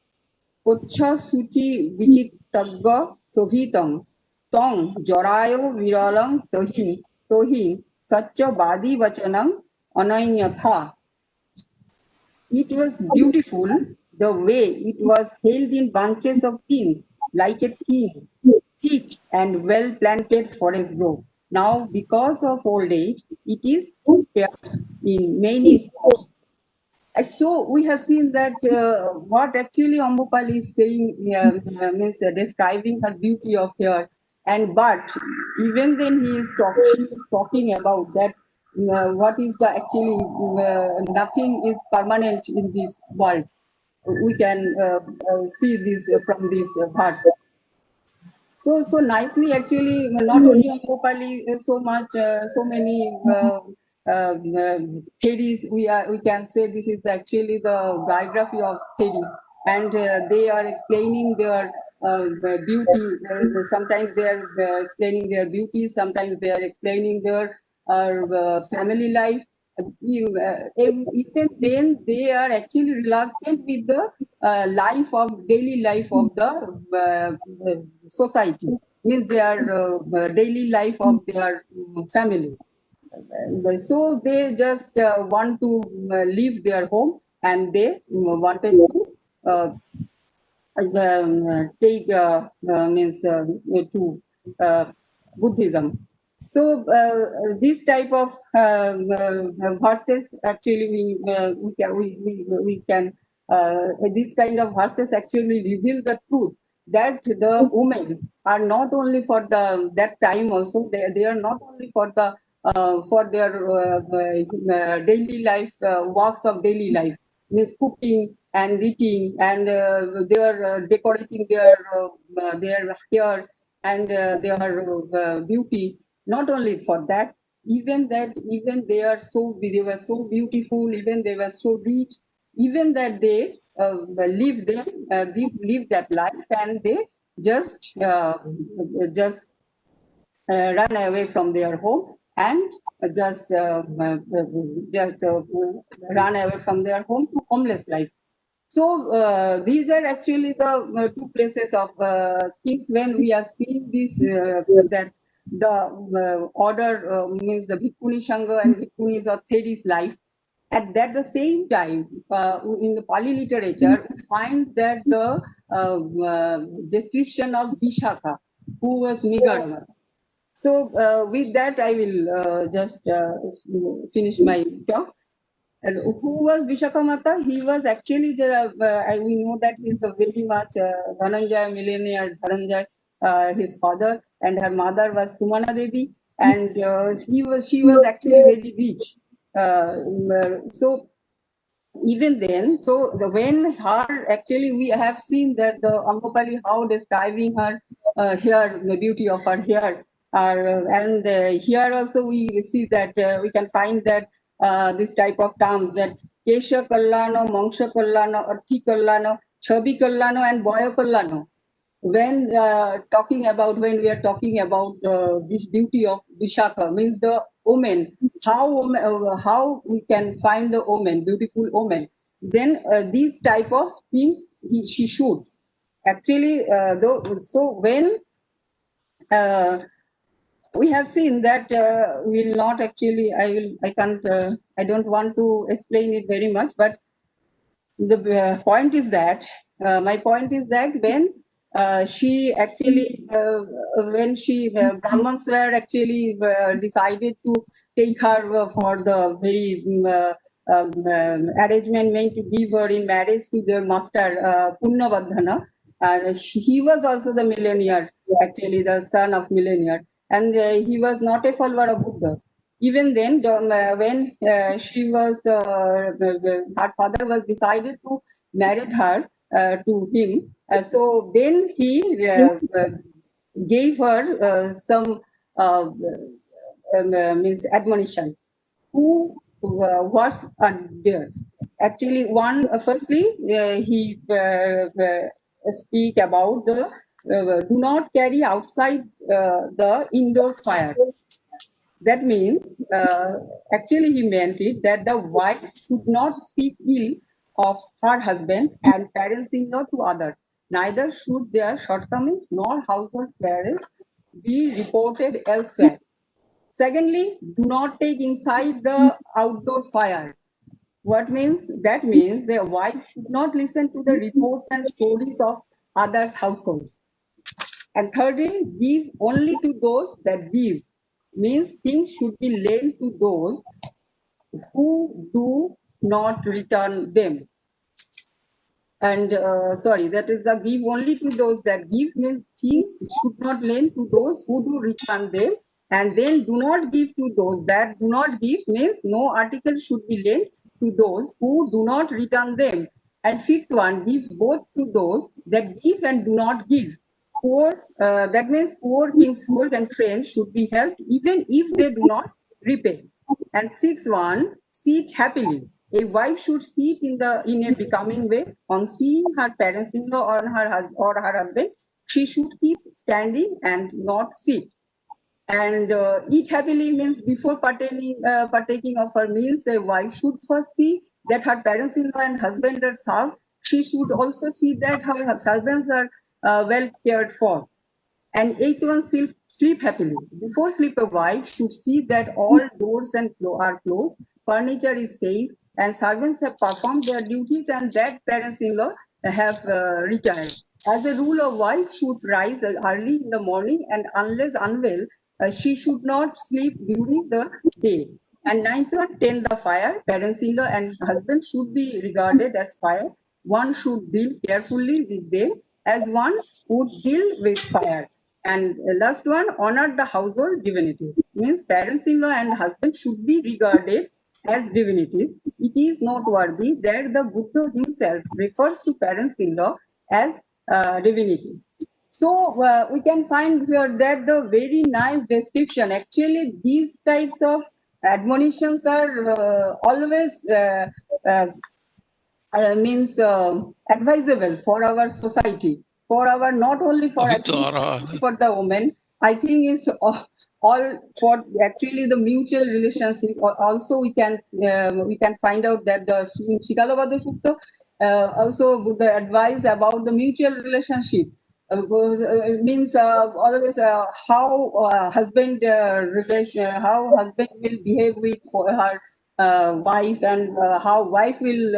Pocha Suchi Vichitagga Sohitam, Tong Jorayo Viralang Tohi, Satcha Badi Vachanam Anayatha. It was beautiful the way it was held in bunches of pins, like a thin, thick and well-planted forest grove. Now, because of old age, it is sparse in many spots. So we have seen that what actually Ambapali is saying means describing her beauty of hair, and but even then she is talking about that what is the actually nothing is permanent in this world. We can see this from this verse. So nicely actually, not only Ambapali, so much so many theories, we can say this is actually the biography of theories, and they are explaining their beauty. Sometimes they are explaining their beauty, sometimes they are explaining their family life. Even then they are actually reluctant with the daily life of the society, means their daily life of their family. So they just want to leave their home, and they wanted to take means to Buddhism. So this type of verses actually we can these kind of verses actually reveal the truth that the women are not only for that time also, they are not only for their daily life works of daily life, means cooking and eating, and they are decorating their hair and their beauty. Not only for that, even they were so beautiful, even they were so rich, even that they live that life, and they just run away from their home, and just run away from their home to homeless life. So these are actually the two places of things when we are seeing this that the order means the Bhikkhuni Sangha and Bhikkhunis or Theri's life. At that the same time, in the Pali literature, we find that the description of Vishakha, who was Nigadama. So with that, I will just finish my talk. And who was Vishakamata? He was actually we know that he is the very much Dhananjay, millionaire Dhananjay, his father, and her mother was Sumana Devi, and she was actually very rich. So even then, so when her actually we have seen that the Ambapali how describing her hair, the beauty of her hair, and here also we see that we can find that this type of terms that Kesha Kallano, Mangsha Kallano, Arthi Kallano, Chabi Kallano, and Boya Kallano. When we are talking about this beauty of Vishaka, means the omen, how we can find the omen, beautiful omen, then these type of things she should actually so when we have seen that will not actually I don't want to explain it very much, but the point is that my point is that when she actually when she Brahmins were actually decided to take her for the very arrangement meant to give her in marriage to their master Punnavardhana. He was also the millionaire, actually the son of millionaire, and he was not a follower of Buddha. Even then, when she was, her father was decided to marry her to him. So then he gave her some means admonitions. Who was there? Actually, firstly, he speak about the do not carry outside the indoor fire. That means, actually he meant it that the wife should not speak ill of her husband and parents-in-law to others. Neither should their shortcomings nor household quarrels be reported elsewhere. Secondly, do not take inside the outdoor fire. What means? That means the wife should not listen to the reports and stories of others' households. And thirdly, give only to those that give. Means things should be lent to those who do not return them. And sorry, that is the give only to those that give, means things should not lend to those who do return them. And then do not give to those that do not give, means no article should be lent to those who do not return them. And fifth one, give both to those that give and do not give. Poor, that means poor kinsfolk and friends should be helped even if they do not repay. And sixth one, sit happily. A wife should sit in a becoming way. On seeing her parents-in-law or her husband, she should keep standing and not sit. And eat happily means before partaking of her meals, a wife should first see that her parents-in-law and husband are served. She should also see that her husbands are well cared for. And eighth one, sleep happily. Before sleep, a wife should see that all doors are closed, furniture is safe, and servants have performed their duties, and that parents-in-law have retired. As a rule, a wife should rise early in the morning, and unless unwell, she should not sleep during the day. And ninth one, tend the fire. Parents-in-law and husband should be regarded as fire. One should deal carefully with them as one would deal with fire. And last one, honor the household divinities. Means parents-in-law and husband should be regarded as divinities. It is noteworthy that the Buddha himself refers to parents-in-law as divinities. So we can find here that the very nice description. Actually, these types of admonitions are always means advisable for our society, for our not only for for the women. I think is all for actually the mutual relationship. Also, we can find out that the Shikalabada Sutta also Buddha advise about the mutual relationship. Means always how husband how husband will behave with her wife, and how wife will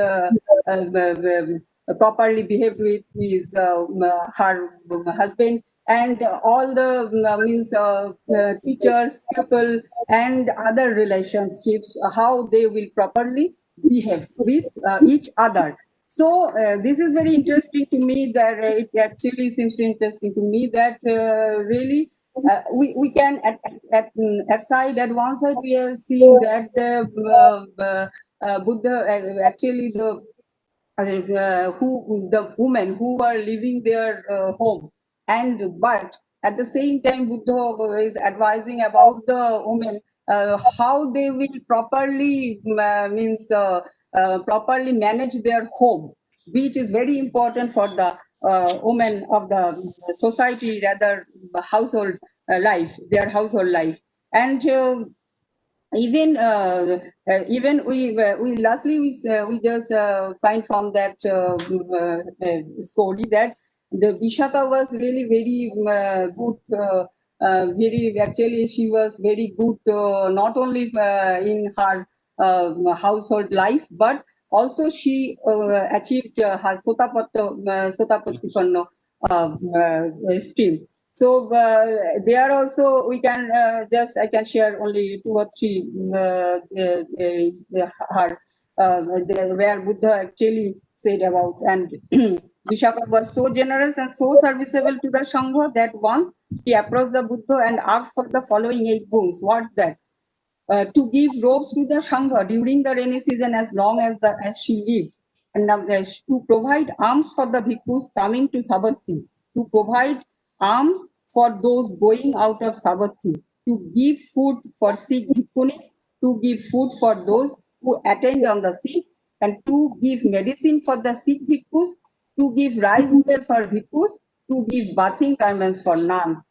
properly behave with his her husband, and all the means teachers, people, and other relationships, how they will properly behave with each other. So this is very interesting to me, that it actually seems interesting to me that really we can at one side we are seeing that the Buddha actually the women who are leaving their home, and but at the same time Buddha is advising about the women how they will properly properly manage their home, which is very important for the women of the society, rather household life, their household life. And even we lastly we just find from that story that the Vishaka was really very good. Very actually, she was very good not only in her household life, but also she achieved her Sotapattipanna stream. So there also we can I can share only 2 or 3 her where Buddha actually said about. And Vishaka was so generous and so serviceable to the Sangha that once she approached the Buddha and asked for the following 8 boons. What's that? To give robes to the Sangha during the rainy season as long as she lived, and to provide alms for the bhikkhus coming to Sabatthi, to provide alms for those going out of Sabatthi, to give food for sick bhikkhunis, to give food for those who attend on the sick, and to give medicine for the sick bhikkhus, to give rice noodle for bhikkhus, to give bathing garments for nuns.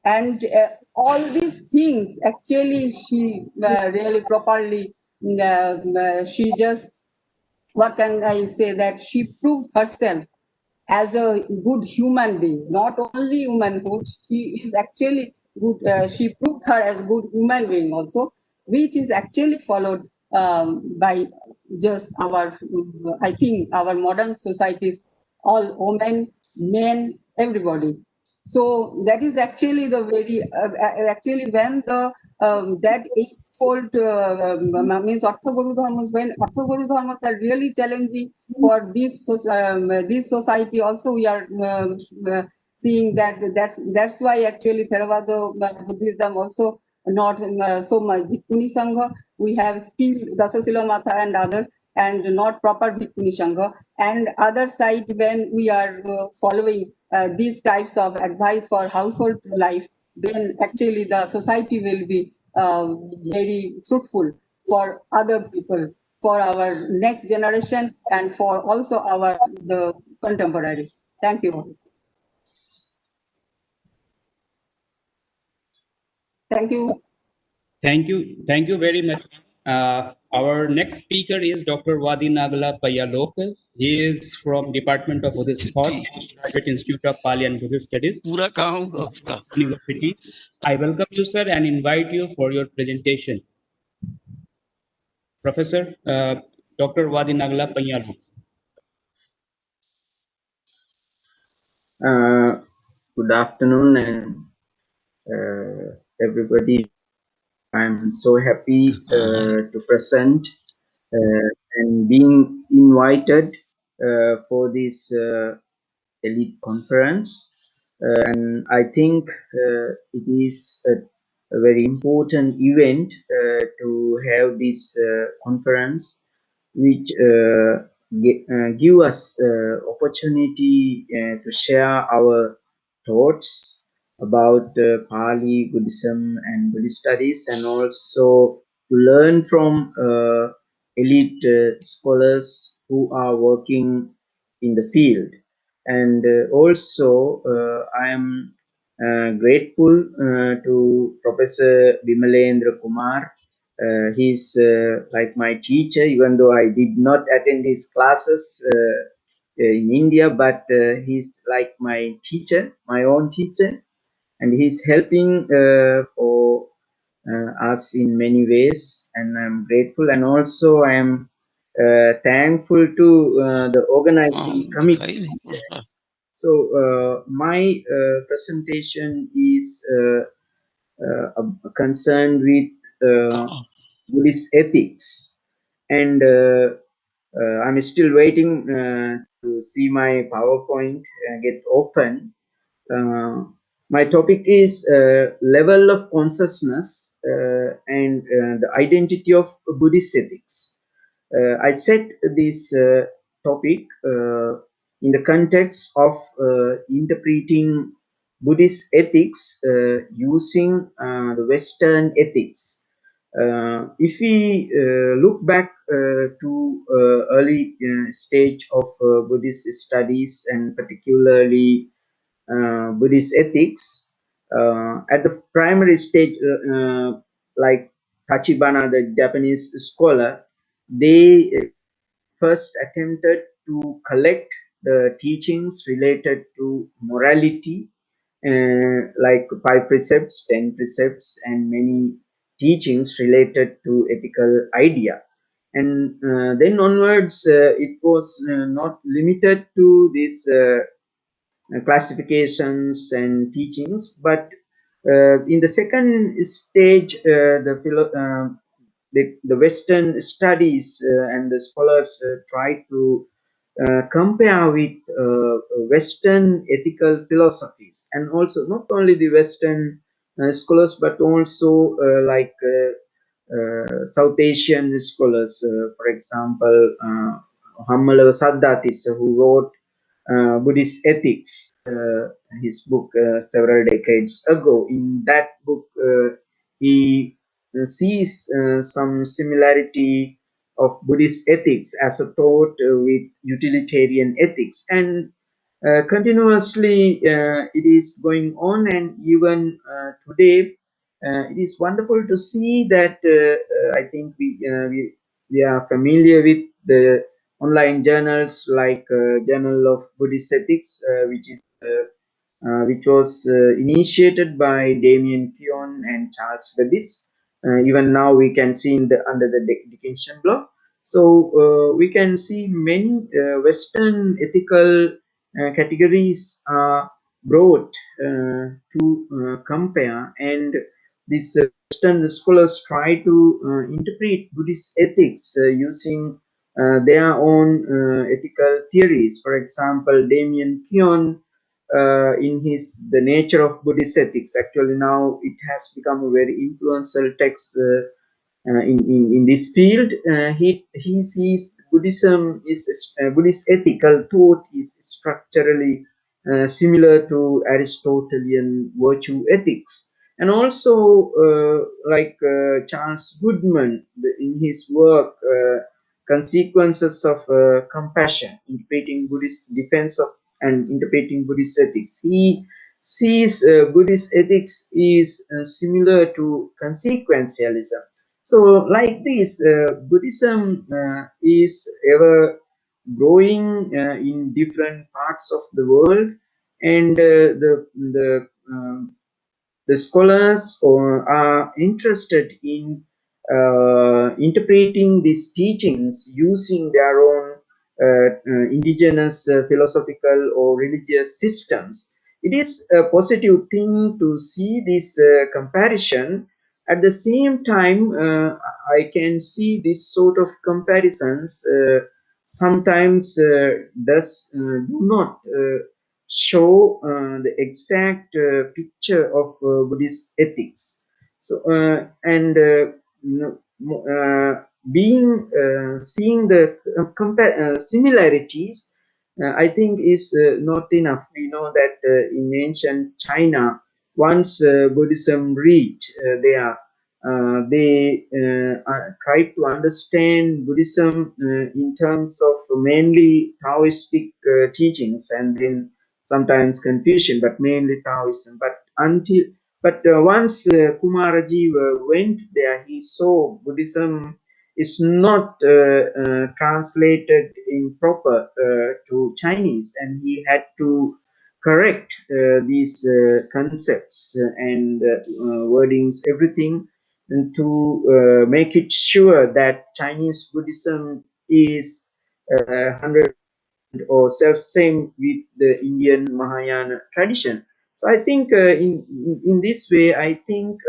And all these things actually she really properly she just, what can I say, that she proved herself as a good human being, not only womanhood, she is actually good, she proved her as good human being also, which is actually followed by just our, I think our modern societies, all women, men, everybody. So that is actually the very, actually when the that eightfold means Orthogoru dharmas, when Orthogoru dharmas are really challenging for this society also, we are seeing that that's why actually Theravada Buddhism also not so much Bhikkhuni Sangha. We have still Dasasila Mata and other, and not proper Bhikkhuni Sangha. And other side, when we are following these types of advice for household life, then actually the society will be very fruitful for other people, for our next generation, and for also our the contemporary. Thank you. Thank you. Thank you very much. Our next speaker is Dr. Wadi Nagala Payalok. He is from Department of Buddhist Thought, Graduate Institute of Pali and Buddhist Studies, University. I welcome you, sir, and invite you for your presentation. Professor Dr. Wadi Nagala Payalok. Good afternoon, and everybody. I'm so happy to present and being invited for this elite conference. And I think it is a very important event to have this conference, which give us opportunity to share our thoughts about Pali, Buddhism and Buddhist studies, and also to learn from elite scholars who are working in the field. And also I am grateful to Professor Bimalendra Kumar. He's like my teacher, even though I did not attend his classes in India, but he's like my teacher, my own teacher, and he's helping for us in many ways, and I'm grateful. And also I am thankful to the organizing committee. So my presentation is concerned with Buddhist ethics, and I'm still waiting to see my PowerPoint get open. My topic is level of consciousness and the identity of Buddhist ethics. I set this topic in the context of interpreting Buddhist ethics using the Western ethics. If we look back to early stage of Buddhist studies and particularly Buddhist ethics, at the primary stage, like Tachibana, the Japanese scholar, they first attempted to collect the teachings related to morality, like 5 precepts, 10 precepts, and many teachings related to ethical idea. And then onwards, it was not limited to these classifications and teachings, but in the second stage, the Western studies and the scholars try to compare with Western ethical philosophies, and also not only the Western scholars, but also South Asian scholars, for example, Hammalava Saddhatis, who wrote Buddhist Ethics, his book several decades ago. In that book, he sees some similarity of Buddhist ethics as a thought with utilitarian ethics, and continuously it is going on, and even today it is wonderful to see that I think we are familiar with the online journals like Journal of Buddhist Ethics, which was initiated by Damien Keown and Charles Babbage. Even now we can see under the Dickinson blog. So we can see many Western ethical categories are brought to compare, and these Western scholars try to interpret Buddhist ethics using their own ethical theories. For example, Damien Keown, in his The Nature of Buddhist Ethics, actually now it has become a very influential text in this field. He sees Buddhism is Buddhist ethical thought is structurally similar to Aristotelian virtue ethics, and also Charles Goodman in his work Consequences of Compassion, interpreting Buddhist defense of and interpreting Buddhist ethics. He sees Buddhist ethics is similar to consequentialism. So, like this, Buddhism is ever growing in different parts of the world, and the scholars are interested in interpreting these teachings using their own indigenous philosophical or religious systems. It is a positive thing to see this comparison. At the same time, I can see this sort of comparisons sometimes do not show the exact picture of Buddhist ethics. So being seeing the similarities, I think is not enough. We know that in ancient China, once Buddhism reached there, they tried to understand Buddhism in terms of mainly Taoistic teachings, and then sometimes Confucian, but mainly Taoism. But once Kumarajiva went there, he saw Buddhism is not translated in proper to Chinese, and he had to correct these concepts and wordings, everything, and to make it sure that Chinese Buddhism is 100 or self-same with the Indian Mahayana tradition. So I think in this way, I think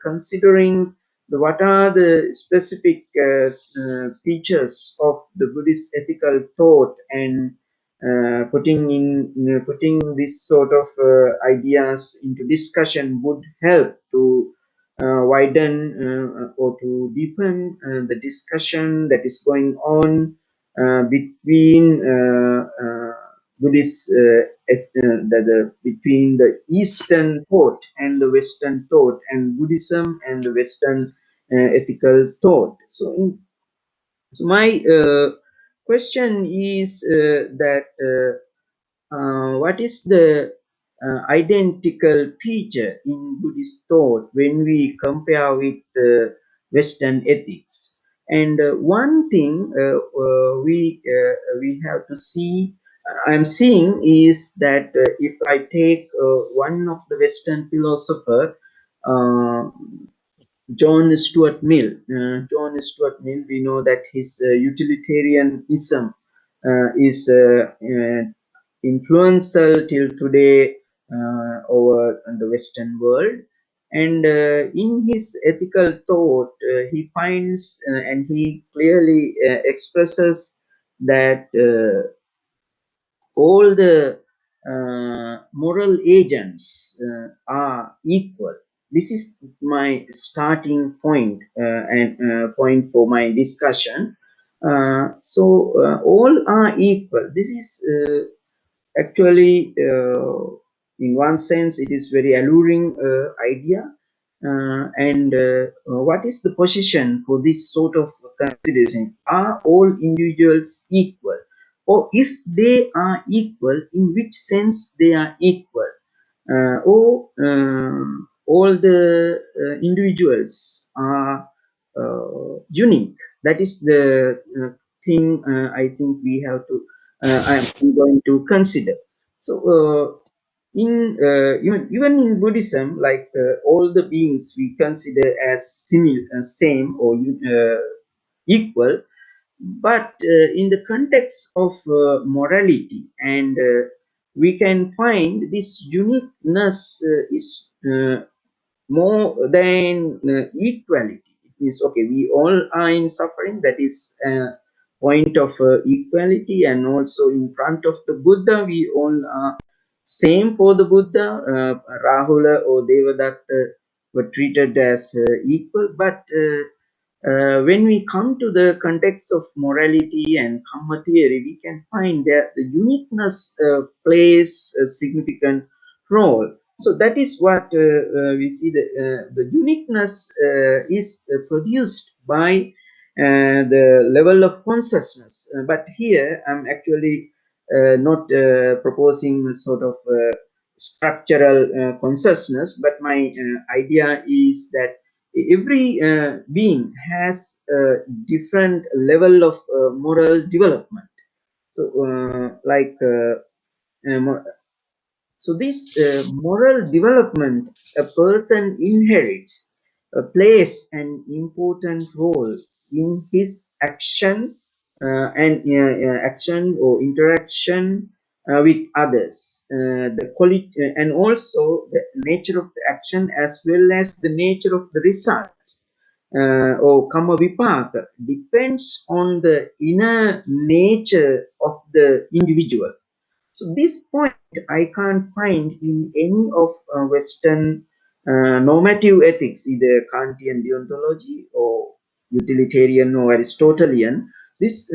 considering what are the specific features of the Buddhist ethical thought, and putting this sort of ideas into discussion would help to widen or to deepen the discussion that is going on between Buddhist between the Eastern thought and the Western thought, and Buddhism and the Western ethical thought. So my question is that what is the identical feature in Buddhist thought when we compare with Western ethics? And one thing we have to see, I'm seeing, is that if I take one of the Western philosopher, uh, John Stuart Mill, we know that his utilitarianism is influential till today over the Western world. And in his ethical thought, he finds and he clearly expresses that all the moral agents are equal. This is my starting point and point for my discussion. So all are equal. This is actually, in one sense, it is very alluring idea. And what is the position for this sort of consideration? Are all individuals equal? Or if they are equal, in which sense they are equal? Or all the individuals are unique? That is the thing I think we have to, I'm going to consider. So even in Buddhism, like all the beings we consider as same or equal, but in the context of morality, and we can find this uniqueness is more than equality. It means, okay, we all are in suffering. That is a point of equality, and also in front of the Buddha, we all are same for the Buddha. Rahula or Devadatta were treated as equal, but when we come to the context of morality and karma theory, we can find that the uniqueness plays a significant role. So that is what we see, the uniqueness is produced by the level of consciousness. But here I'm actually not proposing a sort of structural consciousness, but my idea is that every being has a different level of moral development. So so this moral development a person inherits plays an important role in his action and action or interaction with others. The quality and also the nature of the action, as well as the nature of the results or karma vipaka, depends on the inner nature of the individual. So this point I can't find in any of Western normative ethics, either Kantian deontology or utilitarian or Aristotelian. This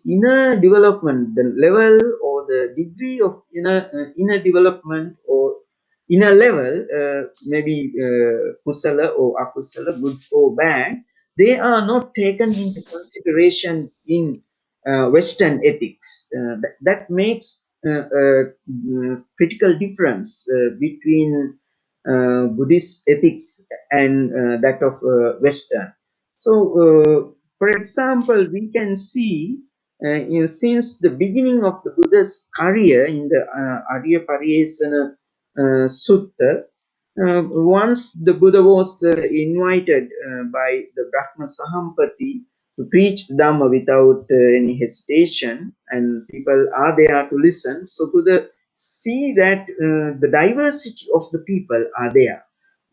inner development, the level or the degree of inner development or inner level, maybe kusala or akusala, good or bad, they are not taken into consideration in Western ethics. That makes critical difference between Buddhist ethics and that of Western. So, for example, we can see since the beginning of the Buddha's career in the Arya Pariyesana Sutta, once the Buddha was invited by the Brahma Sahampati to preach the Dhamma without any hesitation, and people are there to listen. So Buddha see that the diversity of the people are there.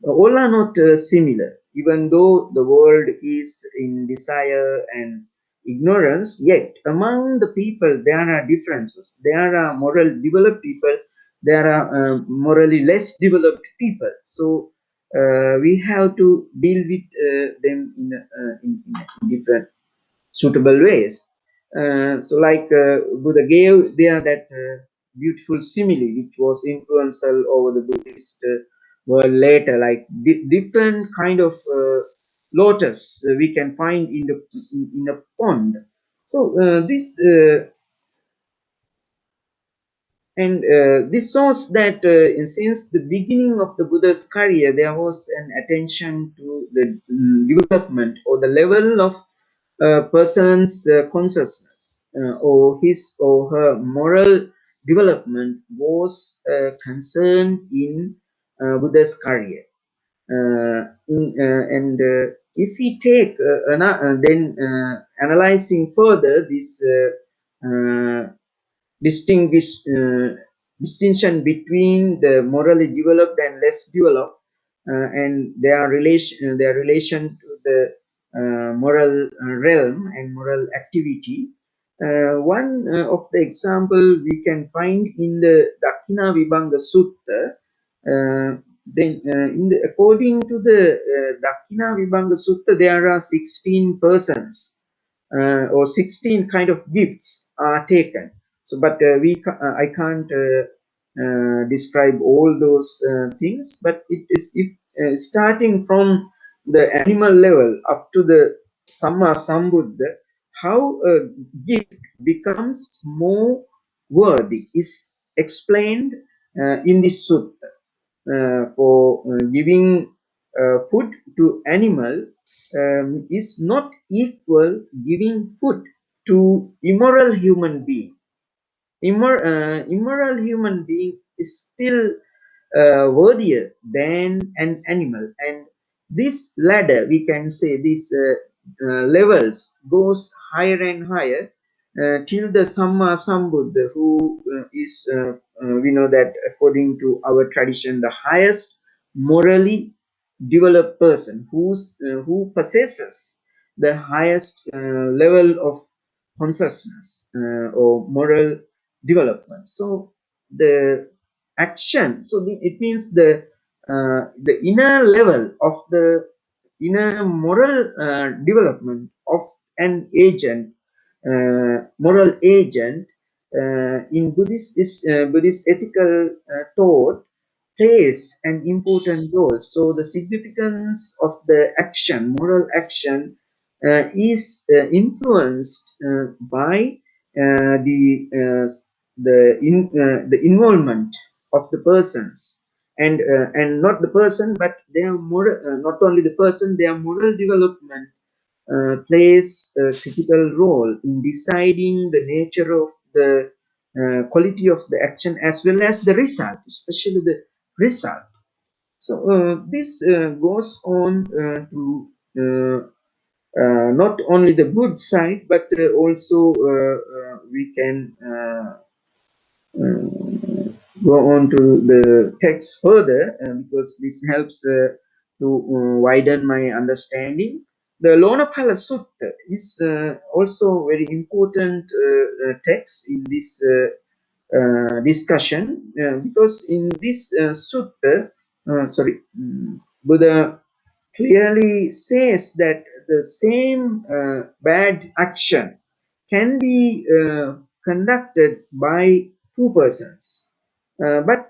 All are not similar. Even though the world is in desire and ignorance, yet among the people there are differences. There are moral developed people, there are morally less developed people. So we have to deal with them in different suitable ways. So like Buddha gave there that beautiful simile which was influential over the Buddhist world later, like different kind of lotus we can find in the in a pond. So this shows that since the beginning of the Buddha's career, there was an attention to the development or the level of person's consciousness or his or her moral development was concerned in Buddha's career. If we take analyzing further this distinction between the morally developed and less developed, and their relation to the moral realm and moral activity. One of the example we can find in the Dakkhina Vibhanga Sutta. According to the Dakkhina Vibhanga Sutta, there are 16 persons or 16 kind of gifts are taken. So, but I can't describe all those things. But it is starting from the animal level up to the Samma Sambuddha, how a gift becomes more worthy is explained in this sutta. For giving food to animal is not equal giving food to immoral human being. Immoral human being is still worthier than an animal, and this ladder, we can say, these levels goes higher and higher till the Samma Sambuddha, who is we know that according to our tradition the highest morally developed person, who possesses the highest level of consciousness or moral development. So the action, so it means the inner level of the inner moral development of an agent, moral agent in Buddhist ethical thought plays an important role. So the significance of the action, moral action, is influenced by the involvement of the persons, and not the person, but their moral, not only the person, their moral development plays a critical role in deciding the nature of the quality of the action as well as the result, especially the result. So this goes on to not only the good side, but also we can go on to the text further because this helps to widen my understanding. The Lonapala Sutta is also very important text in this discussion because in this sutta, Buddha clearly says that the same bad action can be conducted by two persons, but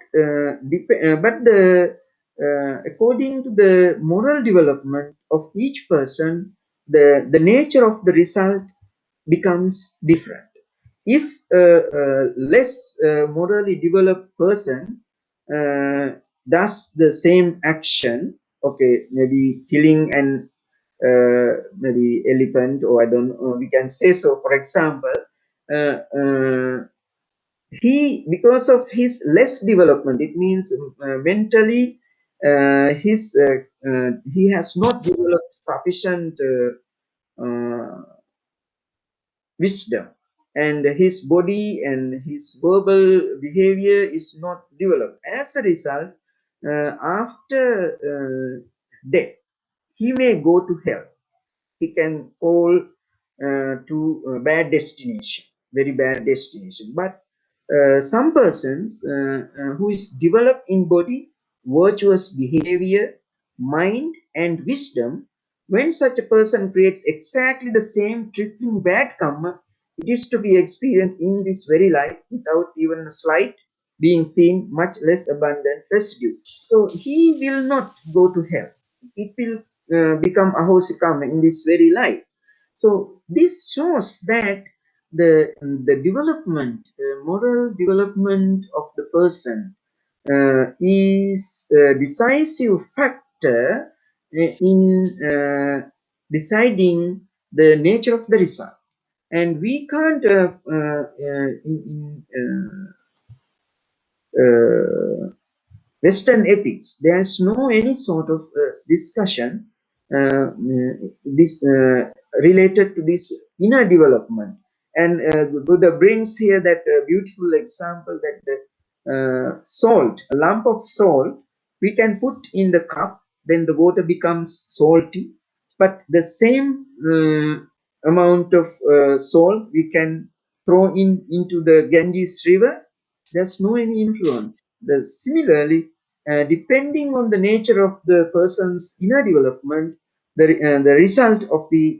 according to the moral development of each person, the nature of the result becomes different. If a less morally developed person does the same action, okay, maybe killing an maybe elephant, or I don't know, we can say so, for example, he, because of his less development, it means mentally he has not developed sufficient wisdom, and his body and his verbal behavior is not developed. As a result, after death, he may go to hell. He can fall to a bad destination, very bad destination. But some persons who is developed in body, virtuous behavior, mind, and wisdom, when such a person creates exactly the same trifling bad karma, it is to be experienced in this very life without even a slight being seen, much less abundant residue. So he will not go to hell. It will become ahosikama in this very life. So this shows that the development, moral development of the person is a decisive factor in deciding the nature of the result. And we can't Western ethics, there's no any sort of discussion this related to this inner development. And Buddha brings here that beautiful example that the salt, a lump of salt, we can put in the cup, then the water becomes salty, but the same amount of salt we can throw into the Ganges river, there's no any influence. Similarly, depending on the nature of the person's inner development, the result of the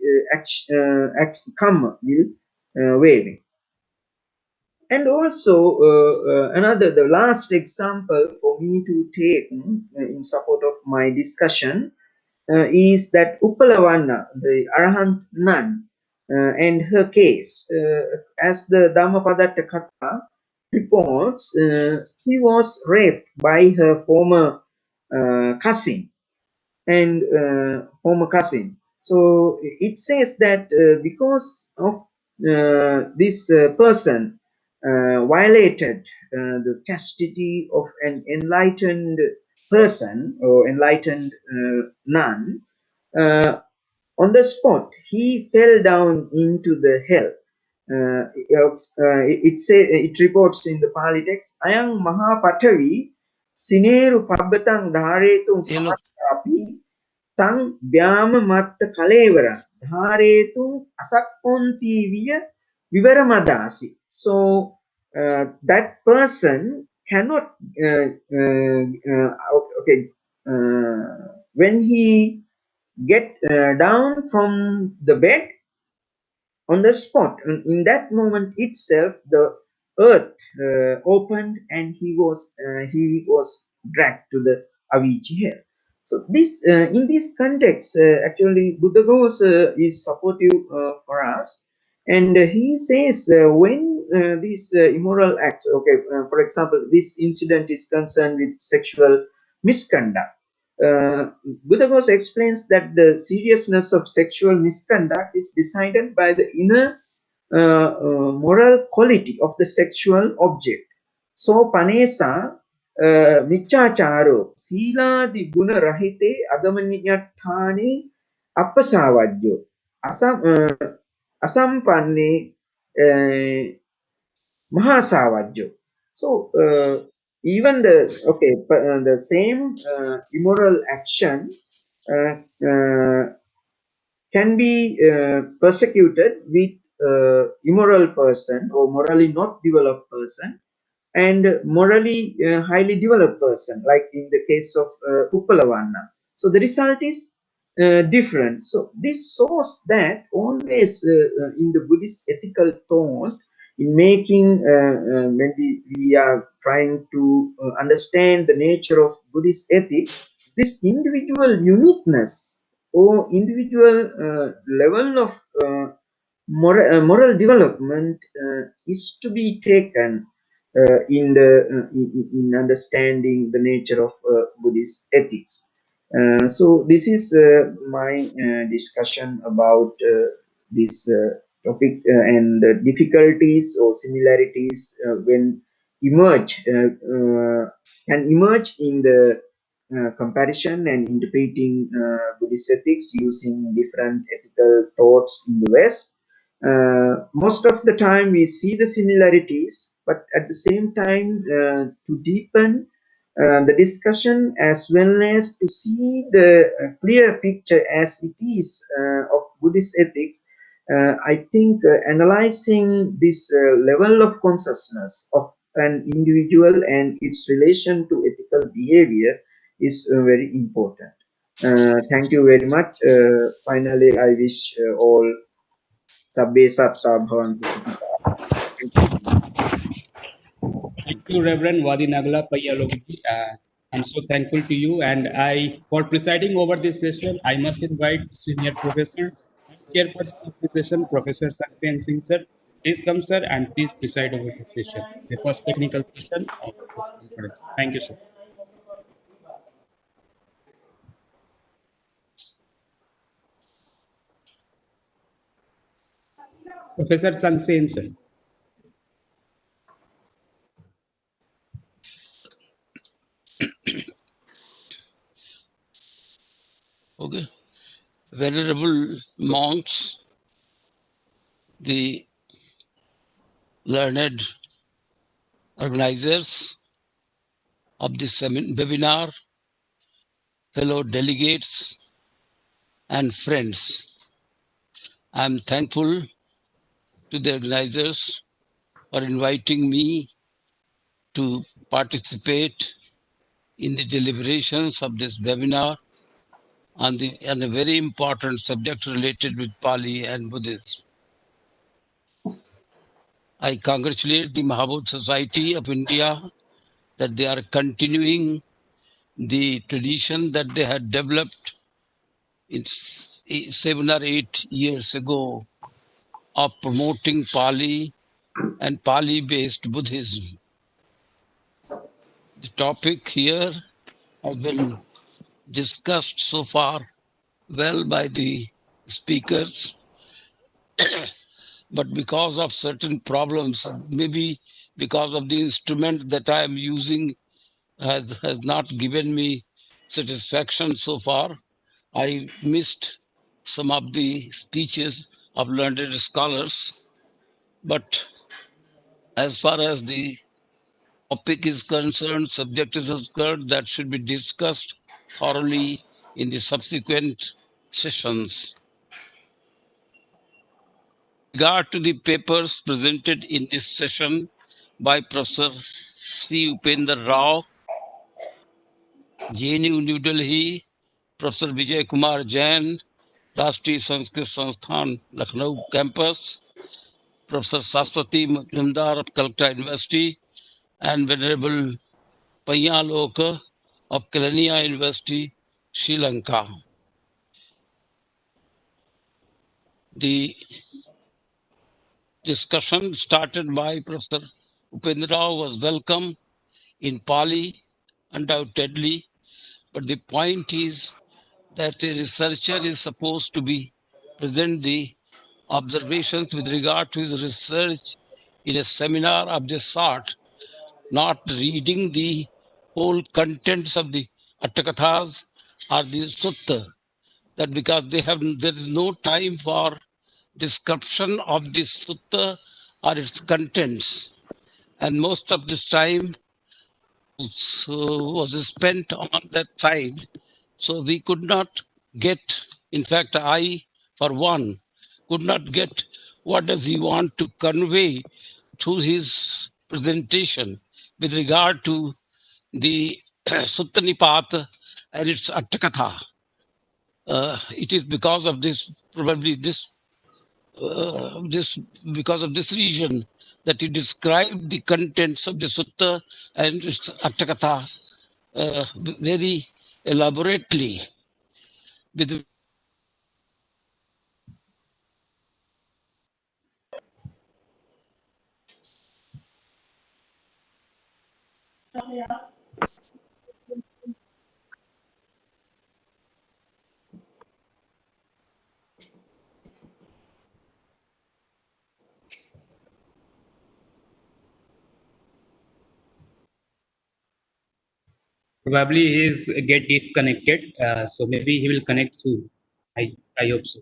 karma will vary. And also the last example for me to take in support of my discussion is that Uppalavanna, the Arahant nun, and her case. As the Dhammapadatta Katha reports, she was raped by her former cousin and former cousin. So it says that because of this person violated the chastity of an enlightened person or enlightened nun, on the spot he fell down into the hell. It reports in the Pali text, Ayang Maha Patavi Sineru Pabbatang Dharetung Samastapi Tang Vyama Matta Kalevara Dharetung Asakponti Via Vivaramadasi. So that person cannot when he get down from the bed, on the spot, in that moment itself, the earth opened and he was dragged to the Avicii hell. So this in this context, actually Buddha Ghosh is supportive for us, and he says when these immoral acts, for example, this incident is concerned with sexual misconduct. Buddha Ghosh explains that the seriousness of sexual misconduct is decided by the inner moral quality of the sexual object. So panesa michacharo siladi guna rahite agamanyathani appasavajyo asampanne mahasavajyo. So even the same immoral action can be persecuted with immoral person or morally not developed person and morally highly developed person, like in the case of Uppalavanna. So the result is different. So this shows that always in the Buddhist ethical thought, in making when we are trying to understand the nature of Buddhist ethics, this individual uniqueness or individual level of moral development is to be taken in understanding the nature of Buddhist ethics. So this is my discussion about this topic and the difficulties or similarities when can emerge in the comparison and interpreting Buddhist ethics using different ethical thoughts in the West. Most of the time we see the similarities, but at the same time to deepen the discussion as well as to see the clear picture as it is of Buddhist ethics, I think analyzing this level of consciousness of an individual and its relation to ethical behavior is very important. Thank you very much. Finally, I wish all Sabbe Satta Bhavantu Sukhita. Thank you, Reverend Wadi Nagla Payalogi. I'm so thankful to you, and for presiding over this session, I must invite Senior Professor and Chairperson of the session, Professor Saksen Singh sir. Please come, sir, and please preside over this session, the first technical session of this conference. Thank you, sir. Professor Saksen sir. Okay. Venerable monks, the learned organizers of this webinar, fellow delegates and friends, I'm thankful to the organizers for inviting me to participate in the deliberations of this webinar on a very important subject related with Pali and Buddhism. I congratulate the Maha Society of India that they are continuing the tradition that they had developed 7 or 8 years ago of promoting Pali and Pali-based Buddhism. The topic here has been discussed so far well by the speakers, but because of certain problems, maybe because of the instrument that I am using has not given me satisfaction so far, I missed some of the speeches of learned scholars. But as far as the topic is concerned, subject is concerned, that should be discussed thoroughly in the subsequent sessions. With regard to the papers presented in this session by Professor C. Upendra Rao, JNU New Delhi, Professor Vijay Kumar Jain, Rashtriya Sanskrit Sansthan, Lucknow campus, Professor Saraswati Majumdar of Calcutta University, and Venerable Panyaloka of Kelaniya University, Sri Lanka. The discussion started by Professor Upendra Rao was welcome in Pali, undoubtedly, but the point is that a researcher is supposed to be present the observations with regard to his research in a seminar of this sort, not reading the whole contents of the Attakathas or the Sutta, that because there is no time for description of the Sutta or its contents, and most of this time was spent on that side. So we could not get, in fact, I, for one, could not get what does he want to convey through his presentation with regard to the Sutta Nipata and its Attakatha. It is because of this, probably because of this reason that he described the contents of the Sutta and its Attakatha very elaborately. With Probably he's get disconnected, so maybe he will connect soon. I hope so.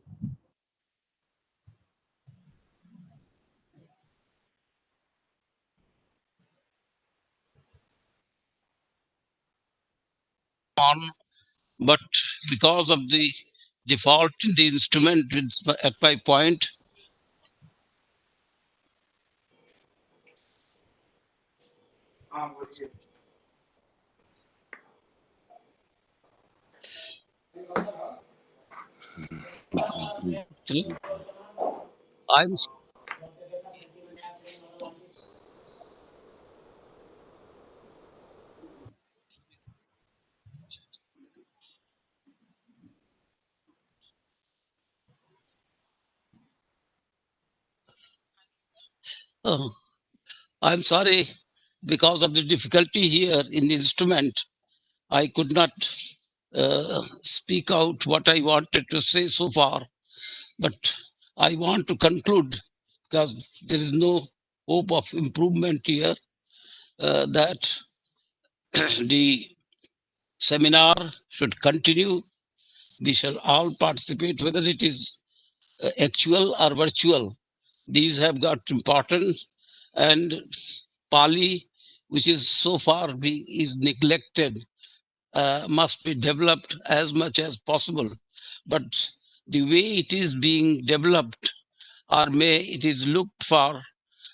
on, but because of the default in the instrument at my point, I'm I'm sorry, because of the difficulty here in the instrument, I could not speak out what I wanted to say so far. But I want to conclude, because there is no hope of improvement here, that the seminar should continue. We shall all participate, whether it is actual or virtual. These have got importance, and Pali, which is so far is neglected, must be developed as much as possible. But the way it is being developed, or may it is looked for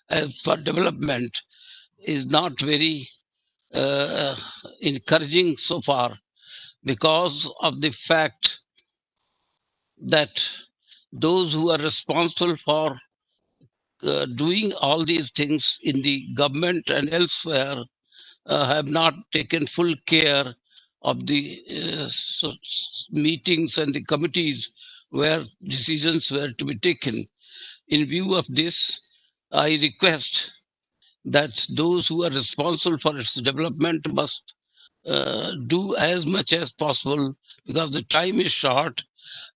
as for development, is not very encouraging so far, because of the fact that those who are responsible for doing all these things in the government and elsewhere have not taken full care of the meetings and the committees where decisions were to be taken. In view of this, I request that those who are responsible for its development must do as much as possible, because the time is short.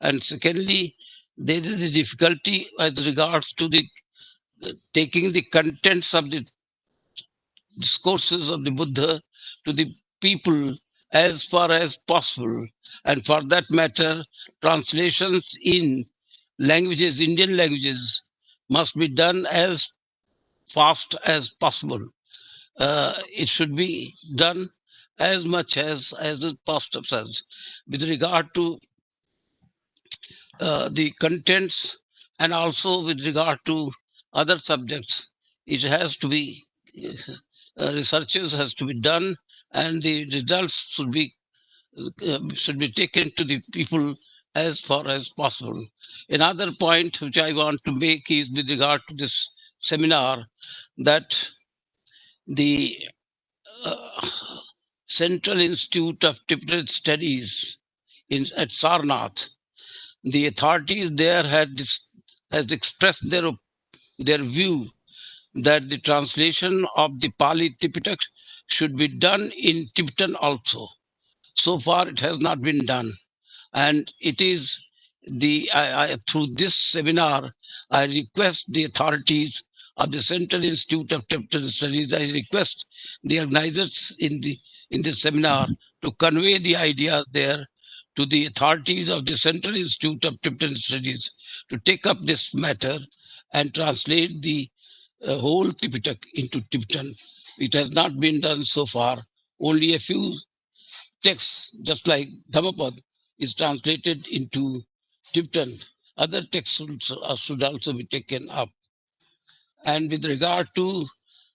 And secondly, there is a difficulty as regards to the taking the contents of the discourses of the Buddha to the people as far as possible. And for that matter, translations in languages, Indian languages, must be done as fast as possible. It should be done as much as the pastor says. With regard to the contents, and also with regard to other subjects, it has to be researches has to be done, and the results should be taken to the people as far as possible. Another point which I want to make is with regard to this seminar, that the Central Institute of Tibetan Studies at Sarnath, the authorities there has expressed their view that the translation of the Pali Tipitaka should be done in Tibetan also. So far, it has not been done, and it is through this seminar, I request the authorities of the Central Institute of Tibetan Studies, I request the organizers in the seminar to convey the ideas there to the authorities of the Central Institute of Tibetan Studies to take up this matter and translate the whole Tipitaka into Tibetan. It has not been done so far. Only a few texts, just like Dhammapad, is translated into Tibetan. Other texts should also be taken up. And with regard to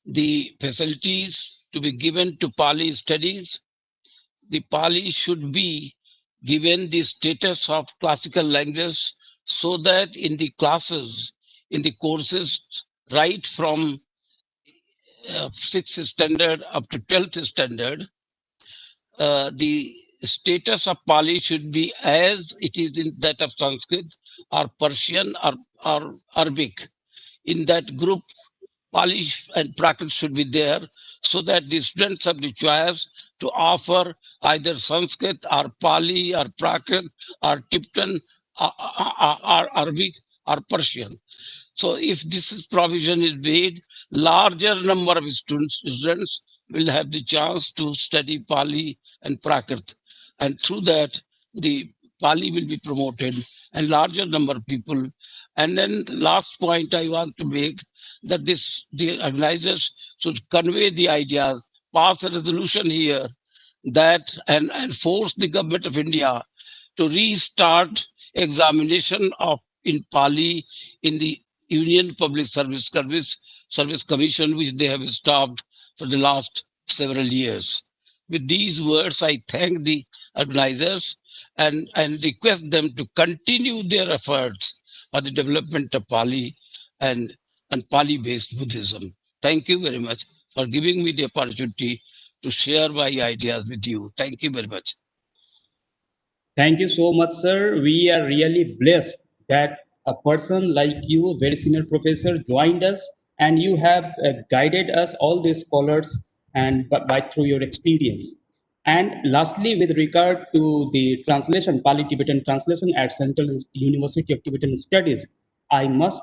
the facilities to be given to Pali studies, the Pali should be given the status of classical language, so that in the classes, in the courses, right from 6th standard up to 12th standard, the status of Pali should be as it is in that of Sanskrit or Persian or Arabic. In that group, Pali and Prakrit should be there, so that the students have the choice to offer either Sanskrit or Pali or Prakrit or Tibetan or Arabic or Persian. So if this provision is made, larger number of students will have the chance to study Pali and Prakrit. And through that, the Pali will be promoted and larger number of people. And then the last point I want to make, that the organizers should convey the ideas, pass a resolution here, that and force the government of India to restart examination in Pali in the Union Public Service Commission, which they have stopped for the last several years. With these words, I thank the organizers and request them to continue their efforts for the development of Pali and Pali-based Buddhism. Thank you very much for giving me the opportunity to share my ideas with you. Thank you very much. Thank you so much, sir. We are really blessed that a person like you, very senior professor, joined us and you have guided us, all these scholars, and by through your experience. And lastly, with regard to the translation, Pali-Tibetan translation at Central University of Tibetan Studies, I must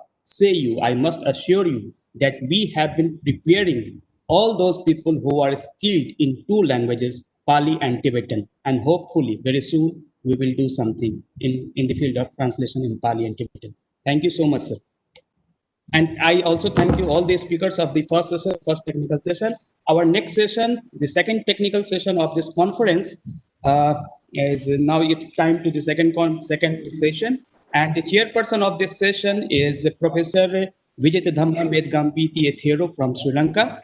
I must assure you that we have been preparing all those people who are skilled in two languages, Pali and Tibetan, and hopefully very soon we will do something in the field of translation in Pali and Tibetan. Thank you so much, sir. And I also thank you all the speakers of the first session, first technical session. Our next session, the second technical session of this conference, is now it's time to the second session. And the chairperson of this session is Professor Vijay Dhamma Medgampiti Ethero from Sri Lanka.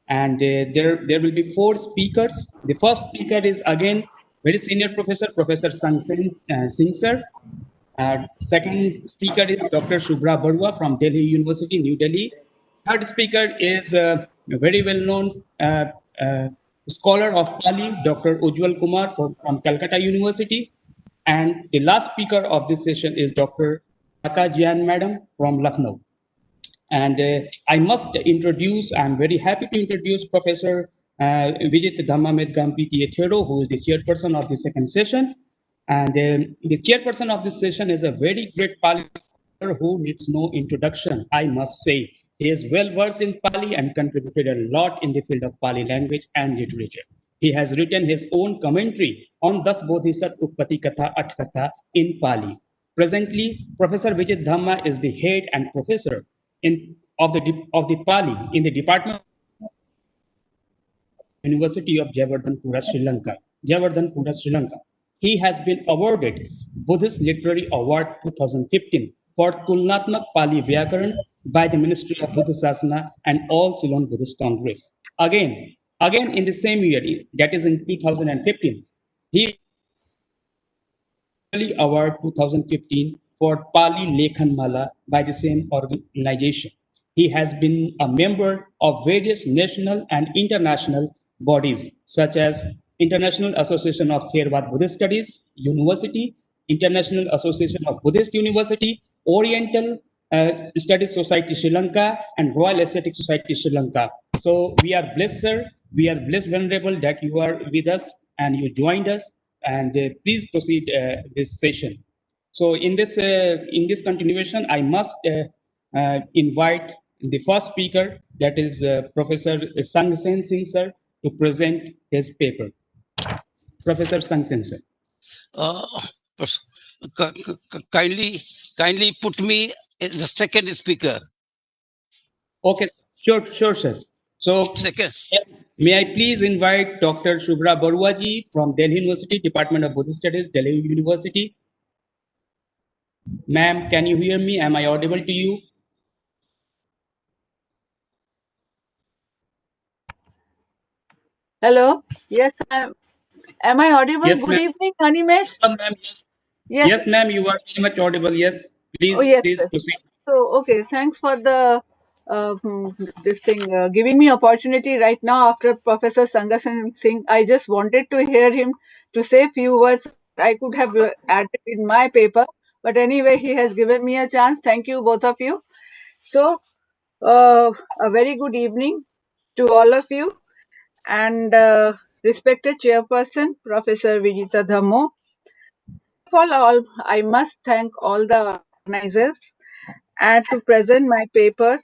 And there will be 4 speakers. The first speaker is again very senior professor, Professor Singh sir. Second speaker is Dr. Shubhra Barua from Delhi University, New Delhi. Third speaker is a very well-known scholar of Pali, Dr. Ujjwal Kumar from Calcutta University. And the last speaker of this session is Dr. Taka Jian Madam from Lucknow. And I must introduce, I'm very happy to introduce Professor Vijay Dhamma Medgampiti Ethero, who is the chairperson of the second session. And the chairperson of this session is a very great Pali scholar who needs no introduction, I must say. He is well versed in Pali and contributed a lot in the field of Pali language and literature. He has written his own commentary on Das Bodhisat Uppati Katha At Katha in Pali. Presently, Professor Vijay Dhamma is the head and professor of the Pali in the Department of University of Javardhanpura, Sri Lanka. He has been awarded Buddhist Literary Award 2015 for Tulnatmak Pali Vyakaran by the Ministry of Buddha Sasana and All Ceylon Buddhist Congress. Again in the same year, that is in 2015, he Award 2015 for Pali Lekhan Mala by the same organization. He has been a member of various national and international bodies such as International Association of Theravada Buddhist Studies University, International Association of Buddhist University, Oriental Studies Society Sri Lanka, and Royal Aesthetic Society Sri Lanka. So we are blessed, sir. We are blessed, Venerable, that you are with us and you joined us. And please proceed this session. So in this continuation, I must invite the first speaker, that is Professor Sangsen Singh sir, to present his paper. Professor Sangsen sir. Kindly put me as the second speaker. Okay, sure, sir. So, second. May I please invite Dr. Shubhra Barua ji from Delhi University, Department of Buddhist Studies, Delhi University. Ma'am, can you hear me? Am I audible to you? Hello. Yes, am I audible? Yes, Good evening, Animesh. Yes. Yes, ma'am, you are very much audible. Yes, please, yes, please sir. proceed. So, okay, thanks for the this thing giving me opportunity right now after Professor Sangasan Singh. I just wanted to hear him to say few words I could have added in my paper, but anyway, he has given me a chance. Thank you, both of you. So, a very good evening to all of you, and respected chairperson, Professor Vijita Dhammo. First of all, I must thank all the organizers and to present my paper.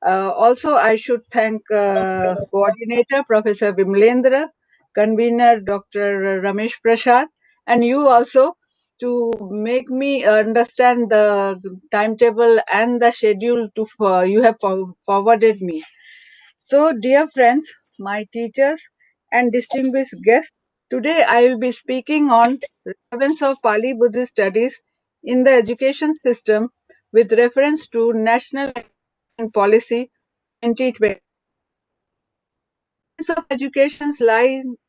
Also, I should thank coordinator Professor Vimlendra, convener Dr. Ramesh Prasad, and you also to make me understand the timetable and the schedule you have forwarded me. So, dear friends, my teachers and distinguished guests, today I will be speaking on relevance of Pali Buddhist studies in the education system with reference to National Education Policy 2020. The essence of education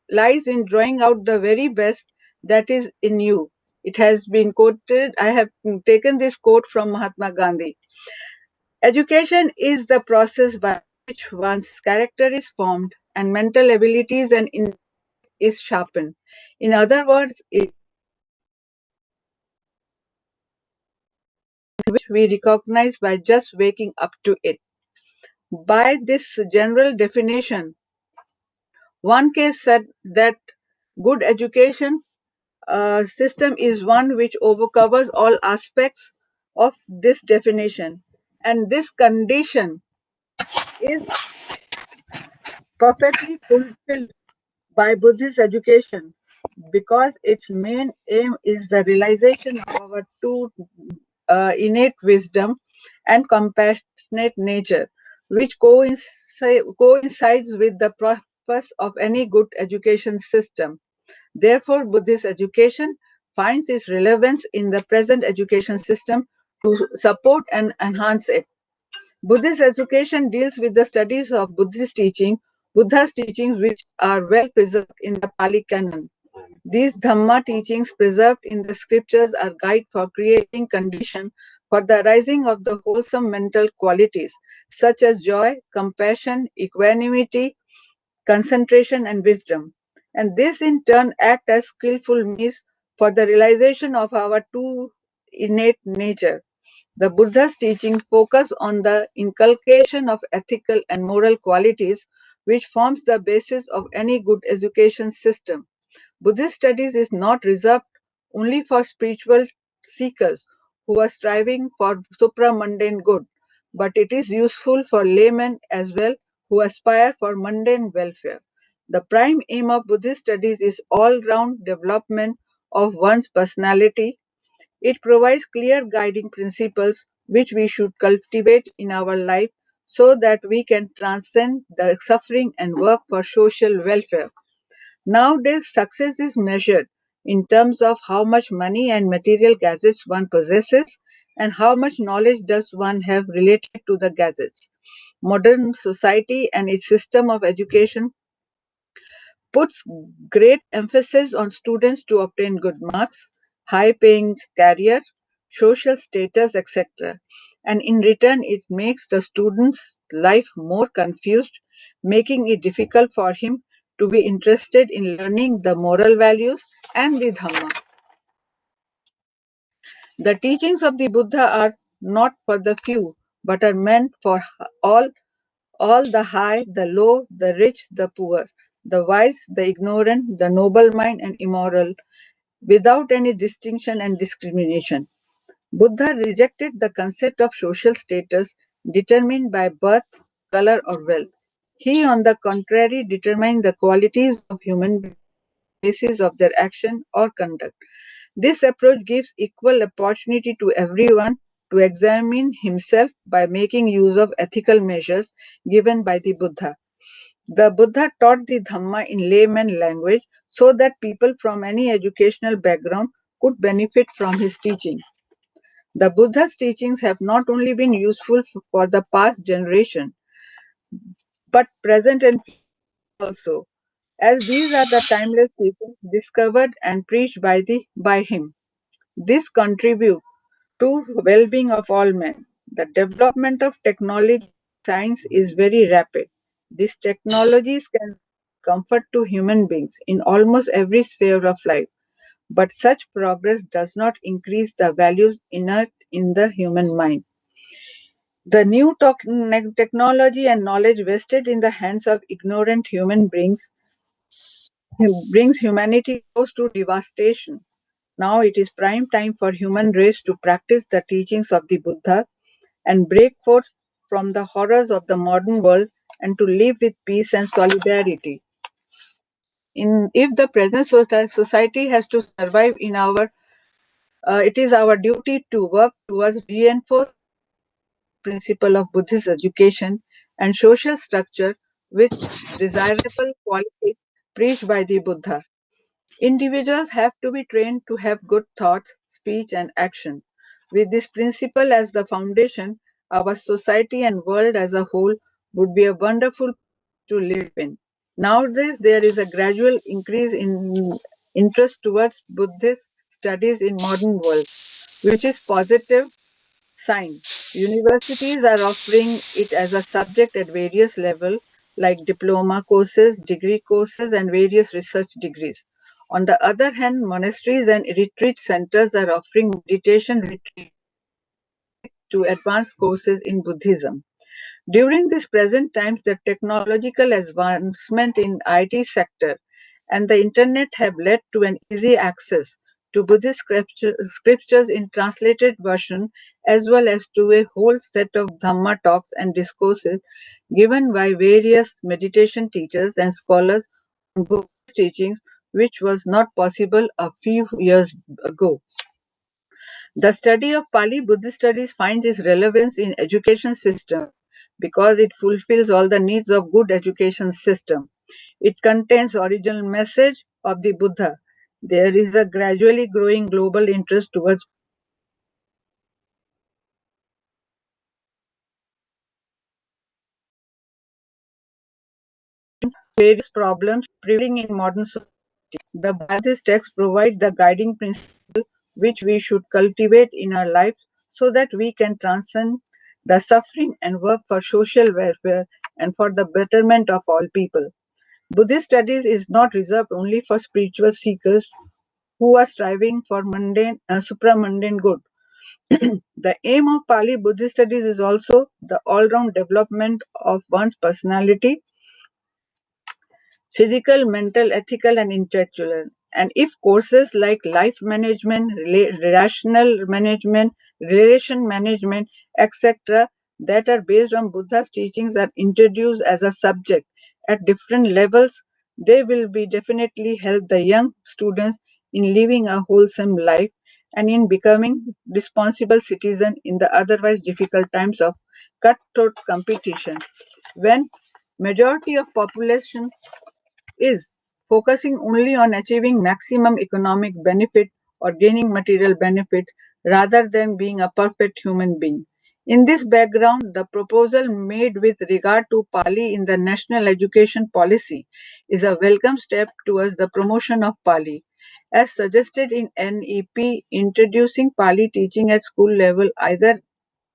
lies in drawing out the very best that is in you. It has been quoted, I have taken this quote from Mahatma Gandhi. Education is the process by which one's character is formed and mental abilities and intellect is sharpened. In other words, it which we recognize by just waking up to it. By this general definition, one can say that good education system is one which overcovers all aspects of this definition, and this condition is perfectly fulfilled by Buddhist education because its main aim is the realization of our two innate wisdom and compassionate nature, which coincides with the purpose of any good education system. Therefore, Buddhist education finds its relevance in the present education system to support and enhance it. Buddhist education deals with the studies of Buddhist Buddha's teachings which are well preserved in the Pali canon. These Dhamma teachings preserved in the scriptures are guide for creating condition for the rising of the wholesome mental qualities such as joy, compassion, equanimity, concentration and wisdom. And this in turn act as skillful means for the realization of our two innate nature. The Buddha's teaching focus on the inculcation of ethical and moral qualities which forms the basis of any good education system. Buddhist studies is not reserved only for spiritual seekers who are striving for supramundane good, but it is useful for laymen as well who aspire for mundane welfare. The prime aim of Buddhist studies is all-round development of one's personality. It provides clear guiding principles which we should cultivate in our life so that we can transcend the suffering and work for social welfare. Nowadays, success is measured in terms of how much money and material gadgets one possesses and how much knowledge does one have related to the gadgets. Modern society and its system of education puts great emphasis on students to obtain good marks, high paying career, social status, etc. And in return, it makes the student's life more confused, making it difficult for him to be interested in learning the moral values and the Dhamma. The teachings of the Buddha are not for the few, but are meant for all the high, the low, the rich, the poor, the wise, the ignorant, the noble mind and immoral, without any distinction and discrimination. Buddha rejected the concept of social status determined by birth, color or wealth. He, on the contrary, determined the qualities of human beings on the basis of their action or conduct. This approach gives equal opportunity to everyone to examine himself by making use of ethical measures given by the Buddha. The Buddha taught the Dhamma in layman language so that people from any educational background could benefit from his teaching. The Buddha's teachings have not only been useful for the past generation, but present and future also, as these are the timeless teachings discovered and preached by him. This contributes to well-being of all men. The development of technology and science is very rapid. These technologies can bring comfort to human beings in almost every sphere of life, but such progress does not increase the values inherent in the human mind. The new technology and knowledge vested in the hands of ignorant human beings brings humanity close to devastation. Now it is prime time for human race to practice the teachings of the Buddha and break forth from the horrors of the modern world and to live with peace and solidarity. If the present society has to survive in it is our duty to work towards reinforce principle of Buddhist education and social structure with desirable qualities preached by the Buddha. Individuals have to be trained to have good thoughts, speech, and action. With this principle as the foundation, our society and world as a whole would be a wonderful to live in. Nowadays, there is a gradual increase in interest towards Buddhist studies in modern world, which is positive sign. Universities are offering it as a subject at various levels like diploma courses, degree courses, and various research degrees. On the other hand, monasteries and retreat centers are offering meditation retreat to advanced courses in Buddhism. During these present times, the technological advancement in IT sector and the internet have led to an easy access to Buddhist scriptures in translated version, as well as to a whole set of Dhamma talks and discourses given by various meditation teachers and scholars on Buddhist teachings, which was not possible a few years ago. The study of Pali Buddhist studies finds its relevance in education system because it fulfills all the needs of good education system. It contains original message of the Buddha. There is a gradually growing global interest towards various problems prevailing in modern society. The Buddhist texts provide the guiding principle which we should cultivate in our lives so that we can transcend the suffering and work for social welfare and for the betterment of all people. Buddhist studies is not reserved only for spiritual seekers who are striving for supramundane good. The aim of Pali Buddhist studies is also the all-round development of one's personality, physical, mental, ethical, and intellectual. And if courses like life management, rational management, relation management, etc., that are based on Buddha's teachings are introduced as a subject at different levels, they will be definitely help the young students in living a wholesome life and in becoming responsible citizen in the otherwise difficult times of cutthroat competition. When majority of population is focusing only on achieving maximum economic benefit or gaining material benefits rather than being a perfect human being. In this background, the proposal made with regard to Pali in the national education policy is a welcome step towards the promotion of Pali. As suggested in NEP, introducing Pali teaching at school level either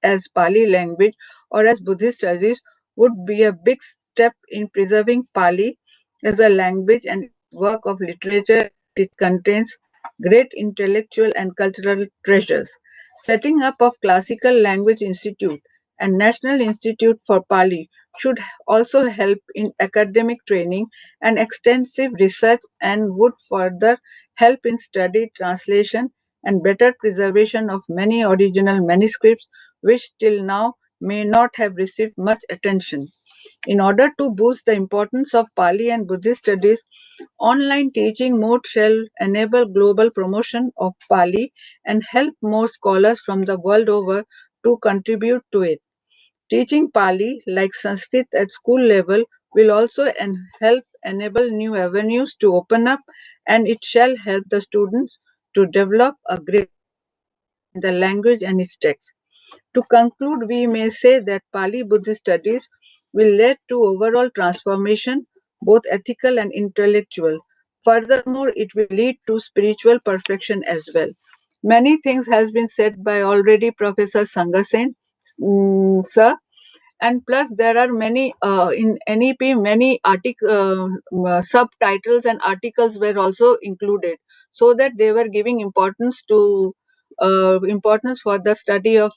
as Pali language or as Buddhist studies would be a big step in preserving Pali as a language and work of literature. It contains great intellectual and cultural treasures. Setting up of Classical Language Institute and National Institute for Pali should also help in academic training and extensive research and would further help in study, translation, and better preservation of many original manuscripts which till now may not have received much attention. In order to boost the importance of Pali and Buddhist studies, online teaching mode shall enable global promotion of Pali and help more scholars from the world over to contribute to it. Teaching Pali, like Sanskrit at school level, will also help enable new avenues to open up, and it shall help the students to develop a great in the language and its text. To conclude, we may say that Pali Buddhist studies will lead to overall transformation, both ethical and intellectual. Furthermore, it will lead to spiritual perfection as well. Many things has been said by already Professor Sangasen, sir, and plus there are many in NEP many subtitles and articles were also included so that they were giving importance to importance for the study of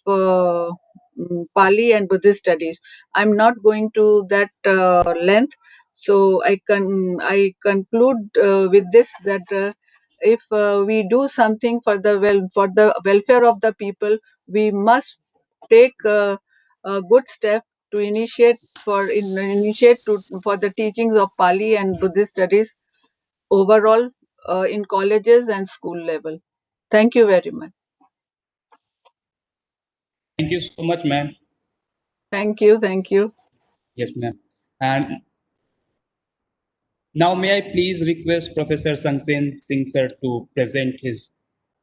Pali and Buddhist studies. I'm not going to that length, so I conclude with this that if we do something for the welfare of the people, we must take a good step to for the teachings of Pali and Buddhist studies overall in colleges and school level. Thank you very much. Thank you so much, ma'am. Thank you. Thank you. Yes, ma'am. And now may I please request Professor Sangasen Singh sir to present his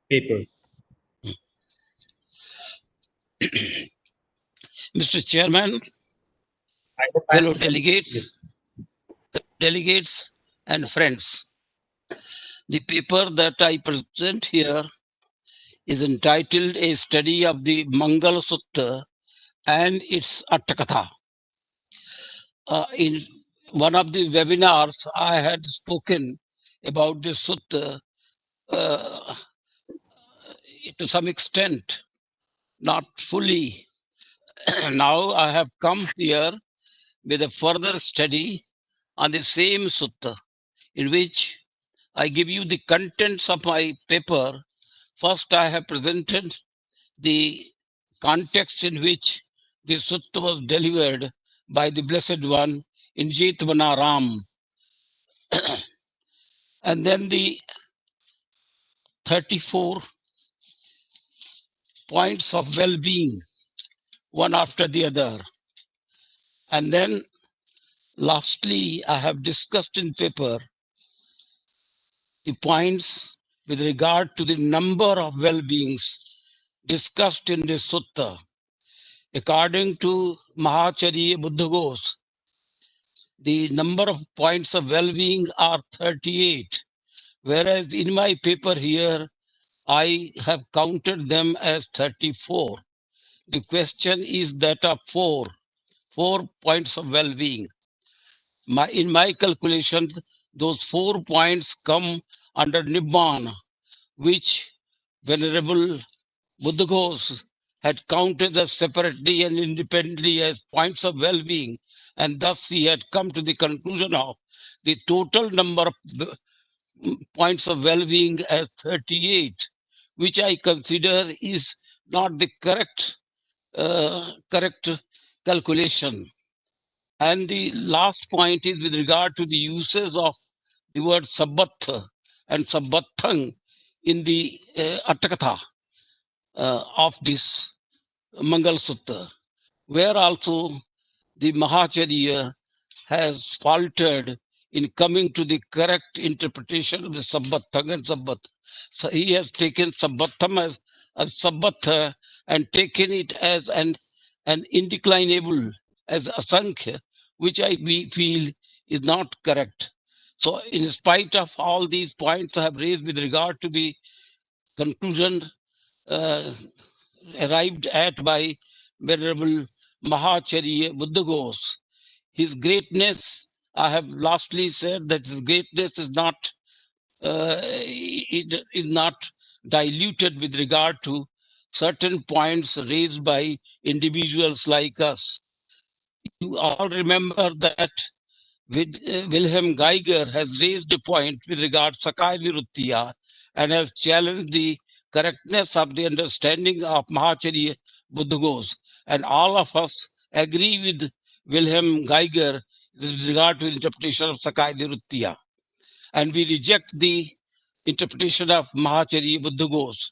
paper. Mr. Chairman, fellow delegates, delegates and friends, the paper that I present here is entitled A Study of the Mangala Sutta and its Attakatha. In one of the webinars, I had spoken about this sutta to some extent, not fully Now I have come here with a further study on the same sutta, in which I give you the contents of my paper. First, I have presented the context in which the sutta was delivered by the Blessed One in Jetavanaram. And then the 34 points of well-being, one after the other. And then lastly, I have discussed in paper the points with regard to the number of well-beings discussed in this sutta. According to Mahacharya Buddha Ghosh, the number of points of well-being are 38, whereas in my paper here, I have counted them as 34. The question is that of 4 points of well-being. In my calculations, those 4 points come under Nibbana, which Venerable Buddha Ghosh had counted as separately and independently as points of well-being, and thus he had come to the conclusion of the total number of points of well-being as 38, which I consider is not the correct calculation. And the last point is with regard to the uses of the word sabbatha and sabbathang in the Attakatha of this Mangal Sutta, where also the Mahacharya has faltered in coming to the correct interpretation of the sabbathang and sabbath. So he has taken sabbatham as sabbatha and taken it as an indeclinable, as asankhya, which we feel is not correct. So in spite of all these points I have raised with regard to the conclusion arrived at by Venerable Mahacharya Buddha Ghosh, his greatness, I have lastly said that his greatness is not it is not diluted with regard to certain points raised by individuals like us. You all remember that Wilhelm Geiger has raised a point with regard to Sakai Niruttiya and has challenged the correctness of the understanding of Mahacharya Buddha Ghosh. And all of us agree with Wilhelm Geiger with regard to the interpretation of Sakai Niruttiya. And we reject the interpretation of Mahacharya Buddha Ghosh.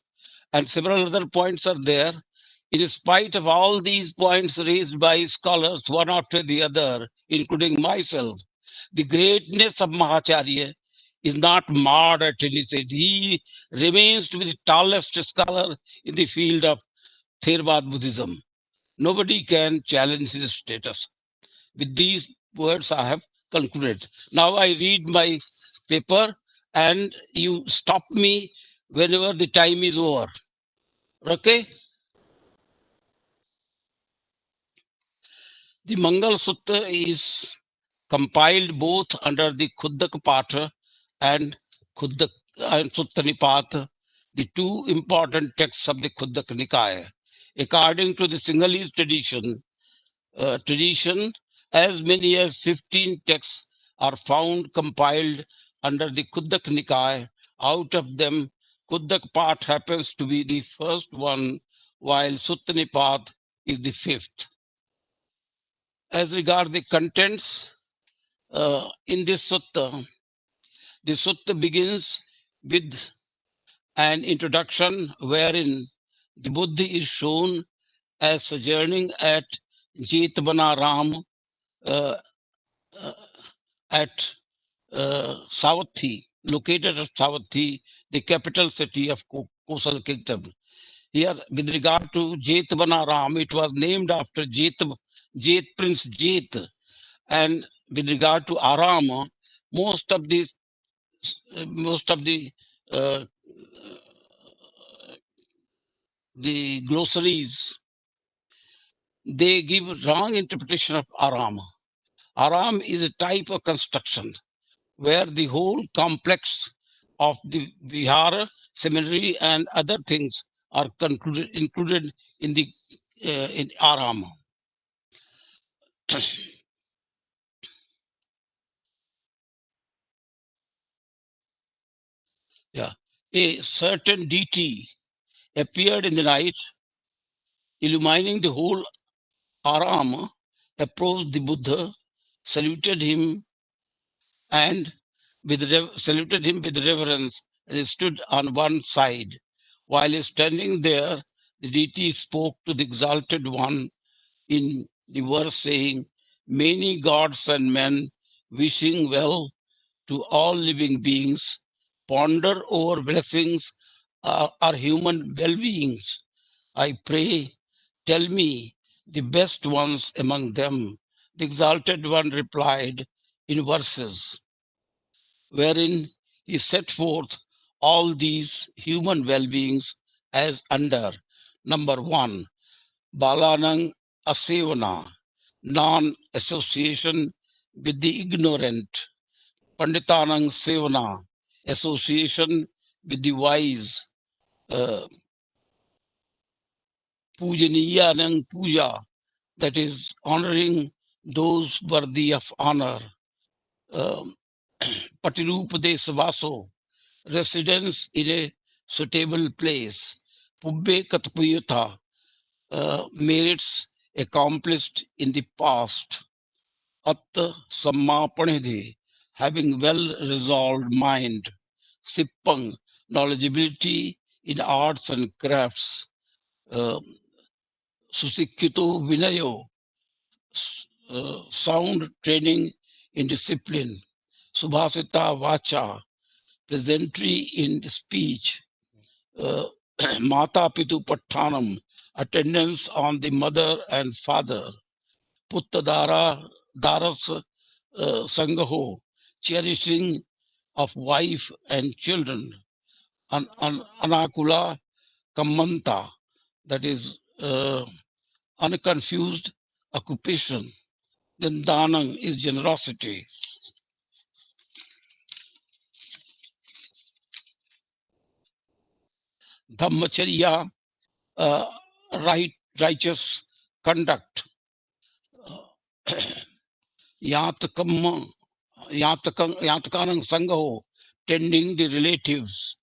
And several other points are there. In spite of all these points raised by scholars, one after the other, including myself, the greatness of Mahacharya is not marred at any stage. He remains to be the tallest scholar in the field of Theravada Buddhism. Nobody can challenge his status. With these words, I have concluded. Now I read my paper and you stop me whenever the time is over. Okay? The Mangal Sutta is compiled both under the Khuddaka Patha and Sutta Nipata, the two important texts of the Khuddaka Nikaya. According to the Sinhalese tradition, as many as 15 texts are found compiled under the Khuddaka Nikaya. Out of them, Khuddaka Patha happens to be the first one, while Sutta Nipata is the fifth. As regards the contents, in this sutta, the sutta begins with an introduction wherein the Buddha is shown as sojourning at Jetavanaram at Savatthi, located at Savatthi, the capital city of Kosal Kingdom. Here, with regard to Jetavanaram, it was named after Prince Jet. And with regard to Aram, most of the glossaries, they give wrong interpretation of Aram. Aram is a type of construction where the whole complex of the vihara, seminary, and other things are included in the in Aram. Yeah. A certain deity appeared in the night, illumining the whole Aram, approached the Buddha, saluted him saluted him with reverence, and he stood on one side. While standing there, the deity spoke to the exalted one in the verse saying, "Many gods and men wishing well to all living beings ponder over blessings are human well-beings. I pray, tell me the best ones among them." The exalted one replied in verses, wherein he set forth all these human well-beings as under: number one, Balanang Asevana, non-association with the ignorant; Panditanang Sevana, association with the wise; Pujaniyanang Puja, that is honoring those worthy of honor; Patirupadesa Vaso, residence in a suitable place; Pubbe Katpuyuta, merits accomplished in the past; Atta Sammapanidhi, having well-resolved mind; Sippang, knowledgeability in arts and crafts; Susikkito Vinayo, sound training in discipline; Subhasita Vacha, pleasantry in speech; Mata Pitu Pattanam, attendance on the mother and father; Puttadara Daras Sangaho, cherishing of wife and children; Anakula Kammanta, that is unconfused occupation. Then Danang is generosity. Dhammacharya, righteous conduct. Yatakanang Sangaho, tending the relatives.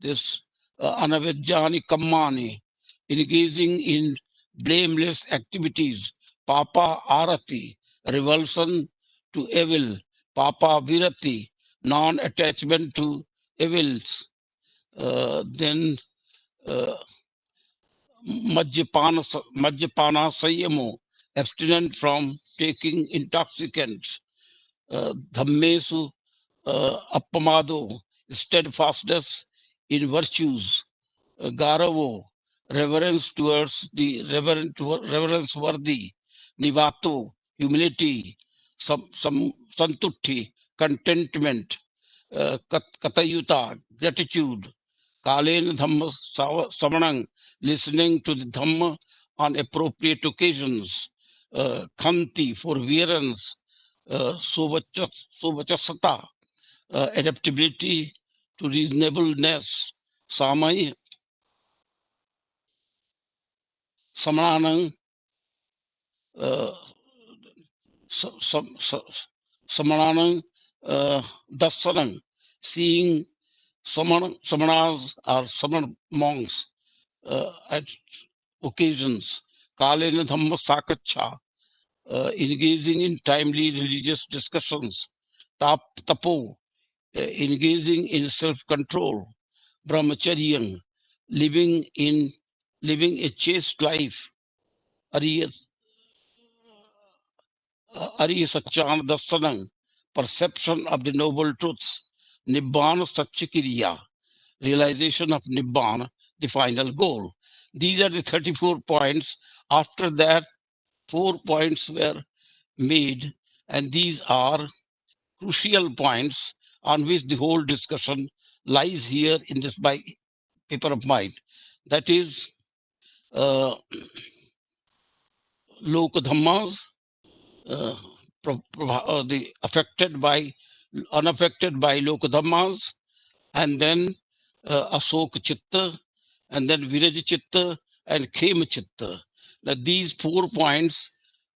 This Anavajjani Kammani, engaging in blameless activities. Papa Arati, revulsion to evil. Papa Virati, non-attachment to evils. Then Majjapana Sayamo, abstinent from taking intoxicants. Dhammesu Appamado, steadfastness in virtues. Garavo, reverence towards the reverence worthy. Nivato, humility. Santutti, contentment. Katayuta, gratitude. Kalen Dhamma Samanang, listening to the Dhamma on appropriate occasions. Khanti, forbearance. Suvachasata, adaptability to reasonableness. Samai, Samanang, Samanang, Dasanang, seeing samanas or saman monks at occasions. Kalena Dhamma Sakacha, engaging in timely religious discussions. Tapo, engaging in self-control. Brahmacharyang, living a chaste life. Ariya Satchan Dasanang, perception of the noble truths. Nibbana Satchikiriya, realization of Nibbana, the final goal. These are the 34 points. After that, 4 points were made, and these are crucial points on which the whole discussion lies here in this paper of mine. That is, Lokadhammas, the unaffected by Lokadhammas, and then Asok Chitta, and then Viraj Chitta and Khema Chitta. Now these 4 points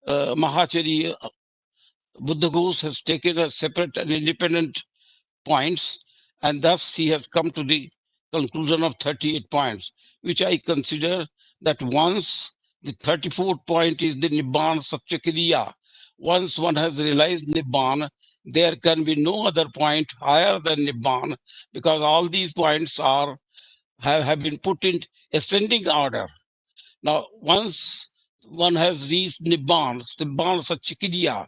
Mahachari Buddha Ghosh has taken a separate and independent points, and thus he has come to the conclusion of 38 points, which I consider that once the 34th point is the Nibbana Satyakriya, once one has realized Nibbana, there can be no other point higher than Nibbana, because all these points have been put in ascending order. Now, once one has reached Nibbana Satyakriya,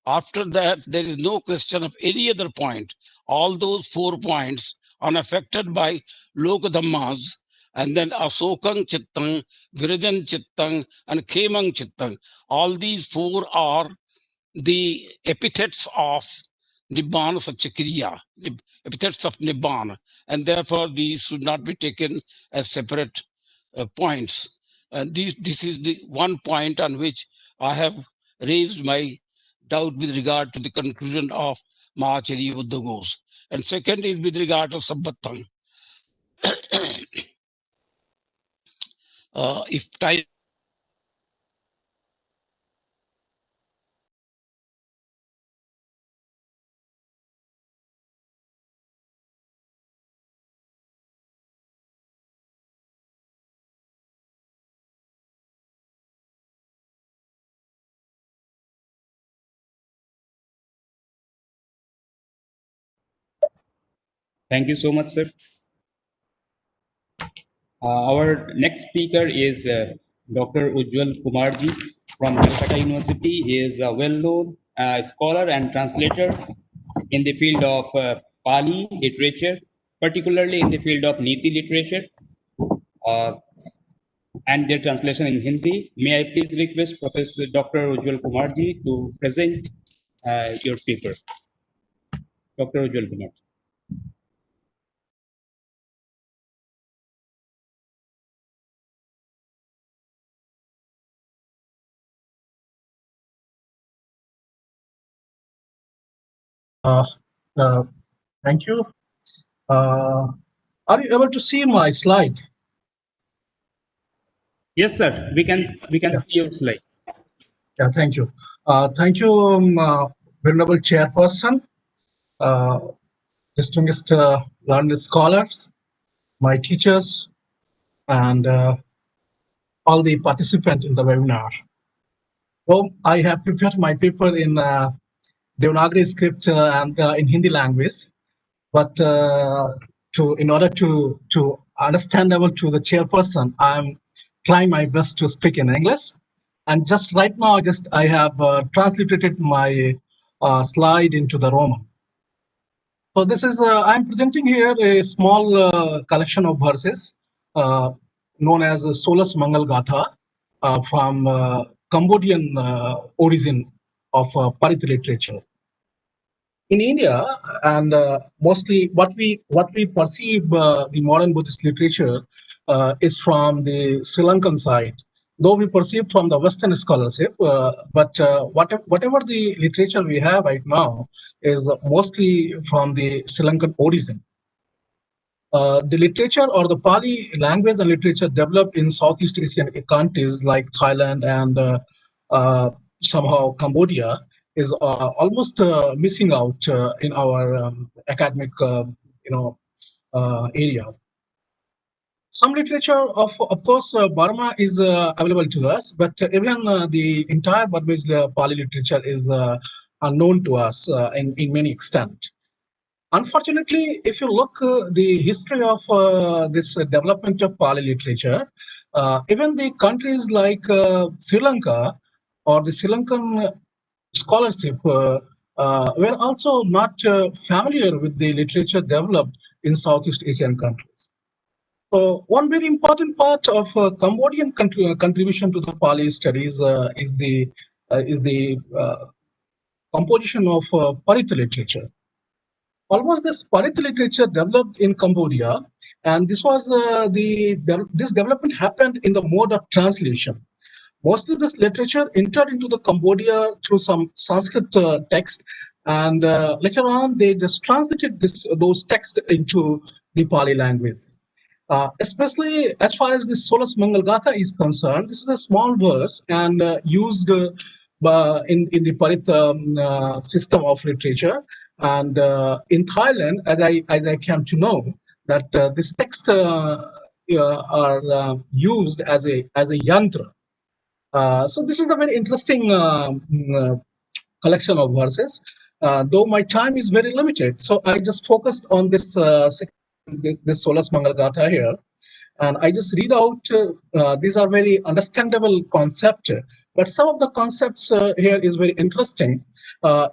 after that, there is no question of any other point. All those 4 points unaffected by Lokadhammas, and then Asokang Chittang, Virajan Chittang, and Khemang Chittang. All these 4 are the epithets of Nibbana Satyakriya, epithets of Nibbana, and therefore these should not be taken as separate points. This is the one point on which I have raised my doubt with regard to the conclusion of Mahacharya Buddha Ghosh. And second is with regard to Sabbatang. If time Thank you so much, sir. Our next speaker is Dr. Ujjwal Kumarji from Calcutta University. He is a well-known scholar and translator in the field of Pali literature, particularly in the field of Niti literature and their translation in Hindi. May I please request Professor Dr. Ujjwal Kumarji to present your paper. Dr. Ujjwal Kumarji. Thank you. Are you able to see my slide? Yes, sir. We can see your slide. Yeah, thank you. Thank you, Venerable Chairperson, distinguished learned scholars, my teachers, and all the participants in the webinar. So I have prepared my paper in Devanagari script and in Hindi language, but in order to understandable to the chairperson, I'm trying my best to speak in English. And just right now, I have translated my slide into the Roman. So this is I'm presenting here a small collection of verses known as Solas Mangal Gatha from Cambodian origin of Parit literature. In India, and mostly what we perceive the modern Buddhist literature is from the Sri Lankan side, though we perceive from the Western scholarship, but whatever the literature we have right now is mostly from the Sri Lankan origin. The literature or the Pali language and literature developed in Southeast Asian countries like Thailand and somehow Cambodia is almost missing out in our academic area. Some literature of course Burma is available to us, but even the entire Burmese Pali literature is unknown to us in many extent. Unfortunately, if you look the history of this development of Pali literature, even the countries like Sri Lanka or the Sri Lankan scholarship were also not familiar with the literature developed in Southeast Asian countries. So one very important part of Cambodian contribution to the Pali studies is the composition of Parit literature. Almost this Parit literature developed in Cambodia, and this was this development happened in the mode of translation. Mostly this literature entered into the Cambodia through some Sanskrit text, and later on they just translated those texts into the Pali language. Especially as far as the Solas Mangal Gatha is concerned, this is a small verse and used in the Palit system of literature. And in Thailand, as I came to know, that this text are used as a yantra. So this is a very interesting collection of verses. Though my time is very limited, so I just focused on this this Solas Mangal Gatha here. And I just read out, these are very understandable concepts, but some of the concepts here is very interesting,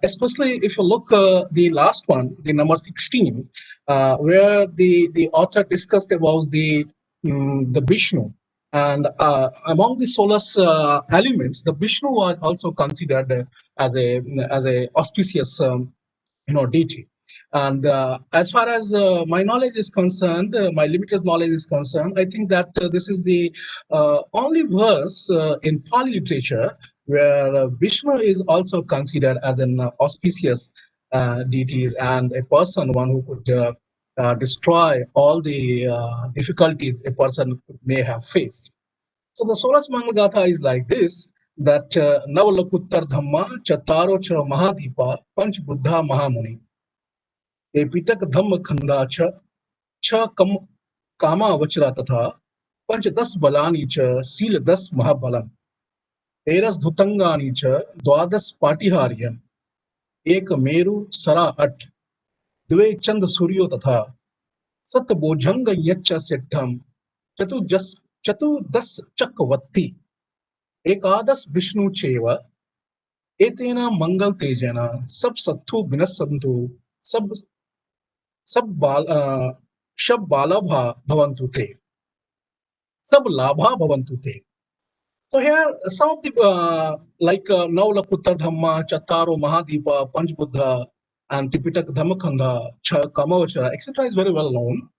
especially if you look the last one, the number 16, where the author discussed about the Vishnu. And among the Solas elements, the Vishnu was also considered as a auspicious deity. And as far as my knowledge is concerned, my limited knowledge is concerned, I think that this is the only verse in Pali literature where Vishnu is also considered as an auspicious deity and a person, one who could destroy all the difficulties a person may have faced. So the Solas Mangal Gatha is like this, that Navalakuttar Dhamma Chataro Cha Mahadipa Panch Buddha Mahamuni. पिटक धम्म खंदा छ कामा वचरा तथा पंच 10 बलानी च seal 10 महाबलम 13 धुतंगानी च 12 पाटिहार्यम एक मेरु सरा 8 द्वे चंद सूर्यो तथा सत बोझंग यच्च सिद्धम चतुर्दश चक्रवर्ती एकादश विष्णु चेव एतेना मंगल तेजना सब सत्थु विनसंतु सब बालाभा भवन्तु ते, सब लाभा भवन्तु ते. So here some of the like Navalakuttar Dhamma, Chattaro Mahadipa, Panch Buddha, and Tipitak Dhammakhanda, Kamavachara, etc. is very well known.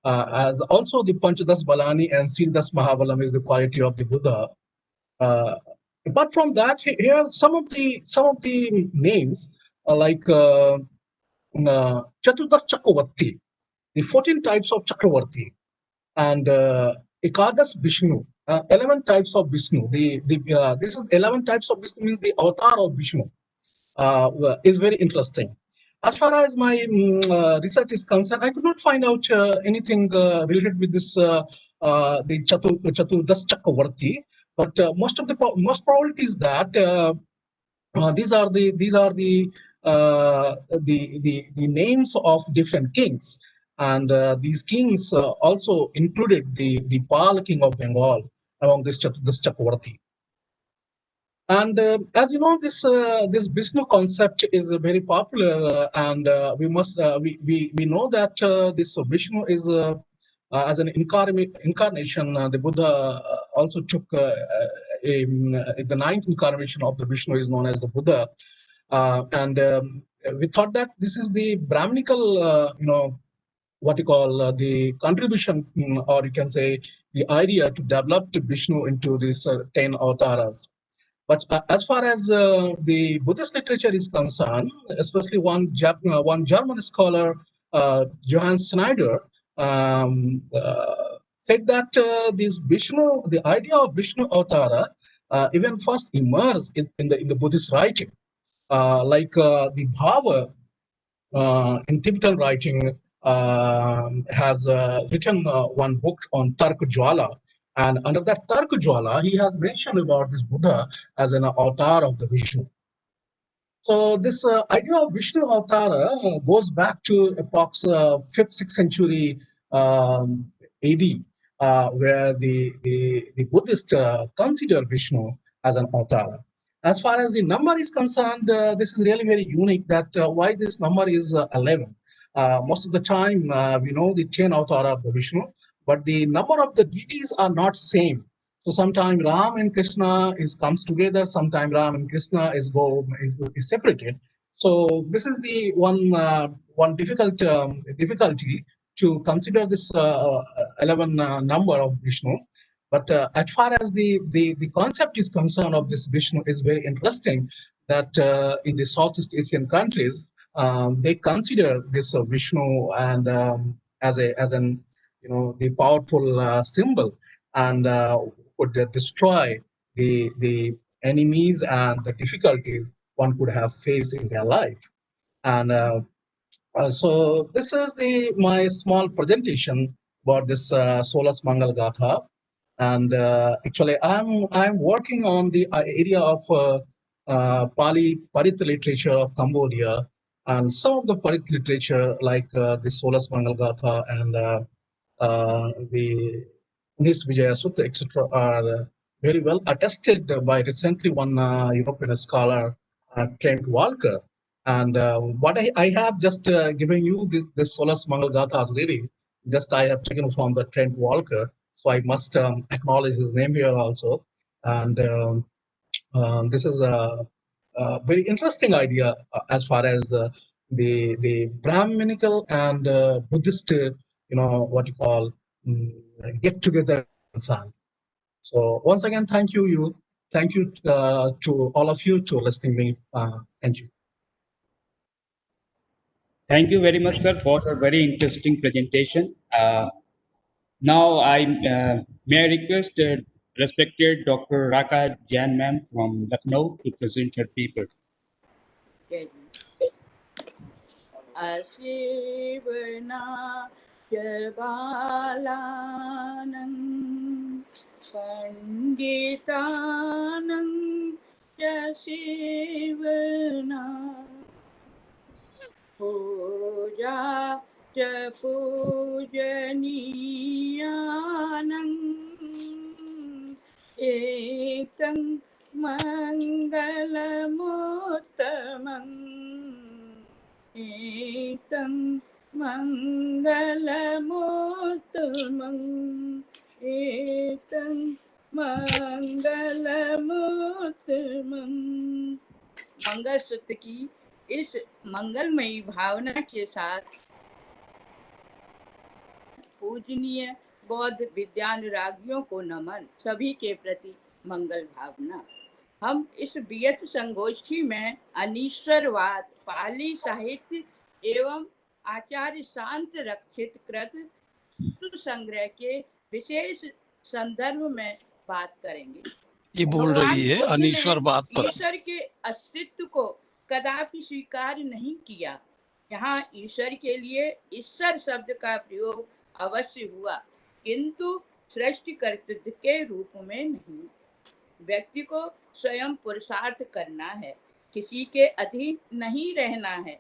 As also the Panchadas Balani and Sildas Mahabalam is the quality of the Buddha. Apart from that, here some of the names are like Chaturdash Chakravarti, the 14 types of Chakravarti, and Ekadas Vishnu, 11 types of Vishnu. This is 11 types of Vishnu means the avatar of Vishnu is very interesting. As far as my research is concerned, I could not find out anything related with this the Chaturdash Chakravarti, but most probability is that these are the names of different kings, and these kings also included the Pal king of Bengal among this Chakravarti. And as you know, this Vishnu concept is very popular, and we know that this Vishnu is as an incarnation. The Buddha also took the 9th incarnation of the Vishnu is known as the Buddha, and we thought that this is the Brahminical, what you call the contribution, or you can say the idea to develop the Vishnu into these 10 avatars. But as far as the Buddhist literature is concerned, especially one German scholar, Johann Schneider, said that this Vishnu, the idea of Vishnu Avatara, even first emerged in the Buddhist writing, like the Bhava in Tibetan writing has written one book on Tarka Jwala. And under that Tarka Jwala, he has mentioned about this Buddha as an avatar of the Vishnu. So this idea of Vishnu Avatara goes back to approx 5th, 6th century AD, where the Buddhists consider Vishnu as an avatar. As far as the number is concerned, this is really very unique, that why this number is 11. Most of the time, we know the 10 avatara of the Vishnu, but the number of the deities are not same. So sometimes Ram and Krishna comes together, sometimes Ram and Krishna is separated. So this is the one difficulty to consider this 11 number of Vishnu. But as far as the concept is concerned of this Vishnu is very interesting, that in the Southeast Asian countries, they consider this Vishnu and as an the powerful symbol, and would destroy the enemies and the difficulties one could have faced in their life. And so this is my small presentation about this Solas Mangal Gatha. And actually, I'm working on the area of Pali Parit literature of Cambodia, and some of the Parit literature like the Solas Mangal Gatha and the Nis Vijaya Sutta, etc., are very well attested by recently one European scholar, Trent Walker. And what I have just given you this Solas Mangal Gatha is really just I have taken from the Trent Walker. So I must acknowledge his name here also. And this is a very interesting idea as far as the Brahminical and Buddhist, what you call get together. So once again, thank you. Thank you to all of you to listening me. Thank you. Thank you very much, sir, for a very interesting presentation. Now, may I request respected Dr. Raka Jain ma'am from Lucknow to present her paper. Yes. Ashivana Javalanam Panditanam Yashivana Puja Pujaniyanam Ekam Mangalamuttamam Ekam Mangalamuttamam Ekam Mangalamuttamam मंगल सूत्र की इस मंगलमयी भावना के साथ पूजनीय बौद्ध विद्यानुरागियों को नमन, सभी के प्रति मंगल भावना। हम इस बियत संगोष्ठी में अनीश्वरवाद, पाली साहित्य एवं आचार्य शांत रक्षित कृत संग्रह के विशेष संदर्भ में बात करेंगे। ये बोल रही है अनीश्वरवाद पर। ईश्वर के अस्तित्व को कदापि स्वीकार नहीं किया। यहाँ ईश्वर के लिए ईश्वर शब्द का प्रयोग अवश्य हुआ, किंतु सृष्टि कर्तृत्व के रूप में नहीं। व्यक्ति को स्वयं पुरुषार्थ करना है, किसी के अधीन नहीं रहना है।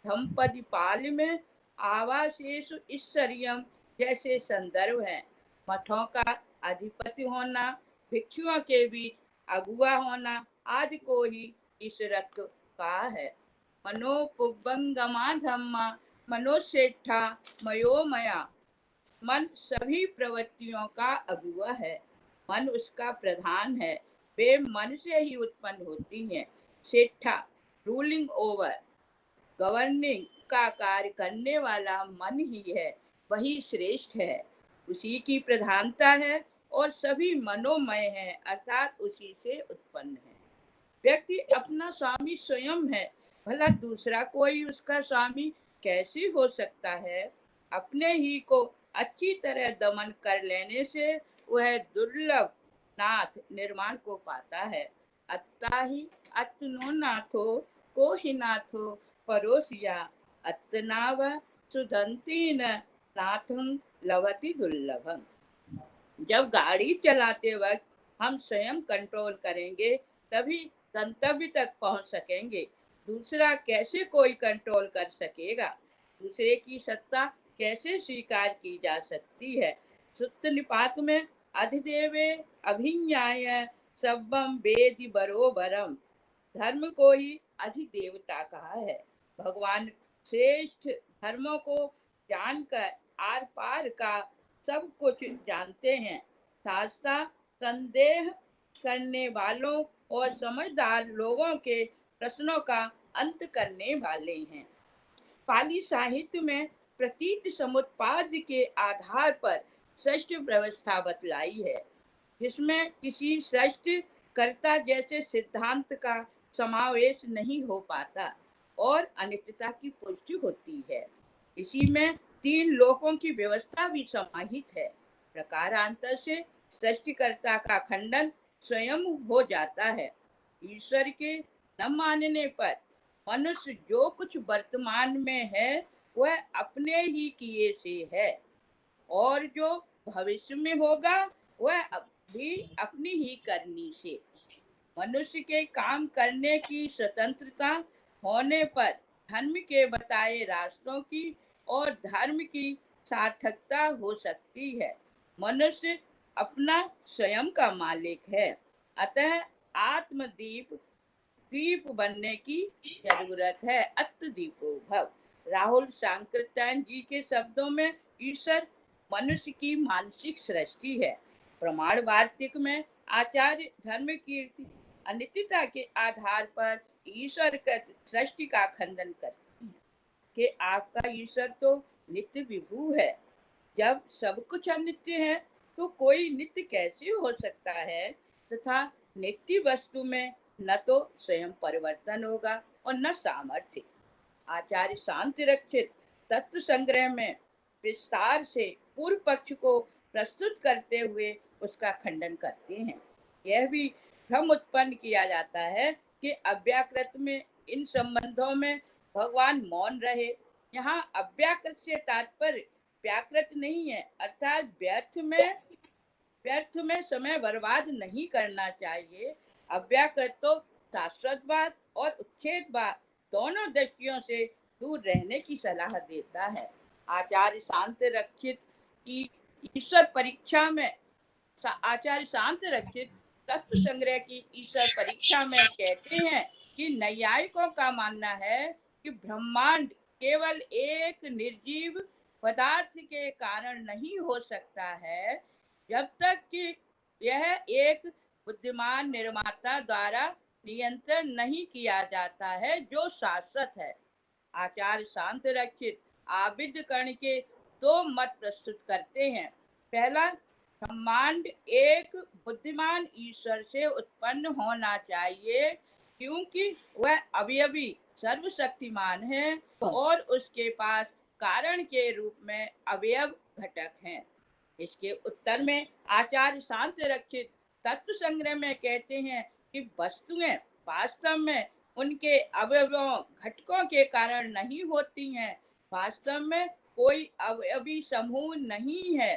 धम्पति पाल में आवासेषु ईश्वरियम जैसे संदर्भ हैं। मठों का अधिपति होना, भिक्षुओं के बीच अगुआ होना आदि को ही ईश्वरत्व का है। मनोपुबंगमा धम्मा मनोशेठा मयोमया, मन सभी प्रवृत्तियों का अगुआ है, मन उसका प्रधान है, वे मन से ही उत्पन्न होती हैं। शेठा रूलिंग ओवर, गवर्निंग का कार्य करने वाला मन ही है, वही श्रेष्ठ है, उसी की प्रधानता है और सभी मनोमय हैं, अर्थात उसी से उत्पन्न है। व्यक्ति अपना स्वामी स्वयं है, भला दूसरा कोई उसका स्वामी कैसे हो सकता है? अपने ही को अच्छी तरह दमन कर लेने से वह दुर्लभ नाथ निर्माण को पाता है। अत्ता ही अत्नो नाथो को ही नाथो परोसिया, अत्तनाव सुधंती न नाथं लवति दुर्लभम। जब गाड़ी चलाते वक्त हम स्वयं कंट्रोल करेंगे तभी गंतव्य तक पहुंच सकेंगे, दूसरा कैसे कोई कंट्रोल कर सकेगा? दूसरे की सत्ता कैसे स्वीकार की जा सकती है? सुत्त निपात में अधिदेवे अभिन्याय सब्बम वेदि बरोबरम, धर्म को ही अधिदेवता कहा है। भगवान श्रेष्ठ धर्मों को जानकर आर पार का सब कुछ जानते हैं, साथ साथ संदेह करने वालों और समझदार लोगों के प्रश्नों का अंत करने वाले हैं। पाली साहित्य में प्रतीत समुत्पाद्य के आधार पर षष्ठ व्यवस्था बतलाई है, जिसमें किसी षष्ठ कर्ता जैसे सिद्धांत का समावेश नहीं हो पाता और अनित्यता की पुष्टि होती है। इसी में तीन लोकों की व्यवस्था भी समाहित है। प्रकारांतर से सृष्टिकर्ता का खंडन स्वयं हो जाता है। ईश्वर के न मानने पर मनुष्य जो कुछ वर्तमान में है वह अपने ही किए से है, और जो भविष्य में होगा वह भी अपनी ही करनी से। मनुष्य के काम करने की स्वतंत्रता होने पर धर्म के बताए रास्तों की और धर्म की सार्थकता हो सकती है। मनुष्य अपना स्वयं का मालिक है, अतः आत्मदीप दीप बनने की जरूरत है। अत्दीपो भव। राहुल सांकृत्यायन जी के शब्दों में ईश्वर मनुष्य की मानसिक सृष्टि है। प्रमाण वार्तिक में आचार्य धर्म कीर्ति अनित्यता के आधार पर ईश्वर सृष्टि का खंडन करते हैं कि आपका ईश्वर तो नित्य विभू है। जब सब कुछ अनित्य है तो कोई नित्य कैसे हो सकता है, तथा नित्य वस्तु में न तो स्वयं परिवर्तन होगा और न सामर्थ्य। आचार्य शांति रक्षित तत्व संग्रह में विस्तार से पूर्व पक्ष को प्रस्तुत करते हुए उसका खंडन करते हैं। यह भी भ्रम उत्पन्न किया जाता है कि अव्याकृत में इन संबंधों में भगवान मौन रहे। यहाँ अव्याकृत से तात्पर्य व्याकृत नहीं है, अर्थात व्यर्थ में समय बर्बाद नहीं करना चाहिए। अव्याकृत तो शाश्वतवाद और उच्छेदवाद दोनों दृष्टियों से दूर रहने की सलाह देता है। आचार्य शांत रक्षित की ईश्वर परीक्षा में आचार्य शांत रक्षित तत्व संग्रह की ईश्वर परीक्षा में कहते हैं कि नैयायिकों का मानना है कि ब्रह्मांड केवल एक निर्जीव पदार्थ के कारण नहीं हो सकता है, जब तक कि यह एक बुद्धिमान निर्माता द्वारा नियंत्रण नहीं किया जाता है जो शाश्वत है। आचार्य शांत रक्षित आविद कर्ण के दो मत प्रस्तुत करते हैं। पहला, ब्रह्मांड एक बुद्धिमान ईश्वर से उत्पन्न होना चाहिए क्योंकि वह अवयवी सर्वशक्तिमान है और उसके पास कारण के रूप में अवयव घटक हैं। इसके उत्तर में आचार्य शांत रक्षित तत्व संग्रह में कहते हैं कि वस्तुएं वास्तव में उनके अवयवों घटकों के कारण नहीं होती हैं। वास्तव में कोई अवयवी समूह नहीं है।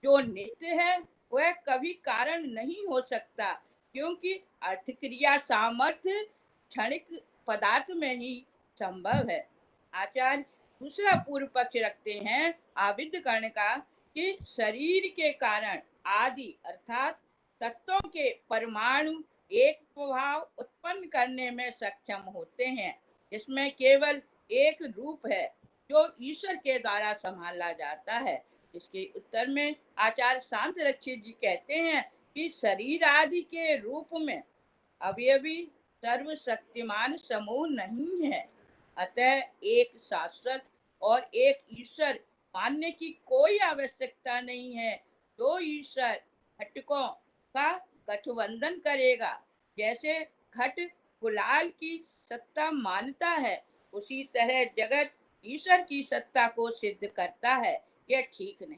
जो नित्य है वह कभी कारण नहीं हो सकता क्योंकि अर्थ क्रिया सामर्थ्य क्षणिक पदार्थ में ही संभव है। आचार्य दूसरा पूर्व पक्ष रखते हैं आविद कर्ण का कि शरीर के कारण आदि अर्थात तत्वों के परमाणु एक प्रभाव उत्पन्न करने में सक्षम होते हैं। इसमें केवल एक रूप है जो ईश्वर के द्वारा संभाला जाता है। इसके उत्तर में आचार्य शांत रक्षित जी कहते हैं कि शरीर आदि के रूप में अवयवी सर्वशक्तिमान समूह नहीं है, अतः एक शाश्वत और एक ईश्वर मानने की कोई आवश्यकता नहीं है। जो ईश्वर घटकों का गठबंधन करेगा, जैसे घट गुलाल की सत्ता मानता है, उसी तरह जगत ईश्वर की सत्ता को सिद्ध करता है। यह ठीक नहीं,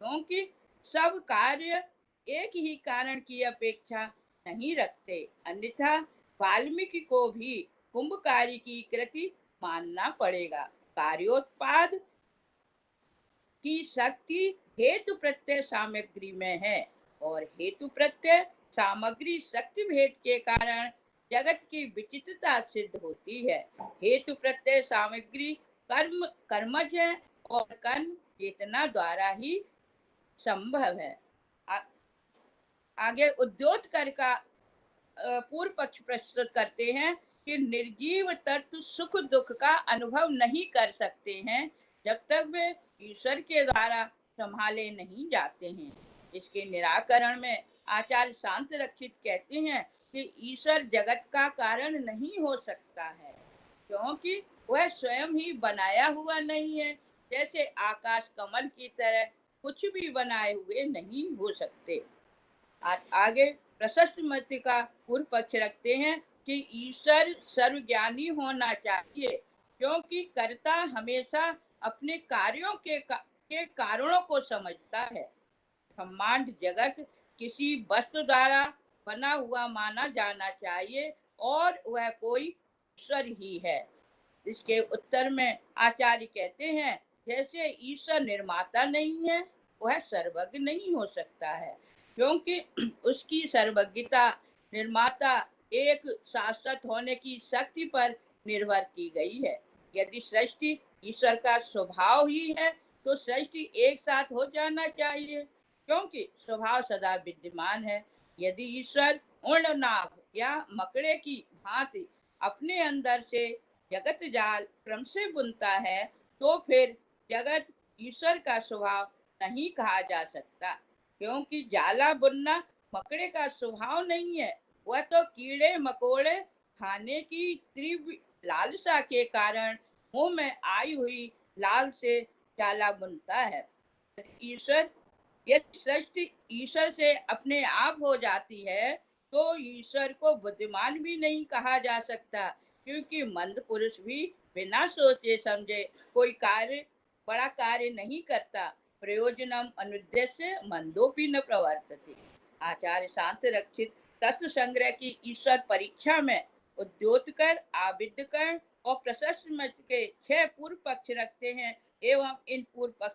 क्योंकि सब कार्य एक ही कारण की अपेक्षा नहीं रखते, अन्यथा वाल्मीकि को भी कुंभकारी की कृति मानना पड़ेगा। कार्योत्पाद की शक्ति हेतु प्रत्यय सामग्री में है और हेतु प्रत्यय सामग्री शक्ति भेद के कारण जगत की विचित्रता सिद्ध होती है। हेतु प्रत्यय सामग्री कर्मज है और कर्म चेतना द्वारा ही संभव है। आगे उद्योतकर का पूर्व पक्ष प्रस्तुत करते हैं कि निर्जीव तत्व सुख दुख का अनुभव नहीं कर सकते हैं जब तक वे ईश्वर के द्वारा संभाले नहीं जाते हैं। इसके निराकरण में आचार्य शांत रक्षित कहते हैं कि ईश्वर जगत का कारण नहीं हो सकता है क्योंकि वह स्वयं ही बनाया हुआ नहीं है। जैसे आकाश कमल की तरह कुछ भी बनाए हुए नहीं हो सकते। आगे प्रशस्त मत का पूर्व पक्ष रखते हैं कि ईश्वर सर्वज्ञानी होना चाहिए क्योंकि कर्ता हमेशा अपने कार्यों के कारणों को समझता है। ब्रह्मांड जगत किसी वस्तु द्वारा बना हुआ माना जाना चाहिए और वह कोई ईश्वर ही है। इसके उत्तर में आचार्य कहते हैं, जैसे ईश्वर निर्माता नहीं है, वह सर्वज्ञ नहीं हो सकता है, क्योंकि उसकी सर्वज्ञता निर्माता एक शाश्वत होने की शक्ति पर निर्भर की गई है। यदि सृष्टि ईश्वर का स्वभाव ही है तो सृष्टि एक साथ हो जाना चाहिए, क्योंकि स्वभाव सदा विद्यमान है। यदि ईश्वर उर्ण नाभ या मकड़े की भांति अपने अंदर से जगत जाल क्रम से बुनता है, तो फिर जगत ईश्वर का स्वभाव नहीं कहा जा सकता, क्योंकि जाला बुनना मकड़े का स्वभाव नहीं है। वह तो कीड़े मकोड़े खाने की तीव्र लालसा के कारण मुंह में आई हुई लाल से जाला बुनता है। ईश्वर यदि सृष्टि ईश्वर से अपने आप हो जाती है तो ईश्वर को बुद्धिमान भी नहीं कहा जा सकता, क्योंकि मंद पुरुष भी बिना सोचे समझे कोई बड़ा कार्य नहीं करता। प्रयोजनम अनुद्देश्य मंदोपि न प्रवर्तते। आचार्य शांत रक्षित तत्व संग्रह की ईश्वर परीक्षा में उद्योतकर, आविद्यकर और प्रशस्त मत के 6 पूर्व पक्ष रखते हैं एवं इन पूर्व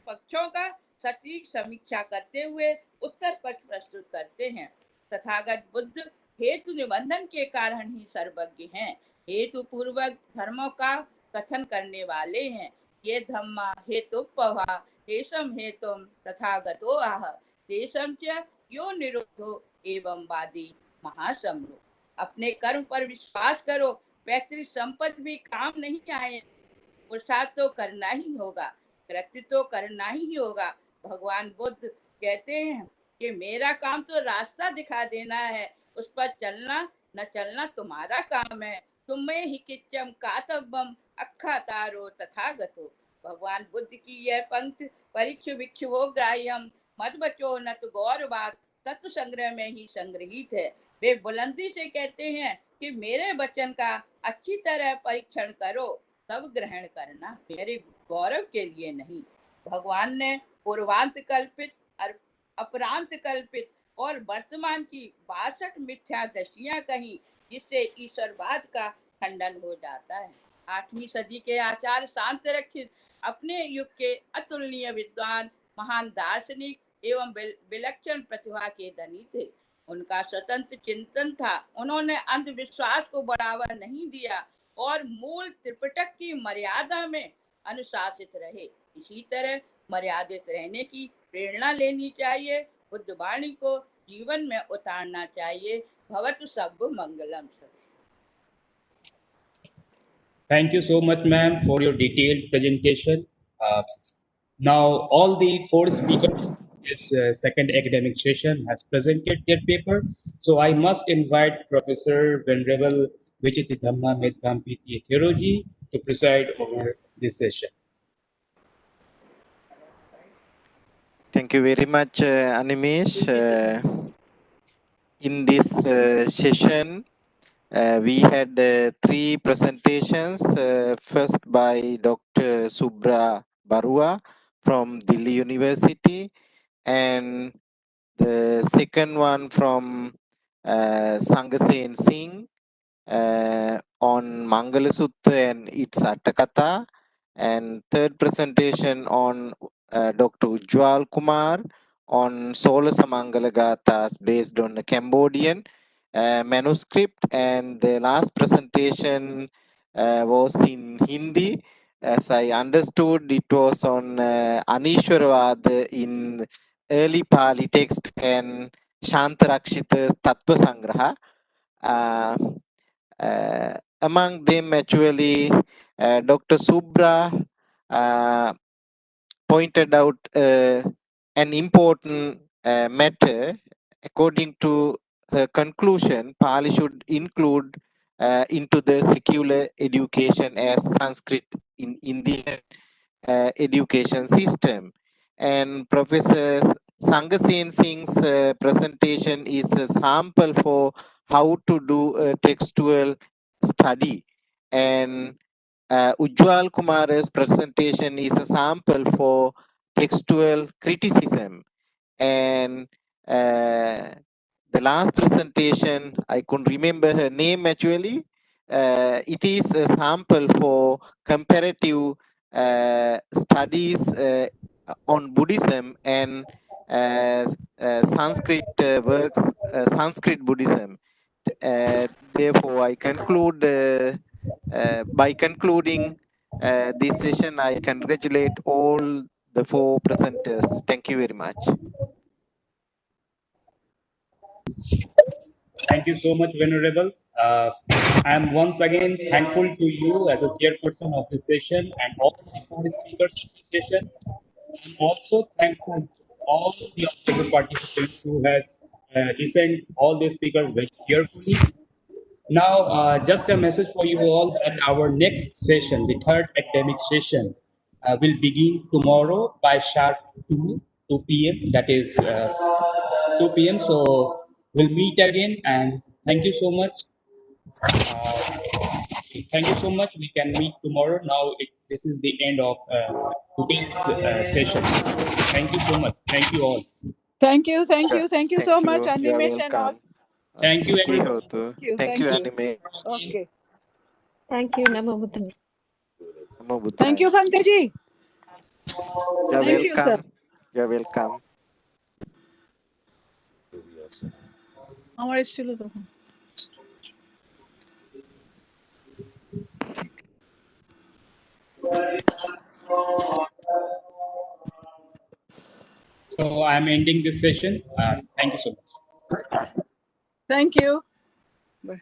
पक्षों का सटीक समीक्षा करते हुए उत्तर पक्ष प्रस्तुत करते हैं। तथागत बुद्ध हेतु निबंधन के कारण ही सर्वज्ञ हैं, हेतु पूर्वक धर्मों का कथन करने वाले हैं। ये धम्मा हेतु पवा तेषम हेतुम तथागतो आह तेषम च यो निरोधो एवं वादी महासम्रो। अपने कर्म पर विश्वास करो, पैतृक संपत्ति भी काम नहीं आए, पुरुषार्थ तो करना ही होगा, कृत्य तो करना ही होगा। भगवान बुद्ध कहते हैं कि मेरा काम तो रास्ता दिखा देना है, उस पर चलना न चलना तुम्हारा काम है। तुम्हें ही किच्चम कातव्यम अक्खा तारो तथागतो। भगवान बुद्ध की यह पंक्ति परीक्ष भिक्षुवो ग्राह्यम मत बचो न तो गौरवाद तत्व संग्रह में ही संग्रहित है। वे बुलंदी से कहते हैं कि मेरे वचन का अच्छी तरह परीक्षण करो, तब ग्रहण करना, मेरे गौरव के लिए नहीं। भगवान ने पूर्वांत कल्पित, अपरांत कल्पित और वर्तमान की 62 मिथ्या दृष्टियां कही, जिससे ईश्वरवाद का खंडन हो जाता है। 8वीं सदी के आचार्य शांत रक्षित अपने युग के अतुलनीय विद्वान, महान दार्शनिक एवं विलक्षण प्रतिभा के धनी थे। उनका स्वतंत्र चिंतन था। उन्होंने अंधविश्वास को बढ़ावा नहीं दिया और मूल त्रिपिटक की मर्यादा में अनुशासित रहे। इसी तरह मर्यादित रहने की प्रेरणा लेनी चाहिए, बुद्ध वाणी को जीवन में उतारना चाहिए। भवतु सब्ब मंगलम। Thank you so much, ma'am, for your detailed presentation. Now, all the 4 speakers in this second academic session has presented their paper. So I must invite Professor Venerable Vijiti Dhamma Medhampiti Theroji to preside over this session. Thank you very much, Animesh. In this session, we had 3 presentations. First by Dr. Subra Barua from Delhi University, and the second one from Sangasen Singh on Mangala Sutta and its Attakatha, and third presentation on Dr. Ujjwal Kumar on Solasa Mangala Gathas based on the Cambodian manuscript, and the last presentation was in Hindi. As I understood, it was on Anishwaravad in early Pali text and Shantarakshita's Tattva Sangraha. Among them, actually, Dr. Subra pointed out an important matter. According to her conclusion, Pali should include into the secular education as Sanskrit in Indian education system. And Professor Sangasen Singh's presentation is a sample for how to do a textual study. And Ujjwal Kumar's presentation is a sample for textual criticism. And the last presentation, I couldn't remember her name actually. It is a sample for comparative studies on Buddhism and Sanskrit works, Sanskrit Buddhism. Therefore, I conclude by concluding this session, I congratulate all the 4 presenters. Thank you very much. Thank you so much, Venerable. I am once again thankful to you as a chairperson of this session and all the 4 speakers of this session. I'm also thankful to all the other participants who has listened all the speakers very carefully. Now, just a message for you all that our next session, the 3rd academic session, will begin tomorrow by sharp 2 p.m. That is 2 p.m. So we'll meet again, and thank you so much. Thank you so much. We can meet tomorrow. Now, this is the end of today's session. Thank you so much. Thank you all. Thank you so much, You are Animesh and all. welcome. Thank you, Sukhi everyone. ho to. Thank you. Thank you, Anime. Okay. Thank you, Namo Buddhaya. Namo Buddhaya. Thank you, Bhanteji. You're Thank you, sir. welcome. You're welcome. আমার এসেছিল তখন। So I'm ending this session. Thank you so much. Thank you. Bye.